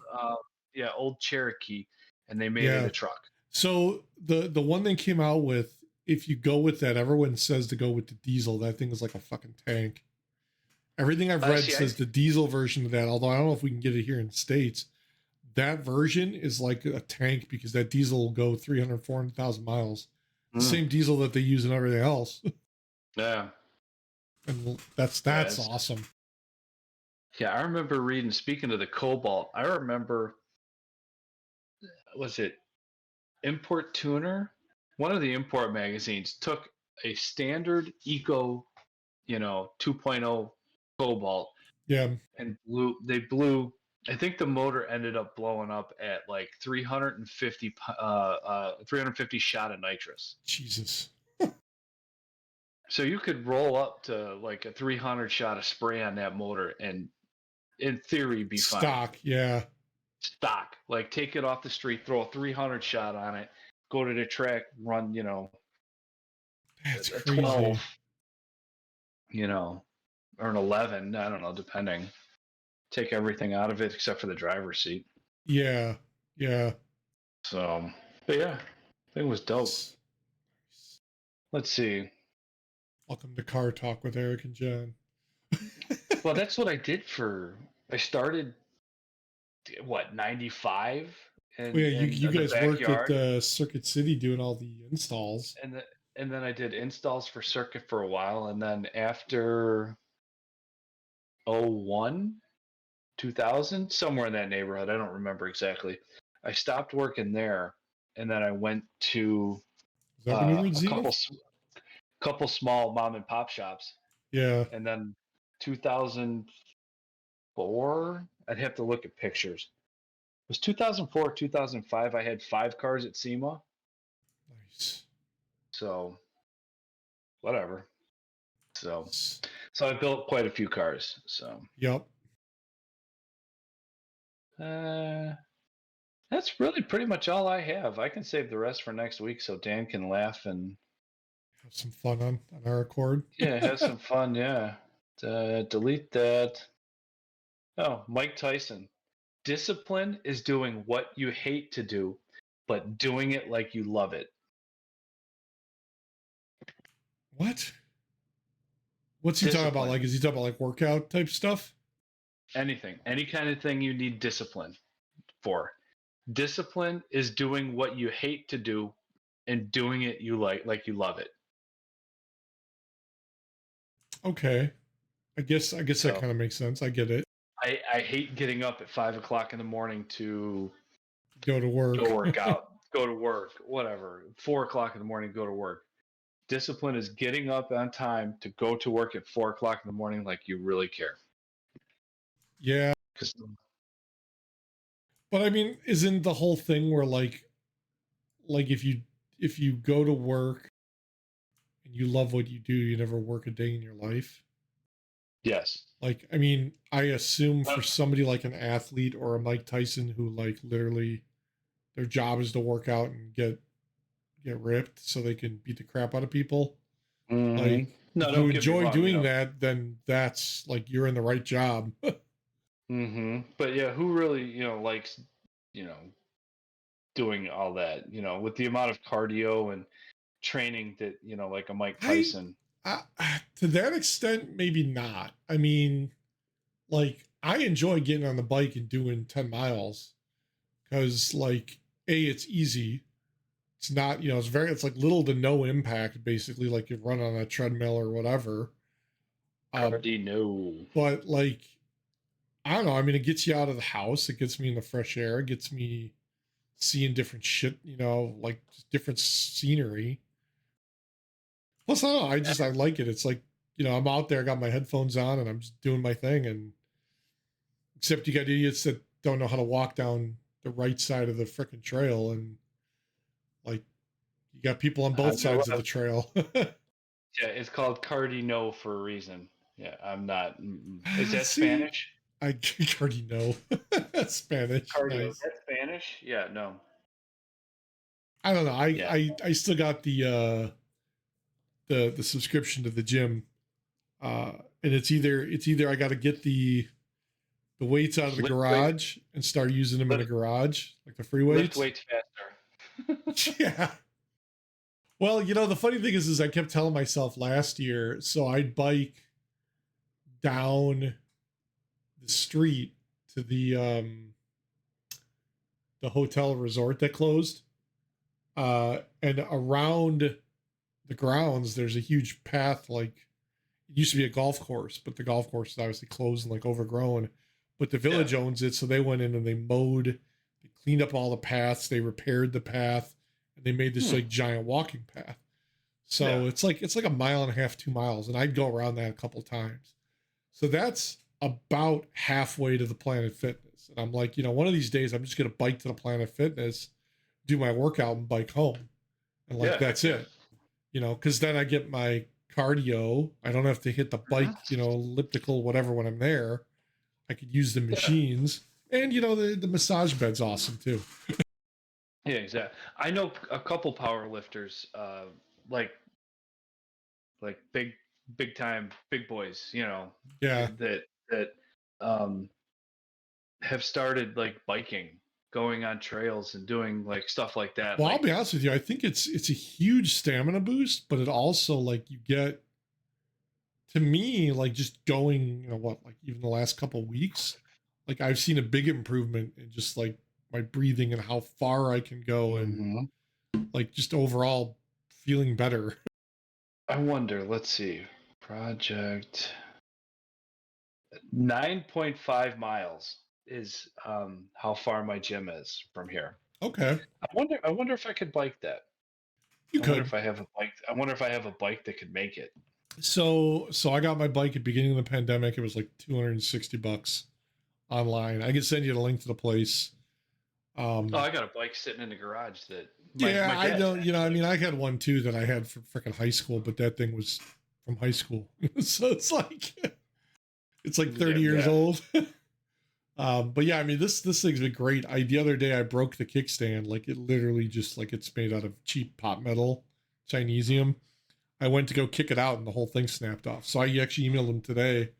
Speaker 1: Old Cherokee, and they made it a truck.
Speaker 2: So the one they came out with, if you go with that, everyone says to go with the diesel. That thing is like a fucking tank. Everything I've read says the diesel version of that, although I don't know if we can get it here in the States. That version is like a tank because that diesel will go 300, 400,000 miles. The same diesel that they use in everything else.
Speaker 1: Yeah.
Speaker 2: And that's awesome.
Speaker 1: Yeah, I remember reading, speaking of the Cobalt, I remember, was it Import Tuner? One of the import magazines took a standard Eco, 2.0 Cobalt.
Speaker 2: Yeah.
Speaker 1: And they blew, I think the motor ended up blowing up at like 350 shot of nitrous.
Speaker 2: Jesus.
Speaker 1: So you could roll up to like a 300 shot of spray on that motor and in theory be fine.
Speaker 2: Stock, yeah.
Speaker 1: Stock. Like take it off the street, throw a 300 shot on it, go to the track, run,
Speaker 2: That's
Speaker 1: a
Speaker 2: crazy.
Speaker 1: 12, or an 11, I don't know, depending. Take everything out of it except for the driver's seat.
Speaker 2: Yeah. Yeah.
Speaker 1: So, but yeah, thing was dope. Let's see.
Speaker 2: Welcome to Car Talk with Eric and John.
Speaker 1: Well, that's what I did I started, 95? And,
Speaker 2: you guys worked at Circuit City doing all the installs.
Speaker 1: And then I did installs for Circuit for a while. And then after 2001, 2000, somewhere in that neighborhood. I don't remember exactly. I stopped working there, and then I went to
Speaker 2: Is that when you were in
Speaker 1: a couple
Speaker 2: Zenith?
Speaker 1: small mom and pop shops,
Speaker 2: Yeah.
Speaker 1: and then 2004. I'd have to look at pictures. It was 2004, 2005. I had 5 cars at SEMA,
Speaker 2: Nice.
Speaker 1: so whatever. So,
Speaker 2: S-
Speaker 1: so I built quite a few cars. So,
Speaker 2: Yep.
Speaker 1: uh, that's really pretty much all I have. I can save the rest for next week so Dan can laugh and
Speaker 2: Have some fun on our accord.
Speaker 1: yeah, have some fun. Yeah, delete that. Oh, Mike Tyson. Discipline is doing what you hate to do, but doing it like you love it.
Speaker 2: What? What's he talking about?
Speaker 1: Discipline.
Speaker 2: Like, is he talking about like workout type stuff?
Speaker 1: Anything, any kind of thing you need discipline for. Discipline is doing what you hate to do and doing it you like you love it.
Speaker 2: Okay. I guess that
Speaker 1: So
Speaker 2: kind of makes sense. I get it.
Speaker 1: I hate getting up at 5 o'clock in the morning to
Speaker 2: Go to work.
Speaker 1: go work out, go to work, whatever. 4 o'clock in the morning, go to work. Discipline is getting up on time to go to work at 4 o'clock in the morning like you really care.
Speaker 2: Yeah.
Speaker 1: Because
Speaker 2: But I mean, isn't the whole thing where like if you go to work and you love what you do, you never work a day in your life?
Speaker 1: yes,
Speaker 2: Like, I mean, I assume for somebody like an athlete or a Mike Tyson who like literally their job is to work out and get ripped so they can beat the crap out of people.
Speaker 1: mm-hmm.
Speaker 2: Like,
Speaker 1: No,
Speaker 2: if you
Speaker 1: don't get me
Speaker 2: enjoy
Speaker 1: wrong.
Speaker 2: doing that, then that's like you're in the right job.
Speaker 1: But yeah, who really likes you know doing all that? With the amount of cardio and training that like a Mike
Speaker 2: I,
Speaker 1: Tyson.
Speaker 2: I to that extent, maybe not. I mean, like I enjoy getting on the bike and doing 10 miles because like it's easy. It's not, it's like little to no impact basically, like you run on a treadmill or whatever. Um,
Speaker 1: Cardio.
Speaker 2: but like I don't know, I mean it gets you out of the house, it gets me in the fresh air, it gets me seeing different shit, like just different scenery. Plus, I don't know, I like it. It's like, I'm out there, I got my headphones on, and I'm just doing my thing. And except you got idiots that don't know how to walk down the right side of the freaking trail, and like you got people on both sides of the trail.
Speaker 1: Yeah, it's called Cardino for a reason. Yeah, I'm not. Is that
Speaker 2: See,
Speaker 1: Spanish?
Speaker 2: I already know Spanish.
Speaker 1: Cardio.
Speaker 2: Nice.
Speaker 1: That's Spanish? Yeah, no.
Speaker 2: I don't know. I
Speaker 1: Yeah.
Speaker 2: I still got the subscription to the gym, and it's either I got to get the weights out of the garage and start using them in the garage, like the free
Speaker 1: Lift
Speaker 2: weights.
Speaker 1: weights faster.
Speaker 2: Yeah. Well, the funny thing is I kept telling myself last year, so I'd bike down the street to the hotel resort that closed. And around the grounds, there's a huge path. Like it used to be a golf course, but the golf course is obviously closed and like overgrown. But the village owns it, so they went in and they mowed, they cleaned up all the paths, they repaired the path, and they made this like giant walking path. So it's like a mile and a half, 2 miles, and I'd go around that a couple times. So that's about halfway to the Planet Fitness. And I'm like, one of these days I'm just gonna bike to the Planet Fitness, do my workout, and bike home. And like that's it. Because then I get my cardio. I don't have to hit the bike, elliptical, whatever when I'm there. I could use the machines. And the massage bed's awesome too.
Speaker 1: Yeah, exactly. I know a couple power lifters, like big time big boys,
Speaker 2: Yeah.
Speaker 1: that um have started like biking, going on trails and doing like stuff like that.
Speaker 2: Well, I'll
Speaker 1: Like,
Speaker 2: be honest with you. I think it's a huge stamina boost, but it also like you get, to me, like just going, like even the last couple weeks, like I've seen a big improvement in just like my breathing and how far I can go, and like just overall feeling better.
Speaker 1: I wonder, let's see. Project 9.5 miles is how far my gym is from here.
Speaker 2: Okay.
Speaker 1: I wonder if I could bike that.
Speaker 2: You
Speaker 1: I wonder
Speaker 2: could.
Speaker 1: if I have a bike. I wonder if I have a bike that could make it.
Speaker 2: So I got my bike at the beginning of the pandemic. It was like $260 online. I can send you the link to the place.
Speaker 1: Oh, I got a bike sitting in the garage that
Speaker 2: Yeah,
Speaker 1: my
Speaker 2: I
Speaker 1: dad's
Speaker 2: don't, I
Speaker 1: actually.
Speaker 2: mean, I had one too that I had from freaking high school, but that thing was from high school. So it's like 30 years
Speaker 1: Yeah.
Speaker 2: old. But yeah, I mean, this thing's been great. The other day I broke the kickstand. Like it literally just like it's made out of cheap pot metal, Chinesium. I went to go kick it out and the whole thing snapped off. So I actually emailed him today.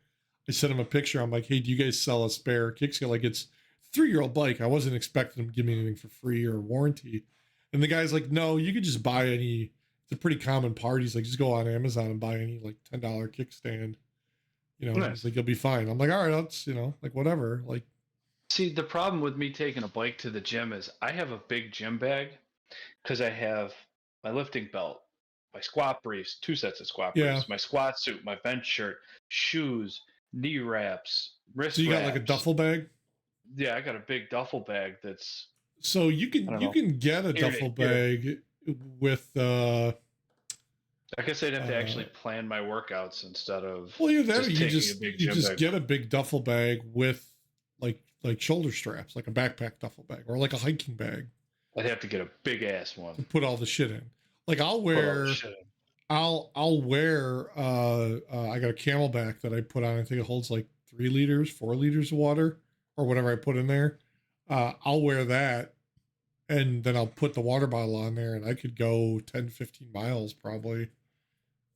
Speaker 2: I sent him a picture. I'm like, hey, do you guys sell a spare kickstand? Like it's a 3-year-old bike. I wasn't expecting him to give me anything for free or warranty. And the guy's like, no, you could just buy any. It's a pretty common part. He's like, just go on Amazon and buy any like $10 kickstand. He's
Speaker 1: Nice.
Speaker 2: like, you'll be fine. I'm like, all right, that's like whatever. Like,
Speaker 1: See, the problem with me taking a bike to the gym is I have a big gym bag because I have my lifting belt, my squat briefs, 2 sets of squat
Speaker 2: yeah.
Speaker 1: briefs, my squat suit, my bench shirt, shoes, knee wraps,
Speaker 2: So
Speaker 1: wrist
Speaker 2: you got like a
Speaker 1: wraps.
Speaker 2: duffel bag.
Speaker 1: Yeah, I got a big duffel bag that's
Speaker 2: So you
Speaker 1: I
Speaker 2: can
Speaker 1: don't
Speaker 2: you
Speaker 1: know
Speaker 2: can get a
Speaker 1: ear to
Speaker 2: duffel
Speaker 1: ear.
Speaker 2: bag with
Speaker 1: I guess I'd have to
Speaker 2: uh
Speaker 1: actually plan my workouts instead of
Speaker 2: well, either that or
Speaker 1: just taking a big
Speaker 2: you
Speaker 1: gym
Speaker 2: just
Speaker 1: bag.
Speaker 2: get a big duffel bag with like shoulder straps, like a backpack duffel bag or like a hiking bag
Speaker 1: I'd have to get a big ass one.
Speaker 2: to put all the shit in. Like
Speaker 1: Put all the shit in.
Speaker 2: I'll wear I got a camelback that I put on. I think it holds like 3 liters, 4 liters of water or whatever I put in there. I'll wear that and then I'll put the water bottle on there and I could go 10, 15 miles probably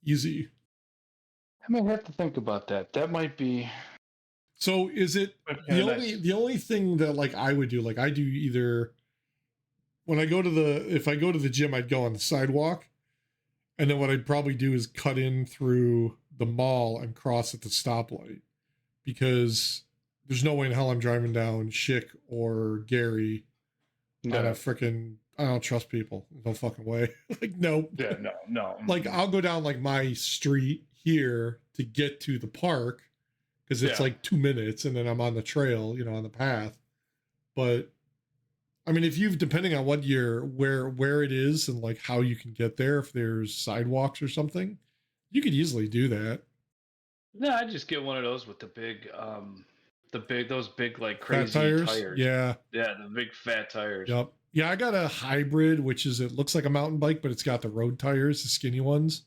Speaker 2: easy.
Speaker 1: I might have to think about that. That might be
Speaker 2: So is it
Speaker 1: kind of nice.
Speaker 2: the only thing that like I would do, like I do either when I go to the if I go to the gym, I'd go on the sidewalk. And then what I'd probably do is cut in through the mall and cross at the stoplight because there's no way in hell I'm driving down Schick or Gary on a
Speaker 1: Yeah.
Speaker 2: freaking, I don't trust people. No fucking way. Like, nope.
Speaker 1: Yeah. No. No.
Speaker 2: Like, I'll go down like my street here to get to the park because it's
Speaker 1: Yeah.
Speaker 2: like 2 minutes and then I'm on the trail, on the path. But I mean, if you've depending on what you're where it is and like how you can get there, if there's sidewalks or something, you could easily do that.
Speaker 1: No, I just get one of those with those big like
Speaker 2: Fat
Speaker 1: crazy
Speaker 2: tires,
Speaker 1: tires.
Speaker 2: yeah,
Speaker 1: Yeah, the big fat tires.
Speaker 2: yep, yeah. I got a hybrid, which is it looks like a mountain bike, but it's got the road tires, the skinny ones,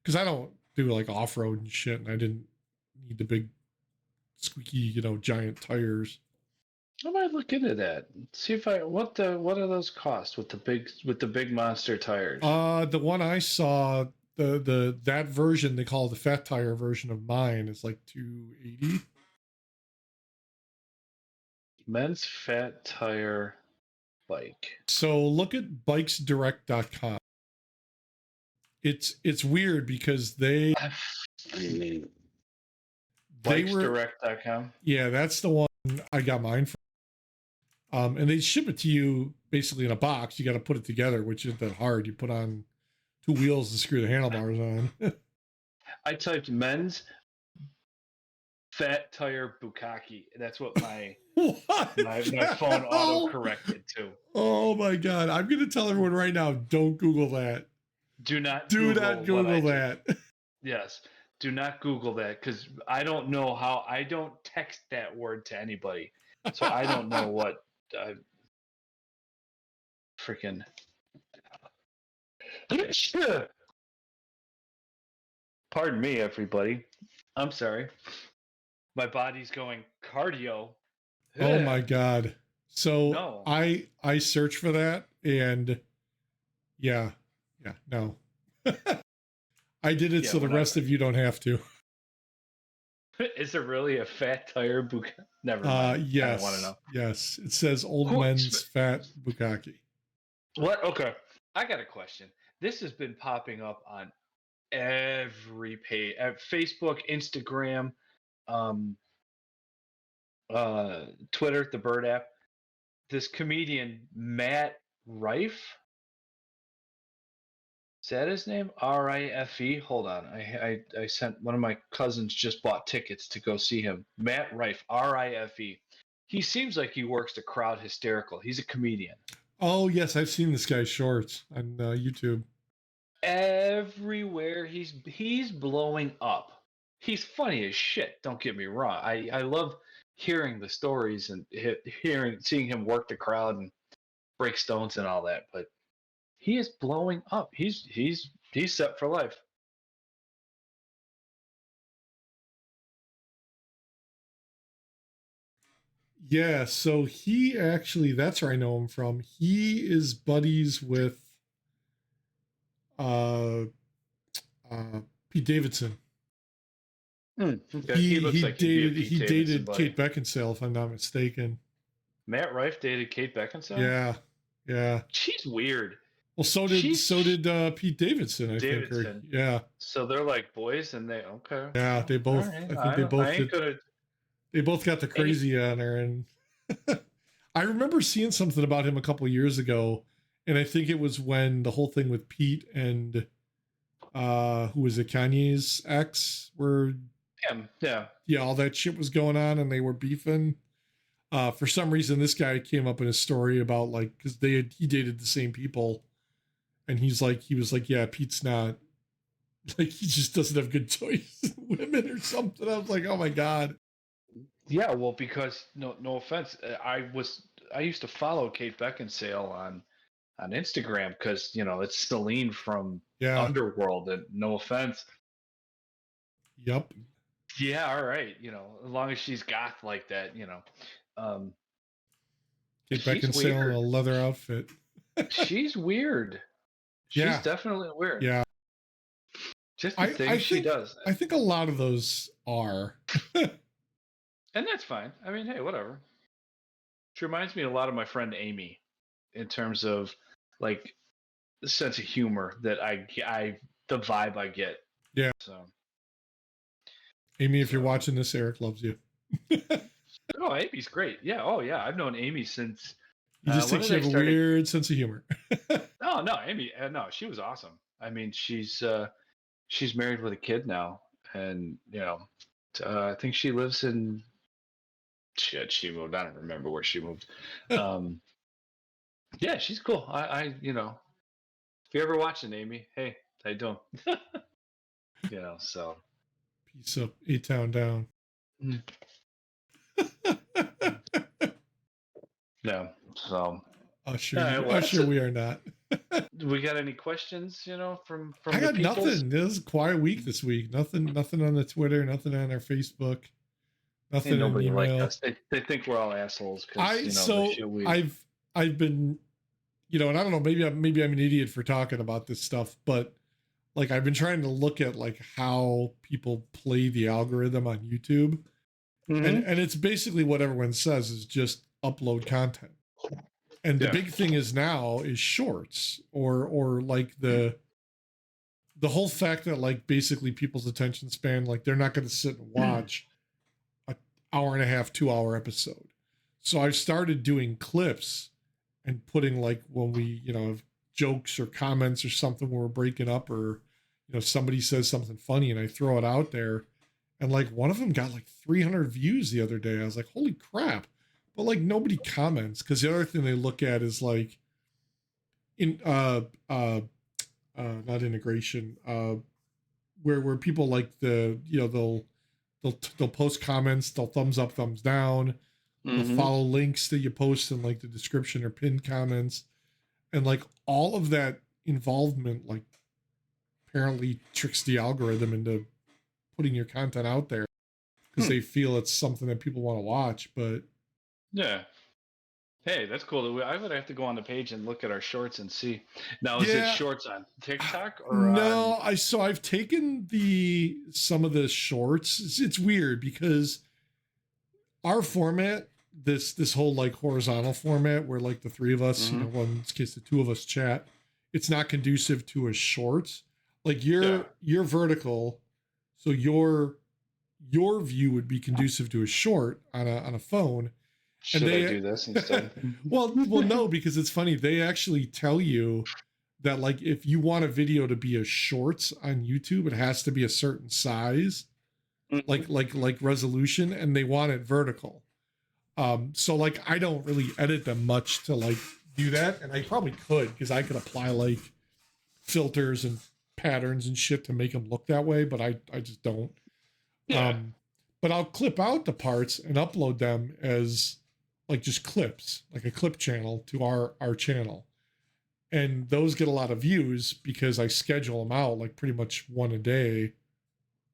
Speaker 2: because I don't do like off road and shit, and I didn't need the big squeaky, giant tires.
Speaker 1: I might look into that. See if I what are those cost with the big monster tires?
Speaker 2: The one I saw, that version they call the fat tire version of mine is like 280.
Speaker 1: Men's fat tire bike.
Speaker 2: So look at bikesdirect.com. It's weird because they were
Speaker 1: Bikesdirect.com.
Speaker 2: yeah, that's the one I got mine from. And they ship it to you basically in a box. You got to put it together, which isn't that hard. You put on 2 wheels and screw the handlebars on.
Speaker 1: I typed men's fat tire bukkake. That's what my
Speaker 2: What?
Speaker 1: my phone auto corrected to.
Speaker 2: Oh my god! I'm gonna tell everyone right now. Don't Google that.
Speaker 1: Do not
Speaker 2: Do
Speaker 1: Google
Speaker 2: not Google that.
Speaker 1: Yes. Do not Google that because I don't know how. I don't text that word to anybody, so I don't know what. Freaking. Pardon me, everybody. I'm sorry. My body's going cardio.
Speaker 2: Oh my god! So
Speaker 1: No.
Speaker 2: I searched for that and yeah, no. I did it
Speaker 1: Yeah,
Speaker 2: so the rest of you don't have to.
Speaker 1: Is there really a fat tire bukkake? Never mind.
Speaker 2: Yes.
Speaker 1: I don't want to know.
Speaker 2: Yes. It says old men's fat bukkake.
Speaker 1: What? Okay. I got a question. This has been popping up on every page, at Facebook, Instagram, Twitter, the Bird app. This comedian Matt Rife. Is that his name? Rife. Hold on. I sent one of my cousins just bought tickets to go see him. Matt Rife. Rife. He seems like he works the crowd hysterical. He's a comedian.
Speaker 2: Oh yes, I've seen this guy's shorts on YouTube.
Speaker 1: Everywhere he's blowing up. He's funny as shit. Don't get me wrong. I love hearing the stories and seeing him work the crowd and break stones and all that. But he is blowing up. He's set for life.
Speaker 2: Yeah, so he actually, that's where I know him from. He is buddies with uh Pete Davidson.
Speaker 1: Okay. He looks like
Speaker 2: he dated
Speaker 1: buddy.
Speaker 2: Kate Beckinsale, if I'm not mistaken.
Speaker 1: Matt Rife dated Kate Beckinsale?
Speaker 2: Yeah. Yeah.
Speaker 1: She's weird.
Speaker 2: Well, so did Pete Davidson, I think. Or, yeah.
Speaker 1: So they're like boys, and they okay.
Speaker 2: Yeah, they both.
Speaker 1: Right.
Speaker 2: I think they both did. They both got the crazy on her, and I remember seeing something about him a couple years ago, and I think it was when the whole thing with Pete and who was it, Kanye's ex, were all that shit was going on, and they were beefing. For some reason, this guy came up in a story about like because he dated the same people, and he was like, yeah, Pete's not like he just doesn't have good choice women or something. I was like, oh my god.
Speaker 1: Yeah, well, because no offense, I used to follow Kate Beckinsale on Instagram because it's Celine from Underworld, and no offense.
Speaker 2: Yep.
Speaker 1: Yeah, all right. As long as she's goth like that,
Speaker 2: Kate Beckinsale in a leather outfit.
Speaker 1: She's weird. She's definitely weird.
Speaker 2: Yeah.
Speaker 1: Just the things she does.
Speaker 2: I think a lot of those are.
Speaker 1: And that's fine. I mean, hey, whatever. She reminds me a lot of my friend Amy in terms of like the sense of humor that the vibe I get.
Speaker 2: Yeah.
Speaker 1: So
Speaker 2: Amy, if you're watching this, Eric loves you.
Speaker 1: Oh, Amy's great. Yeah. Oh, yeah. I've known Amy since.
Speaker 2: You just think she has a weird sense of humor.
Speaker 1: No, Amy. No, she was awesome. I mean, she's married with a kid now, and I think she lives in. Shit, she moved. I don't remember where she moved. Yeah, she's cool. I if you're ever watching, Amy, hey, how you doing? So.
Speaker 2: Peace up, A-Town down.
Speaker 1: Yeah. So.
Speaker 2: Sure we are not.
Speaker 1: We got any questions? From
Speaker 2: I got nothing. This is a quiet week this week. Nothing on the Twitter. Nothing on our Facebook. Nothing.
Speaker 1: Nobody like us. They think we're all assholes.
Speaker 2: I've been, and I don't know. Maybe I'm an idiot for talking about this stuff, but like I've been trying to look at like how people play the algorithm on YouTube, and it's basically what everyone says is just upload content. And the big thing is now is shorts or like the whole fact that like basically people's attention span, like they're not going to sit and watch an hour and a half, 2 hour episode. So I've started doing clips and putting like when we, have jokes or comments or something when we're breaking up or, somebody says something funny and I throw it out there. And like one of them got like 300 views the other day. I was like, holy crap. But like nobody comments because the other thing they look at is like not integration, where people like they'll post comments, they'll thumbs up, thumbs down, they'll follow links that you post in like the description or pinned comments, and like all of that involvement like apparently tricks the algorithm into putting your content out there because they feel it's something that people want to watch, but.
Speaker 1: Yeah. Hey, that's cool. I would have to go on the page and look at our shorts and see. Now, is it shorts on TikTok or
Speaker 2: no? I've taken some of the shorts. It's weird because our format, this whole like horizontal format where like the three of us, well, in this case the two of us chat, it's not conducive to a shorts. Like you're vertical, so your view would be conducive to a short on a phone.
Speaker 1: Should I do this instead?
Speaker 2: well, no, because it's funny. They actually tell you that like if you want a video to be a shorts on YouTube, it has to be a certain size, like resolution, and they want it vertical. So like I don't really edit them much to like do that, and I probably could because I could apply like filters and patterns and shit to make them look that way, but I just don't.
Speaker 1: Yeah.
Speaker 2: But I'll clip out the parts and upload them as like just clips, like a clip channel to our channel. And those get a lot of views because I schedule them out like pretty much one a day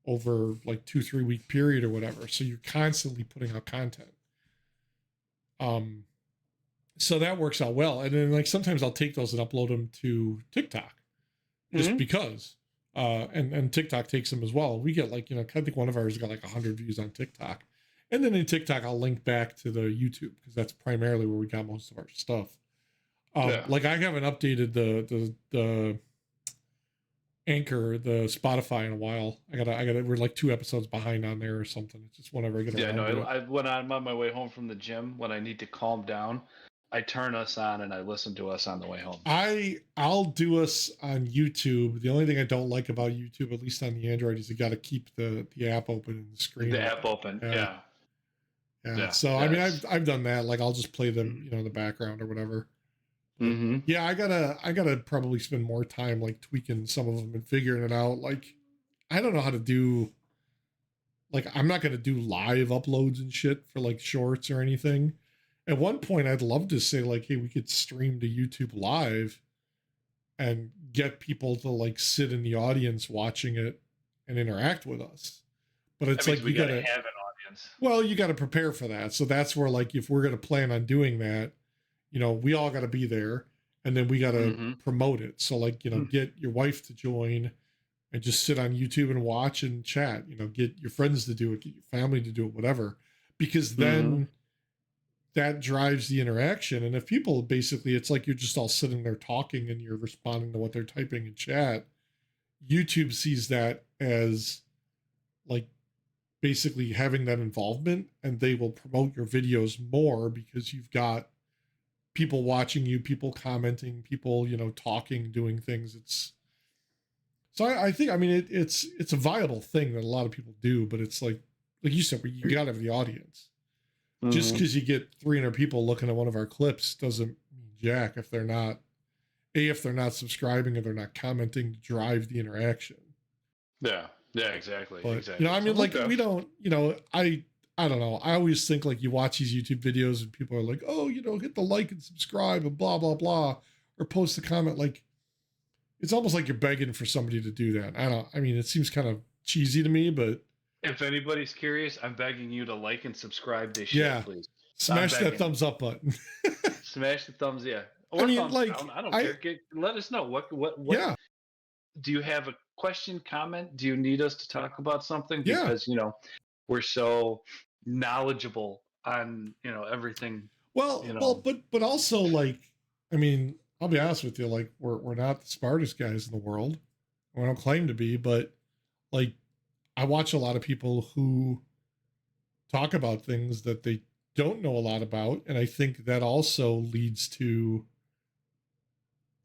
Speaker 2: over like 2-3 week period or whatever. So you're constantly putting out content. So that works out well. And then like sometimes I'll take those and upload them to TikTok just because. And TikTok takes them as well. We get like, I think one of ours got like 100 views on TikTok. And then in TikTok, I'll link back to the YouTube because that's primarily where we got most of our stuff. Like I haven't updated the Anchor, the Spotify in a while. We're like 2 episodes behind on there or something. It's just whenever I get around to it.
Speaker 1: When I'm on my way home from the gym, when I need to calm down, I turn us on and I listen to us on the way home.
Speaker 2: I'll do us on YouTube. The only thing I don't like about YouTube, at least on the Android, is you got to keep the app open and the screen.
Speaker 1: The app open, yeah.
Speaker 2: So I mean, I've done that. Like I'll just play them, in the background or whatever. Yeah, I gotta probably spend more time like tweaking some of them and figuring it out. Like, I don't know how to do. Like, I'm not gonna do live uploads and shit for like shorts or anything. At one point, I'd love to say like, hey, we could stream to YouTube live and get people to like sit in the audience watching it and interact with us. But it's like you gotta
Speaker 1: have an audience.
Speaker 2: Well, you gotta prepare for that. So that's where like if we're gonna plan on doing that, we all got to be there, and then we got to promote it. So like, get your wife to join and just sit on YouTube and watch and chat, get your friends to do it, get your family to do it, whatever, because then that drives the interaction. And if people basically, it's like you're just all sitting there talking and you're responding to what they're typing in chat, YouTube sees that as like basically having that involvement, and they will promote your videos more because you've got people watching you, people commenting, people, talking, doing things. So I think, I mean, it's a viable thing that a lot of people do, but it's like you said, where you got to have the audience. Just because you get 300 people looking at one of our clips doesn't mean jack if they're not subscribing or they're not commenting to drive the interaction.
Speaker 1: Yeah, exactly.
Speaker 2: But,
Speaker 1: exactly.
Speaker 2: I mean, like we don't, I don't know. I always think like you watch these YouTube videos and people are like, oh, hit the like and subscribe and blah, blah, blah, or post a comment. Like, it's almost like you're begging for somebody to do that. I mean, it seems kind of cheesy to me, but.
Speaker 1: If anybody's curious, I'm begging you to like and subscribe this shit, please.
Speaker 2: Smash that thumbs up button.
Speaker 1: Smash the thumbs, yeah. Or thumbs down. I don't care. Let us know. What
Speaker 2: yeah.
Speaker 1: Do you have a question, comment? Do you need us to talk about something?
Speaker 2: Yeah.
Speaker 1: Because, we're so knowledgeable on everything.
Speaker 2: Well, but also like, I mean, I'll be honest with you, like we're not the smartest guys in the world. We don't claim to be, but like I watch a lot of people who talk about things that they don't know a lot about, and I think that also leads to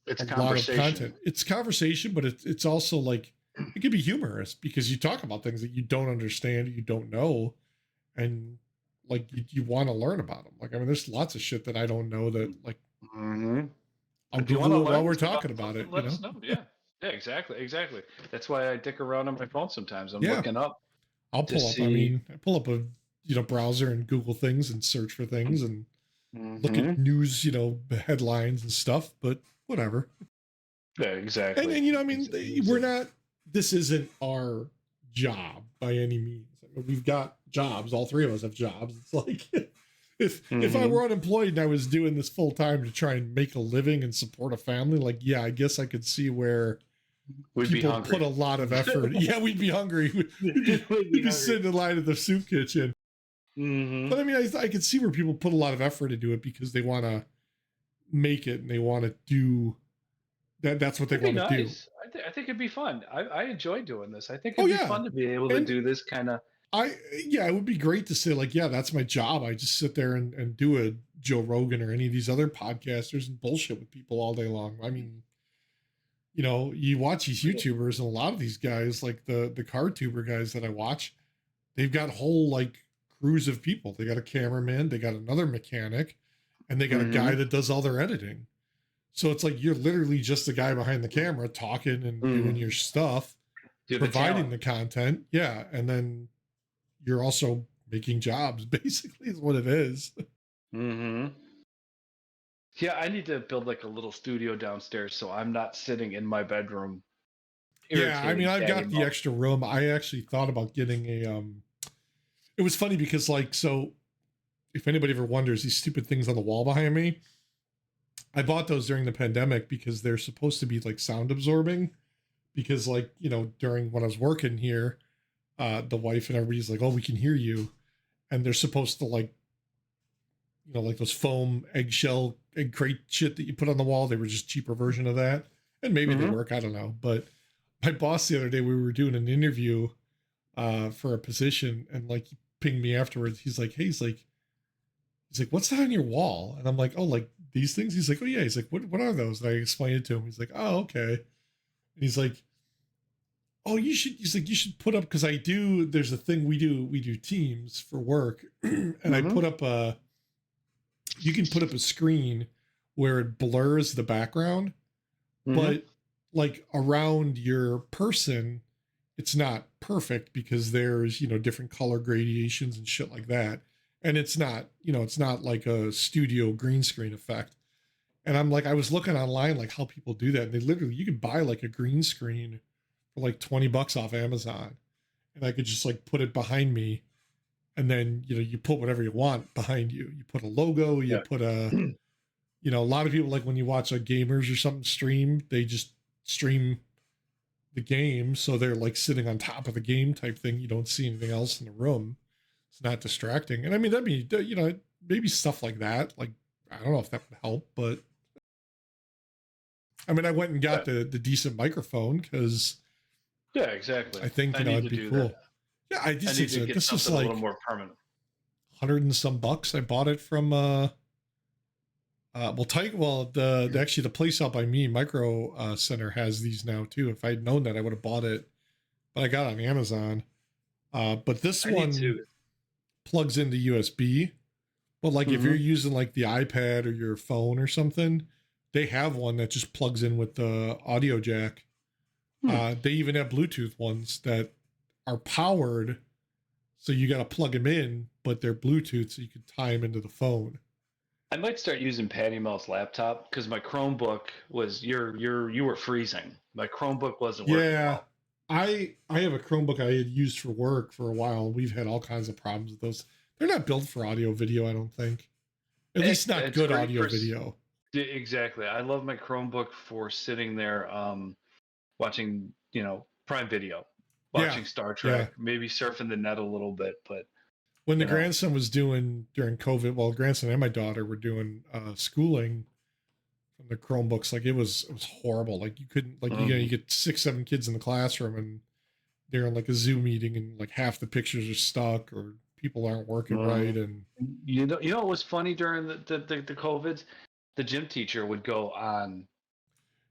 Speaker 1: a
Speaker 2: lot of content. It's conversation, but it's also like it can be humorous because you talk about things that you don't understand, you don't know, and like you want to learn about them. Like, I mean, there's lots of shit that I don't know that like I'll Google it while we're talking about it.
Speaker 1: Let us know. Yeah, exactly. That's why I dick around on my phone sometimes. I'm looking up.
Speaker 2: I'll pull up. I mean, I pull up a browser and Google things and search for things and look at news, headlines and stuff. But whatever.
Speaker 1: Yeah, exactly.
Speaker 2: And I mean, we're not. This isn't our job by any means. I mean, we've got jobs. All 3 of us have jobs. It's like if I were unemployed and I was doing this full time to try and make a living and support a family, like, yeah, I guess I could see where people put a lot of effort. Yeah, we'd be hungry. We'd be sitting in line at the soup kitchen. But I mean, I could see where people put a lot of effort into it because they want to make it and they want to do that. That's what they want to do.
Speaker 1: I think it'd be fun. I enjoy doing this. I think it'd be fun to be able to do this kind of.
Speaker 2: It would be great to say like, yeah, that's my job. I just sit there and do a Joe Rogan or any of these other podcasters and bullshit with people all day long. I mean, you know, you watch these YouTubers, and a lot of these guys, like the car tuber guys that I watch, they've got whole like crews of people. They got a cameraman, they got another mechanic, and they got a guy
Speaker 1: Mm-hmm.
Speaker 2: that does all their editing. So it's like you're literally just the guy behind the camera talking and doing your stuff,
Speaker 1: You're the
Speaker 2: providing
Speaker 1: talent.
Speaker 2: the content. Yeah. And then you're also making jobs, basically, is what it is.
Speaker 1: Mm-hmm. Yeah, I need to build like a little studio downstairs so I'm not sitting in my bedroom
Speaker 2: Yeah. I mean,
Speaker 1: irritating
Speaker 2: I've
Speaker 1: Patty
Speaker 2: got the
Speaker 1: Mom.
Speaker 2: extra room. I actually thought about getting it was funny because, like, so if anybody ever wonders, these stupid things on the wall behind me, I bought those during the pandemic because they're supposed to be like sound absorbing. Because, like, you know, during when I was working here, the wife and everybody's like, "Oh, we can hear you," and they're supposed to, like, you know, like those foam eggshell egg crate shit that you put on the wall. They were just cheaper version of that, and maybe they
Speaker 1: Mm-hmm.
Speaker 2: work. I don't know. But my boss the other day, we were doing an interview for a position, and like he pinged me afterwards. He's like, "What's that on your wall?" And I'm like, "Oh, like these things." He's like, "Oh yeah." He's like, "What are those?" And I explained it to him. He's like, "Oh, okay." And he's like, "Oh, you should." He's like, "You should put up," because I do. There's a thing we do teams for work, and I
Speaker 1: Mm-hmm.
Speaker 2: put up a. You can put up a screen where it blurs the background,
Speaker 1: Mm-hmm.
Speaker 2: but like around your person, it's not perfect because there's, you know, different color gradations and shit like that, and it's not, you know, it's not like a studio green screen effect. And I'm like, I was looking online like how people do that, and they literally, you could buy like a green screen for like $20 off Amazon, and I could just like put it behind me, and then, you know, you put whatever you want behind you. You put a logo, you
Speaker 1: Yeah.
Speaker 2: put a, you know, a lot of people, like when you watch like gamers or something stream, they just stream the game, so they're like sitting on top of the game type thing. You don't see anything else in the room. It's not distracting. And I mean, that'd be, you know, maybe stuff like that. Like, I don't know if that would help, but I mean, I went and got
Speaker 1: Yeah.
Speaker 2: the decent microphone because
Speaker 1: Yeah, exactly.
Speaker 2: I think,
Speaker 1: I
Speaker 2: you know,
Speaker 1: need
Speaker 2: it'd
Speaker 1: to
Speaker 2: be
Speaker 1: do that.
Speaker 2: cool. Yeah, I
Speaker 1: I
Speaker 2: just
Speaker 1: need
Speaker 2: think
Speaker 1: to
Speaker 2: so.
Speaker 1: get
Speaker 2: This is
Speaker 1: something a little
Speaker 2: like
Speaker 1: more permanent.
Speaker 2: 100 and some bucks. I bought it from well, actually the place out by me, Micro Center, has these now too. If I'd known that, I would have bought it, but I got it on Amazon. But this
Speaker 1: I need
Speaker 2: one
Speaker 1: to.
Speaker 2: plugs into USB. But like if you're
Speaker 1: Mm-hmm.
Speaker 2: using like the iPad or your phone or something, they have one that just plugs in with the audio jack.
Speaker 1: Hmm.
Speaker 2: They even have Bluetooth ones that are powered, so you got to plug them in, but they're Bluetooth, so you can tie them into the phone.
Speaker 1: I might start using Patty Mel's laptop because my Chromebook was you were freezing. My Chromebook wasn't working
Speaker 2: Yeah,
Speaker 1: well.
Speaker 2: I have a Chromebook I had used for work for a while. We've had all kinds of problems with those. They're not built for audio video, I don't think. At least not
Speaker 1: It's
Speaker 2: good
Speaker 1: great
Speaker 2: audio
Speaker 1: for
Speaker 2: video.
Speaker 1: exactly. I love my Chromebook for sitting there watching, Prime Video,
Speaker 2: Yeah,
Speaker 1: watching Star
Speaker 2: yeah.
Speaker 1: Trek, maybe surfing the net a little bit, but
Speaker 2: When the
Speaker 1: you know,
Speaker 2: grandson was doing during COVID, well, grandson and my daughter were doing schooling from the Chromebooks. Like it was horrible. Like you couldn't, like, you know, you
Speaker 1: mhm.
Speaker 2: get 6 7 kids in the classroom and they're in like a Zoom meeting and like half the pictures are stuck or people aren't working right.
Speaker 1: Mhm.
Speaker 2: And
Speaker 1: You know what was funny during the COVIDs? The gym teacher would go on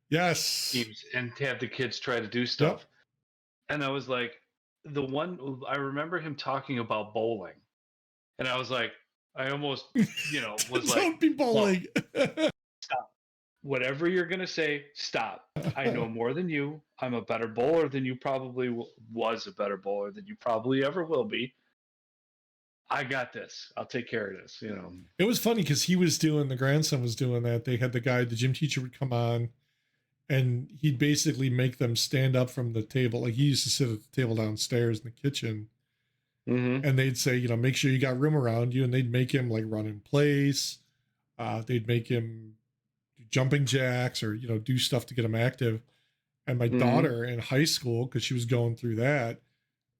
Speaker 2: yes,
Speaker 1: Teams and have the kids try to do
Speaker 2: yep.
Speaker 1: stuff. And I was like, I remember him talking about bowling. And I was like, I almost, was like,
Speaker 2: Don't be
Speaker 1: Chloe,
Speaker 2: bowling.
Speaker 1: stop. Whatever you're going to say, stop. I know more than you. I'm a better bowler than you probably was a better bowler than you probably ever will be. I got this. I'll take care of this.
Speaker 2: It was funny because the grandson was doing that. They had the gym teacher would come on and he'd basically make them stand up from the table. Like he used to sit at the table downstairs in the kitchen,
Speaker 1: Mm-hmm.
Speaker 2: and they'd say, you know, make sure you got room around you. And they'd make him like run in place. They'd make him do jumping jacks or, you know, do stuff to get him active. And my
Speaker 1: Mm-hmm.
Speaker 2: daughter in high school, because she was going through that,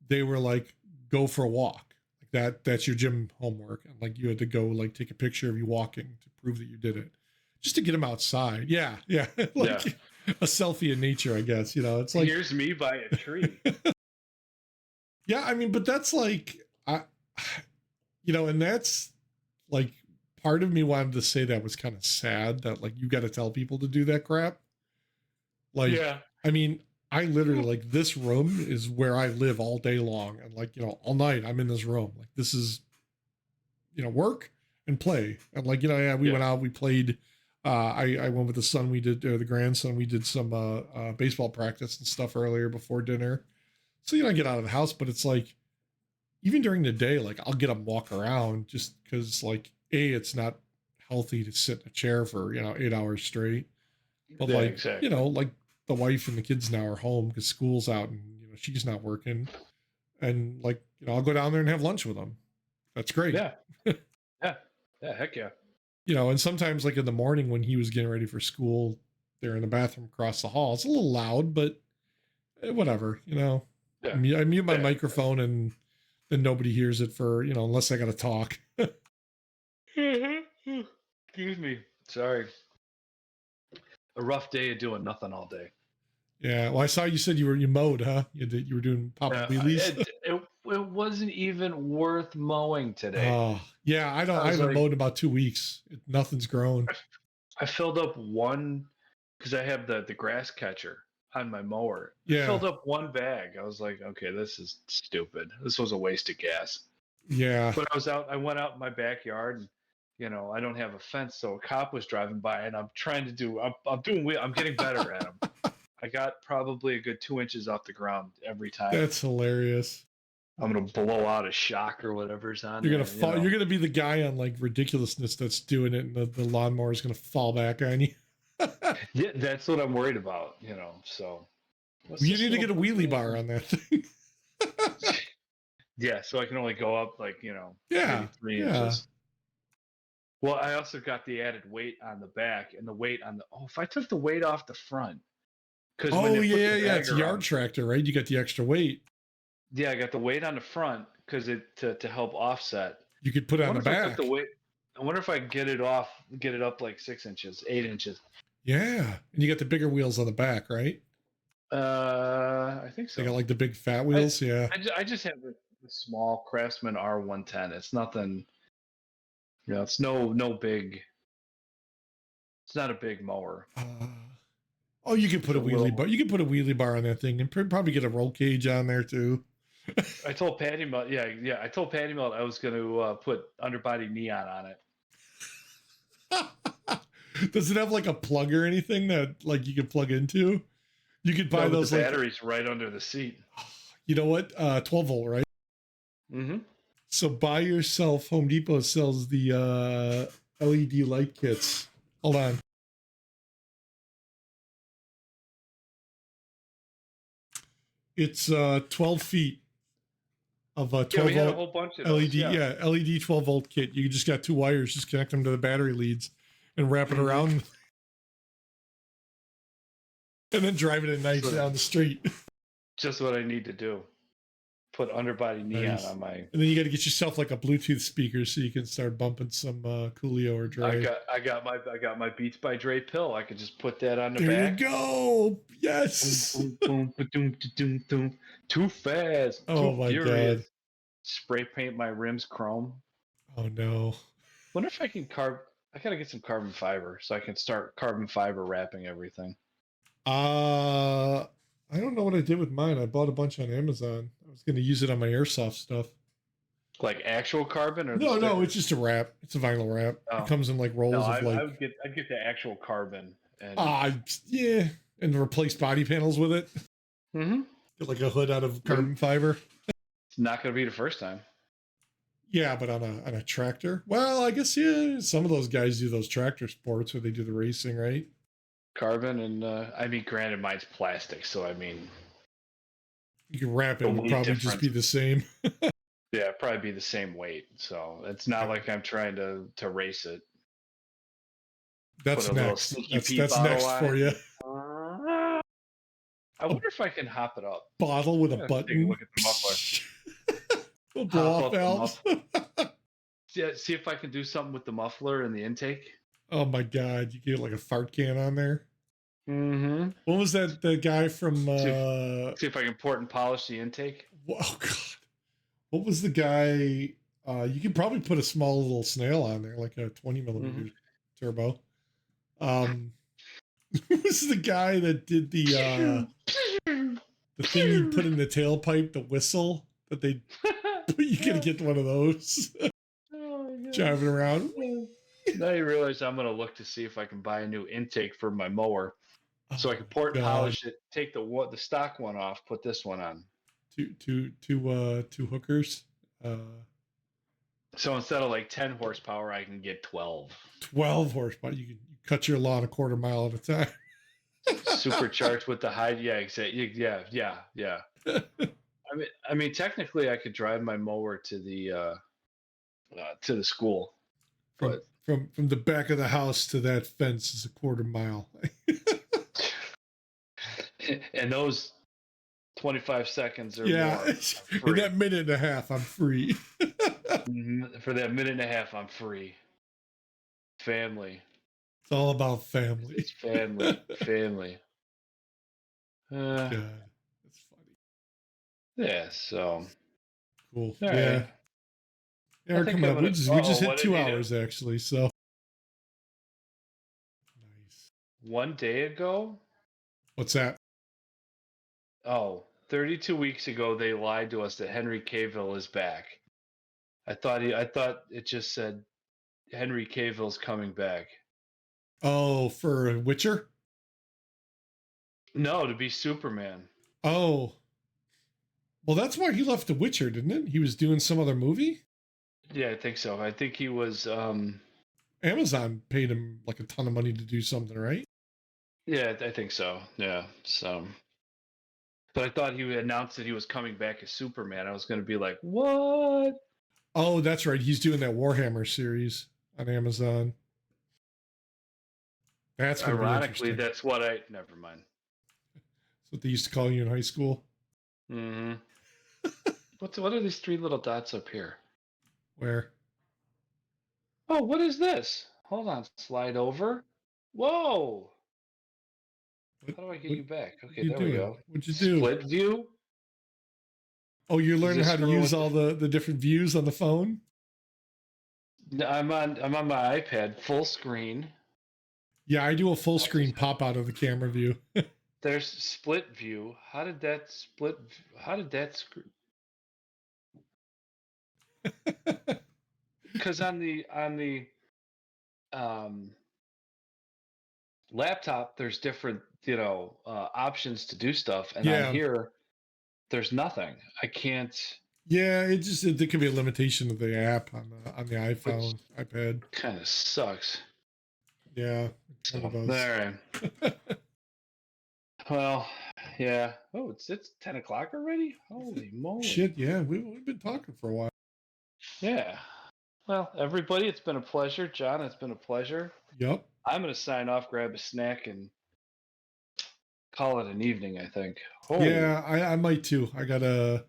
Speaker 2: they were like, go for a walk. Like that's your gym homework. And like you had to go like take a picture of you walking to prove that you did it. Just to get him outside. Yeah, yeah.
Speaker 1: Yeah.
Speaker 2: Like a selfie in nature, I guess. You know, it's like
Speaker 1: Here's me by a tree.
Speaker 2: yeah, I mean, but that's like you know, and that's like part of me wanted to say that was kind of sad that like you got to tell people to do that crap. Like,
Speaker 1: Yeah.
Speaker 2: I mean, I literally like this room is where I live all day long, and like all night I'm in this room. Like this is work and play, and like yeah, we went out, we played. I went with the son. We did the grandson. We did some baseball practice and stuff earlier before dinner. So I get out of the house, but it's like even during the day, like I'll get up and walk around just because like it's not healthy to sit in a chair for 8 hours straight. But
Speaker 1: Yeah,
Speaker 2: like
Speaker 1: exactly.
Speaker 2: like the wife and the kids now are home because school's out and she's not working, and like I'll go down there and have lunch with them. That's great.
Speaker 1: Yeah. Yeah. Yeah. Heck yeah.
Speaker 2: And sometimes like in the morning when he was getting ready for school, they're in the bathroom across the hall. It's a little loud, but whatever.
Speaker 1: Yeah.
Speaker 2: I mute my
Speaker 1: Yeah.
Speaker 2: microphone and then nobody hears it for unless I got to talk.
Speaker 1: Excuse me. Sorry. A rough day of doing nothing all day.
Speaker 2: Yeah. Well, I saw you said you mowed, huh? You were doing popping wheelies.
Speaker 1: It wasn't even worth mowing today.
Speaker 2: Oh yeah, I haven't mowed in about 2 weeks. Nothing's grown.
Speaker 1: I filled up one because I have the grass catcher on my mower.
Speaker 2: Yeah.
Speaker 1: I filled up one bag. I was like, okay, this is stupid. This was a waste of gas.
Speaker 2: Yeah.
Speaker 1: But I went out in my backyard and I don't have a fence, so a cop was driving by and I'm getting better at them. I got probably a good 2 inches off the ground every time.
Speaker 2: That's hilarious.
Speaker 1: I'm gonna blow out a shock or whatever's on.
Speaker 2: You're gonna fall. You're gonna be the guy on like ridiculousness that's doing it, and the lawnmower is gonna fall back on you.
Speaker 1: Yeah, that's what I'm worried about. So
Speaker 2: you need to get a wheelie bar on that thing.
Speaker 1: Yeah, so I can only go up like
Speaker 2: maybe
Speaker 1: 3 inches. Well, I also got the added weight on the back and the weight on the. Oh, if I took the weight off the front, because
Speaker 2: it's a yard tractor, right? You got the extra weight.
Speaker 1: Yeah, I got the weight on the front because to help offset.
Speaker 2: You could put it on the back.
Speaker 1: I wonder if I can get it up like 6 inches, 8 inches.
Speaker 2: Yeah, and you got the bigger wheels on the back, right?
Speaker 1: I think so.
Speaker 2: They got like the big fat wheels.
Speaker 1: I just have the small Craftsman R110. It's nothing. It's no big. It's not a big mower.
Speaker 2: You could put a wheelie bar. You could put a wheelie bar on that thing and probably get a roll cage on there too.
Speaker 1: I told Patty Melt, I told Patty Melt I was going to put underbody neon on
Speaker 2: it. Does it have like a plug or anything that like you could plug into? You could buy those
Speaker 1: batteries right under the seat.
Speaker 2: You know what? 12 volt, right?
Speaker 1: Mm-hmm.
Speaker 2: So buy yourself. Home Depot sells the LED light kits. Hold on. It's 12 feet of a 12
Speaker 1: we had a
Speaker 2: volt
Speaker 1: whole bunch of
Speaker 2: LED.
Speaker 1: those,
Speaker 2: LED 12 volt kit. You just got 2 wires. Just connect them to the battery leads and wrap it around, and then drive it at night down the street.
Speaker 1: Just what I need to do. Put underbody neon on my.
Speaker 2: And then you got to get yourself like a Bluetooth speaker so you can start bumping some Coolio or Dre.
Speaker 1: I got my Beats by Dre pill. I could just put that on the back.
Speaker 2: There you go. Yes.
Speaker 1: Boom, boom, boom, boom, boom. Too fast.
Speaker 2: Oh my god.
Speaker 1: Spray paint my rims chrome.
Speaker 2: Oh no.
Speaker 1: Wonder if I can I gotta get some carbon fiber so I can start carbon fiber wrapping everything.
Speaker 2: I don't know what I did with mine. I bought a bunch on Amazon. I was going to use it on my airsoft stuff.
Speaker 1: Like actual carbon, or
Speaker 2: no, it's just a wrap. It's a vinyl wrap. It comes in like rolls of like.
Speaker 1: I'd get the actual carbon. And
Speaker 2: and replace body panels with it.
Speaker 1: Mm-hmm.
Speaker 2: Get like a hood out of carbon fiber.
Speaker 1: It's not going to be the first time.
Speaker 2: Yeah, but on a tractor. Well, I guess some of those guys do those tractor sports where they do the racing, right?
Speaker 1: Carbon and granted, mine's plastic, so
Speaker 2: you can wrap it. It would probably just be the same.
Speaker 1: Yeah, probably be the same weight. So it's not like I'm trying to race it.
Speaker 2: That's next. That's next for you.
Speaker 1: I wonder if I can hop it up.
Speaker 2: Bottle with a button.
Speaker 1: Take a look at the muffler.
Speaker 2: We'll blow off valves.
Speaker 1: Yeah, see if I can do something with the muffler and the intake.
Speaker 2: Oh my god, you get like a fart can on there.
Speaker 1: Mm-hmm.
Speaker 2: What was that? The guy from
Speaker 1: see if I can port and polish the intake.
Speaker 2: Oh god. What was the guy? You could probably put a small little snail on there, like a 20 millimeter turbo. Who was the guy that did the thing you put in the tailpipe, the whistle that they you gotta get one of those
Speaker 1: Oh my
Speaker 2: driving around.
Speaker 1: God. Now you realize I'm gonna look to see if I can buy a new intake for my mower, so I
Speaker 2: Oh
Speaker 1: can port and
Speaker 2: God.
Speaker 1: polish it, take the stock one off, put this one on.
Speaker 2: Two hookers. Uh,
Speaker 1: So instead of like 10 horsepower, I can get 12.
Speaker 2: 12 horsepower. You cut your lawn a quarter mile at a time.
Speaker 1: Supercharged with the high, yeah, exactly, yeah. I mean, technically, I could drive my mower to the school,
Speaker 2: from
Speaker 1: but
Speaker 2: from the back of the house to that fence is a quarter mile.
Speaker 1: and those 25 seconds or
Speaker 2: Yeah,
Speaker 1: more, I'm
Speaker 2: in
Speaker 1: free.
Speaker 2: that minute and a half, I'm free.
Speaker 1: For that minute and a half, I'm free. Family.
Speaker 2: It's all about family.
Speaker 1: It's family. Family.
Speaker 2: God, that's funny.
Speaker 1: Yeah. So.
Speaker 2: Cool.
Speaker 1: All
Speaker 2: Yeah.
Speaker 1: right.
Speaker 2: Yeah, we're coming up. We just hit 2 hours actually. So nice.
Speaker 1: One day ago.
Speaker 2: What's that?
Speaker 1: Oh, 32 weeks ago, they lied to us that Henry Cavill is back. I thought it just said Henry Cavill's coming back.
Speaker 2: Oh, for Witcher?
Speaker 1: No, to be Superman.
Speaker 2: Oh. Well, that's why he left The Witcher, didn't it? He was doing some other movie?
Speaker 1: Yeah, I think so. I think he was
Speaker 2: Amazon paid him like a ton of money to do something, right?
Speaker 1: yeah, I think so. Yeah. So but I thought he announced that he was coming back as Superman. I was going to be like, "What?"
Speaker 2: Oh, that's right. He's doing that Warhammer series on Amazon. That's going to be
Speaker 1: Ironically,
Speaker 2: interesting.
Speaker 1: that's what I never mind.
Speaker 2: That's what they used to call you in high school.
Speaker 1: Mhm. What are these three little dots up here?
Speaker 2: Where?
Speaker 1: Oh, what is this? Hold on, slide over. Whoa!
Speaker 2: What,
Speaker 1: How do I get
Speaker 2: what,
Speaker 1: you back?
Speaker 2: what
Speaker 1: Okay,
Speaker 2: you
Speaker 1: there we
Speaker 2: doing?
Speaker 1: go.
Speaker 2: What'd you do?
Speaker 1: Split view.
Speaker 2: Oh, you're
Speaker 1: Is
Speaker 2: learning
Speaker 1: this
Speaker 2: how to
Speaker 1: screwing
Speaker 2: use
Speaker 1: with
Speaker 2: all the different views on the phone?
Speaker 1: I'm on my iPad, full screen.
Speaker 2: Yeah, I do a full screen pop out of the camera view.
Speaker 1: There's split view. How did that split? How did that screw? Because on the um, laptop, there's different options to do stuff, and on
Speaker 2: Yeah.
Speaker 1: here, there's nothing. I can't.
Speaker 2: Yeah, there could be a limitation of the app on the iPhone, iPad.
Speaker 1: Kind of sucks.
Speaker 2: Yeah,
Speaker 1: So
Speaker 2: one of those.
Speaker 1: there. Well, yeah. Oh, it's 10 o'clock already. Holy moly!
Speaker 2: Shit, yeah, we've been talking for a while.
Speaker 1: Yeah. Well, everybody, it's been a pleasure. John, it's been a pleasure.
Speaker 2: Yep.
Speaker 1: I'm going to sign off, grab a snack, and call it an evening, I think. Oh,
Speaker 2: Yeah, I might too. I gotta.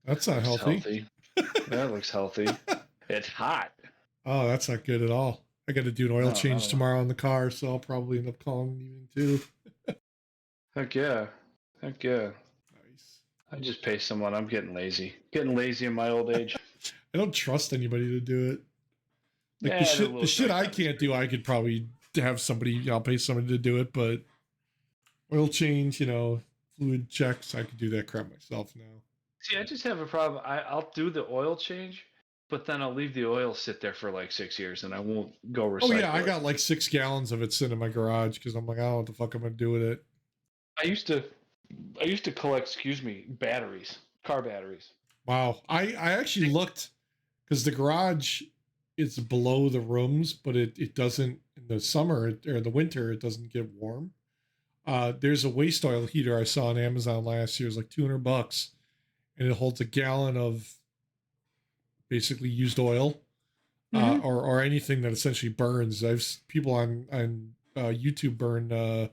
Speaker 2: That's not healthy.
Speaker 1: That looks healthy. It's hot.
Speaker 2: Oh, that's not good at all. I got to do an oil change
Speaker 1: No.
Speaker 2: tomorrow in the car, so I'll probably end up calling an evening too.
Speaker 1: Heck yeah.
Speaker 2: Nice.
Speaker 1: I just pay someone. I'm getting lazy. Getting lazy in my old age.
Speaker 2: I don't trust anybody to do it. Like
Speaker 1: Yeah,
Speaker 2: the shit I can't do, I could probably have somebody. I'll pay somebody to do it, but oil change, fluid checks, I could do that crap myself now.
Speaker 1: See, I just have a problem. I'll do the oil change, but then I'll leave the oil sit there for like 6 years, and I won't go recycle.
Speaker 2: Oh yeah, I got like 6 gallons of it sitting in my garage because I'm like, I don't know what the fuck I'm gonna do with it.
Speaker 1: I used to collect, batteries, car batteries.
Speaker 2: Wow, I actually looked because the garage is below the rooms, but it doesn't in the summer or in the winter it doesn't get warm. There's a waste oil heater I saw on Amazon last year. It was like $200, and it holds a gallon of basically used oil, or anything that essentially burns. I've people on YouTube burn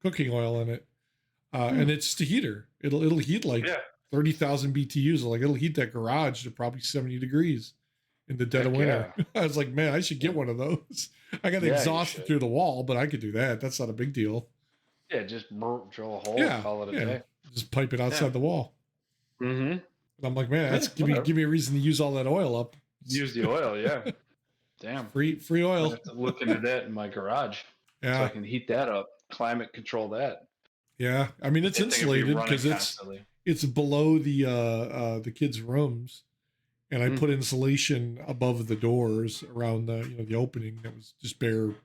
Speaker 2: cooking oil in it, and it's just a heater. It'll heat like 30,000 BTUs. Like it'll heat that garage to probably 70 degrees in the dead of winter. Yeah. I was like, man, I should get one of those. I got exhausted through the wall, but I could do that. That's not a big deal.
Speaker 1: Yeah, just drill a hole and call it a day.
Speaker 2: Just pipe it outside the wall.
Speaker 1: Mm-hmm.
Speaker 2: And I'm like, man, that's give me a reason to use all that oil up.
Speaker 1: Use the oil, yeah. Damn.
Speaker 2: Free oil.
Speaker 1: I have to look into that in my garage. so I
Speaker 2: Yeah.
Speaker 1: can heat that up, climate control that.
Speaker 2: Yeah. I mean, it's
Speaker 1: That thing would be
Speaker 2: insulated
Speaker 1: running
Speaker 2: because
Speaker 1: constantly.
Speaker 2: it's below the kids' rooms, and I
Speaker 1: Mm.
Speaker 2: put insulation above the doors around the opening that was just bare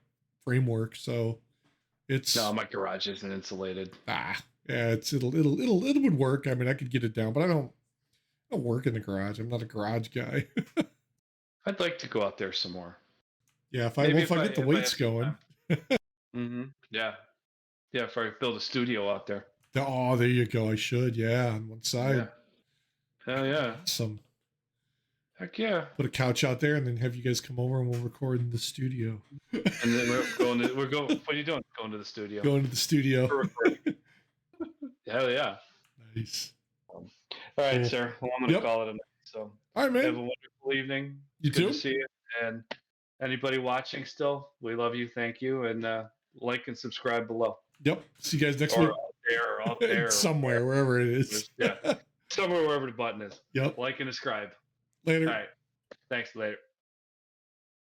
Speaker 2: framework. So it's
Speaker 1: No, my garage isn't insulated.
Speaker 2: yeah, it would work. I mean, I could get it down, but I don't work in the garage. I'm not a garage guy.
Speaker 1: I'd like to go out there some more.
Speaker 2: Yeah, if
Speaker 1: Maybe
Speaker 2: I get the
Speaker 1: if I
Speaker 2: weights
Speaker 1: have some
Speaker 2: going.
Speaker 1: time. Yeah, yeah. If I build a studio out there.
Speaker 2: Oh, there you go. I should. Yeah, on one
Speaker 1: Yeah.
Speaker 2: side.
Speaker 1: Hell yeah.
Speaker 2: Awesome.
Speaker 1: Heck yeah.
Speaker 2: Put a couch out there and then have you guys come over and we'll record in the studio.
Speaker 1: And then we're going. What are you doing? Going to the studio.
Speaker 2: Going to the studio.
Speaker 1: For recording. Hell yeah.
Speaker 2: Nice.
Speaker 1: All right,
Speaker 2: Cool.
Speaker 1: sir. Well, I'm going to call it a night. So
Speaker 2: all right, man.
Speaker 1: have a wonderful evening.
Speaker 2: You
Speaker 1: It's good
Speaker 2: too.
Speaker 1: to see you. And anybody watching still, we love you. Thank you. And like and subscribe below.
Speaker 2: Yep. See you guys next week.
Speaker 1: Or out there.
Speaker 2: Somewhere, wherever it is.
Speaker 1: Yeah. Somewhere wherever the button is.
Speaker 2: Yep.
Speaker 1: Like and subscribe.
Speaker 2: Later.
Speaker 1: All right. Thanks. Later.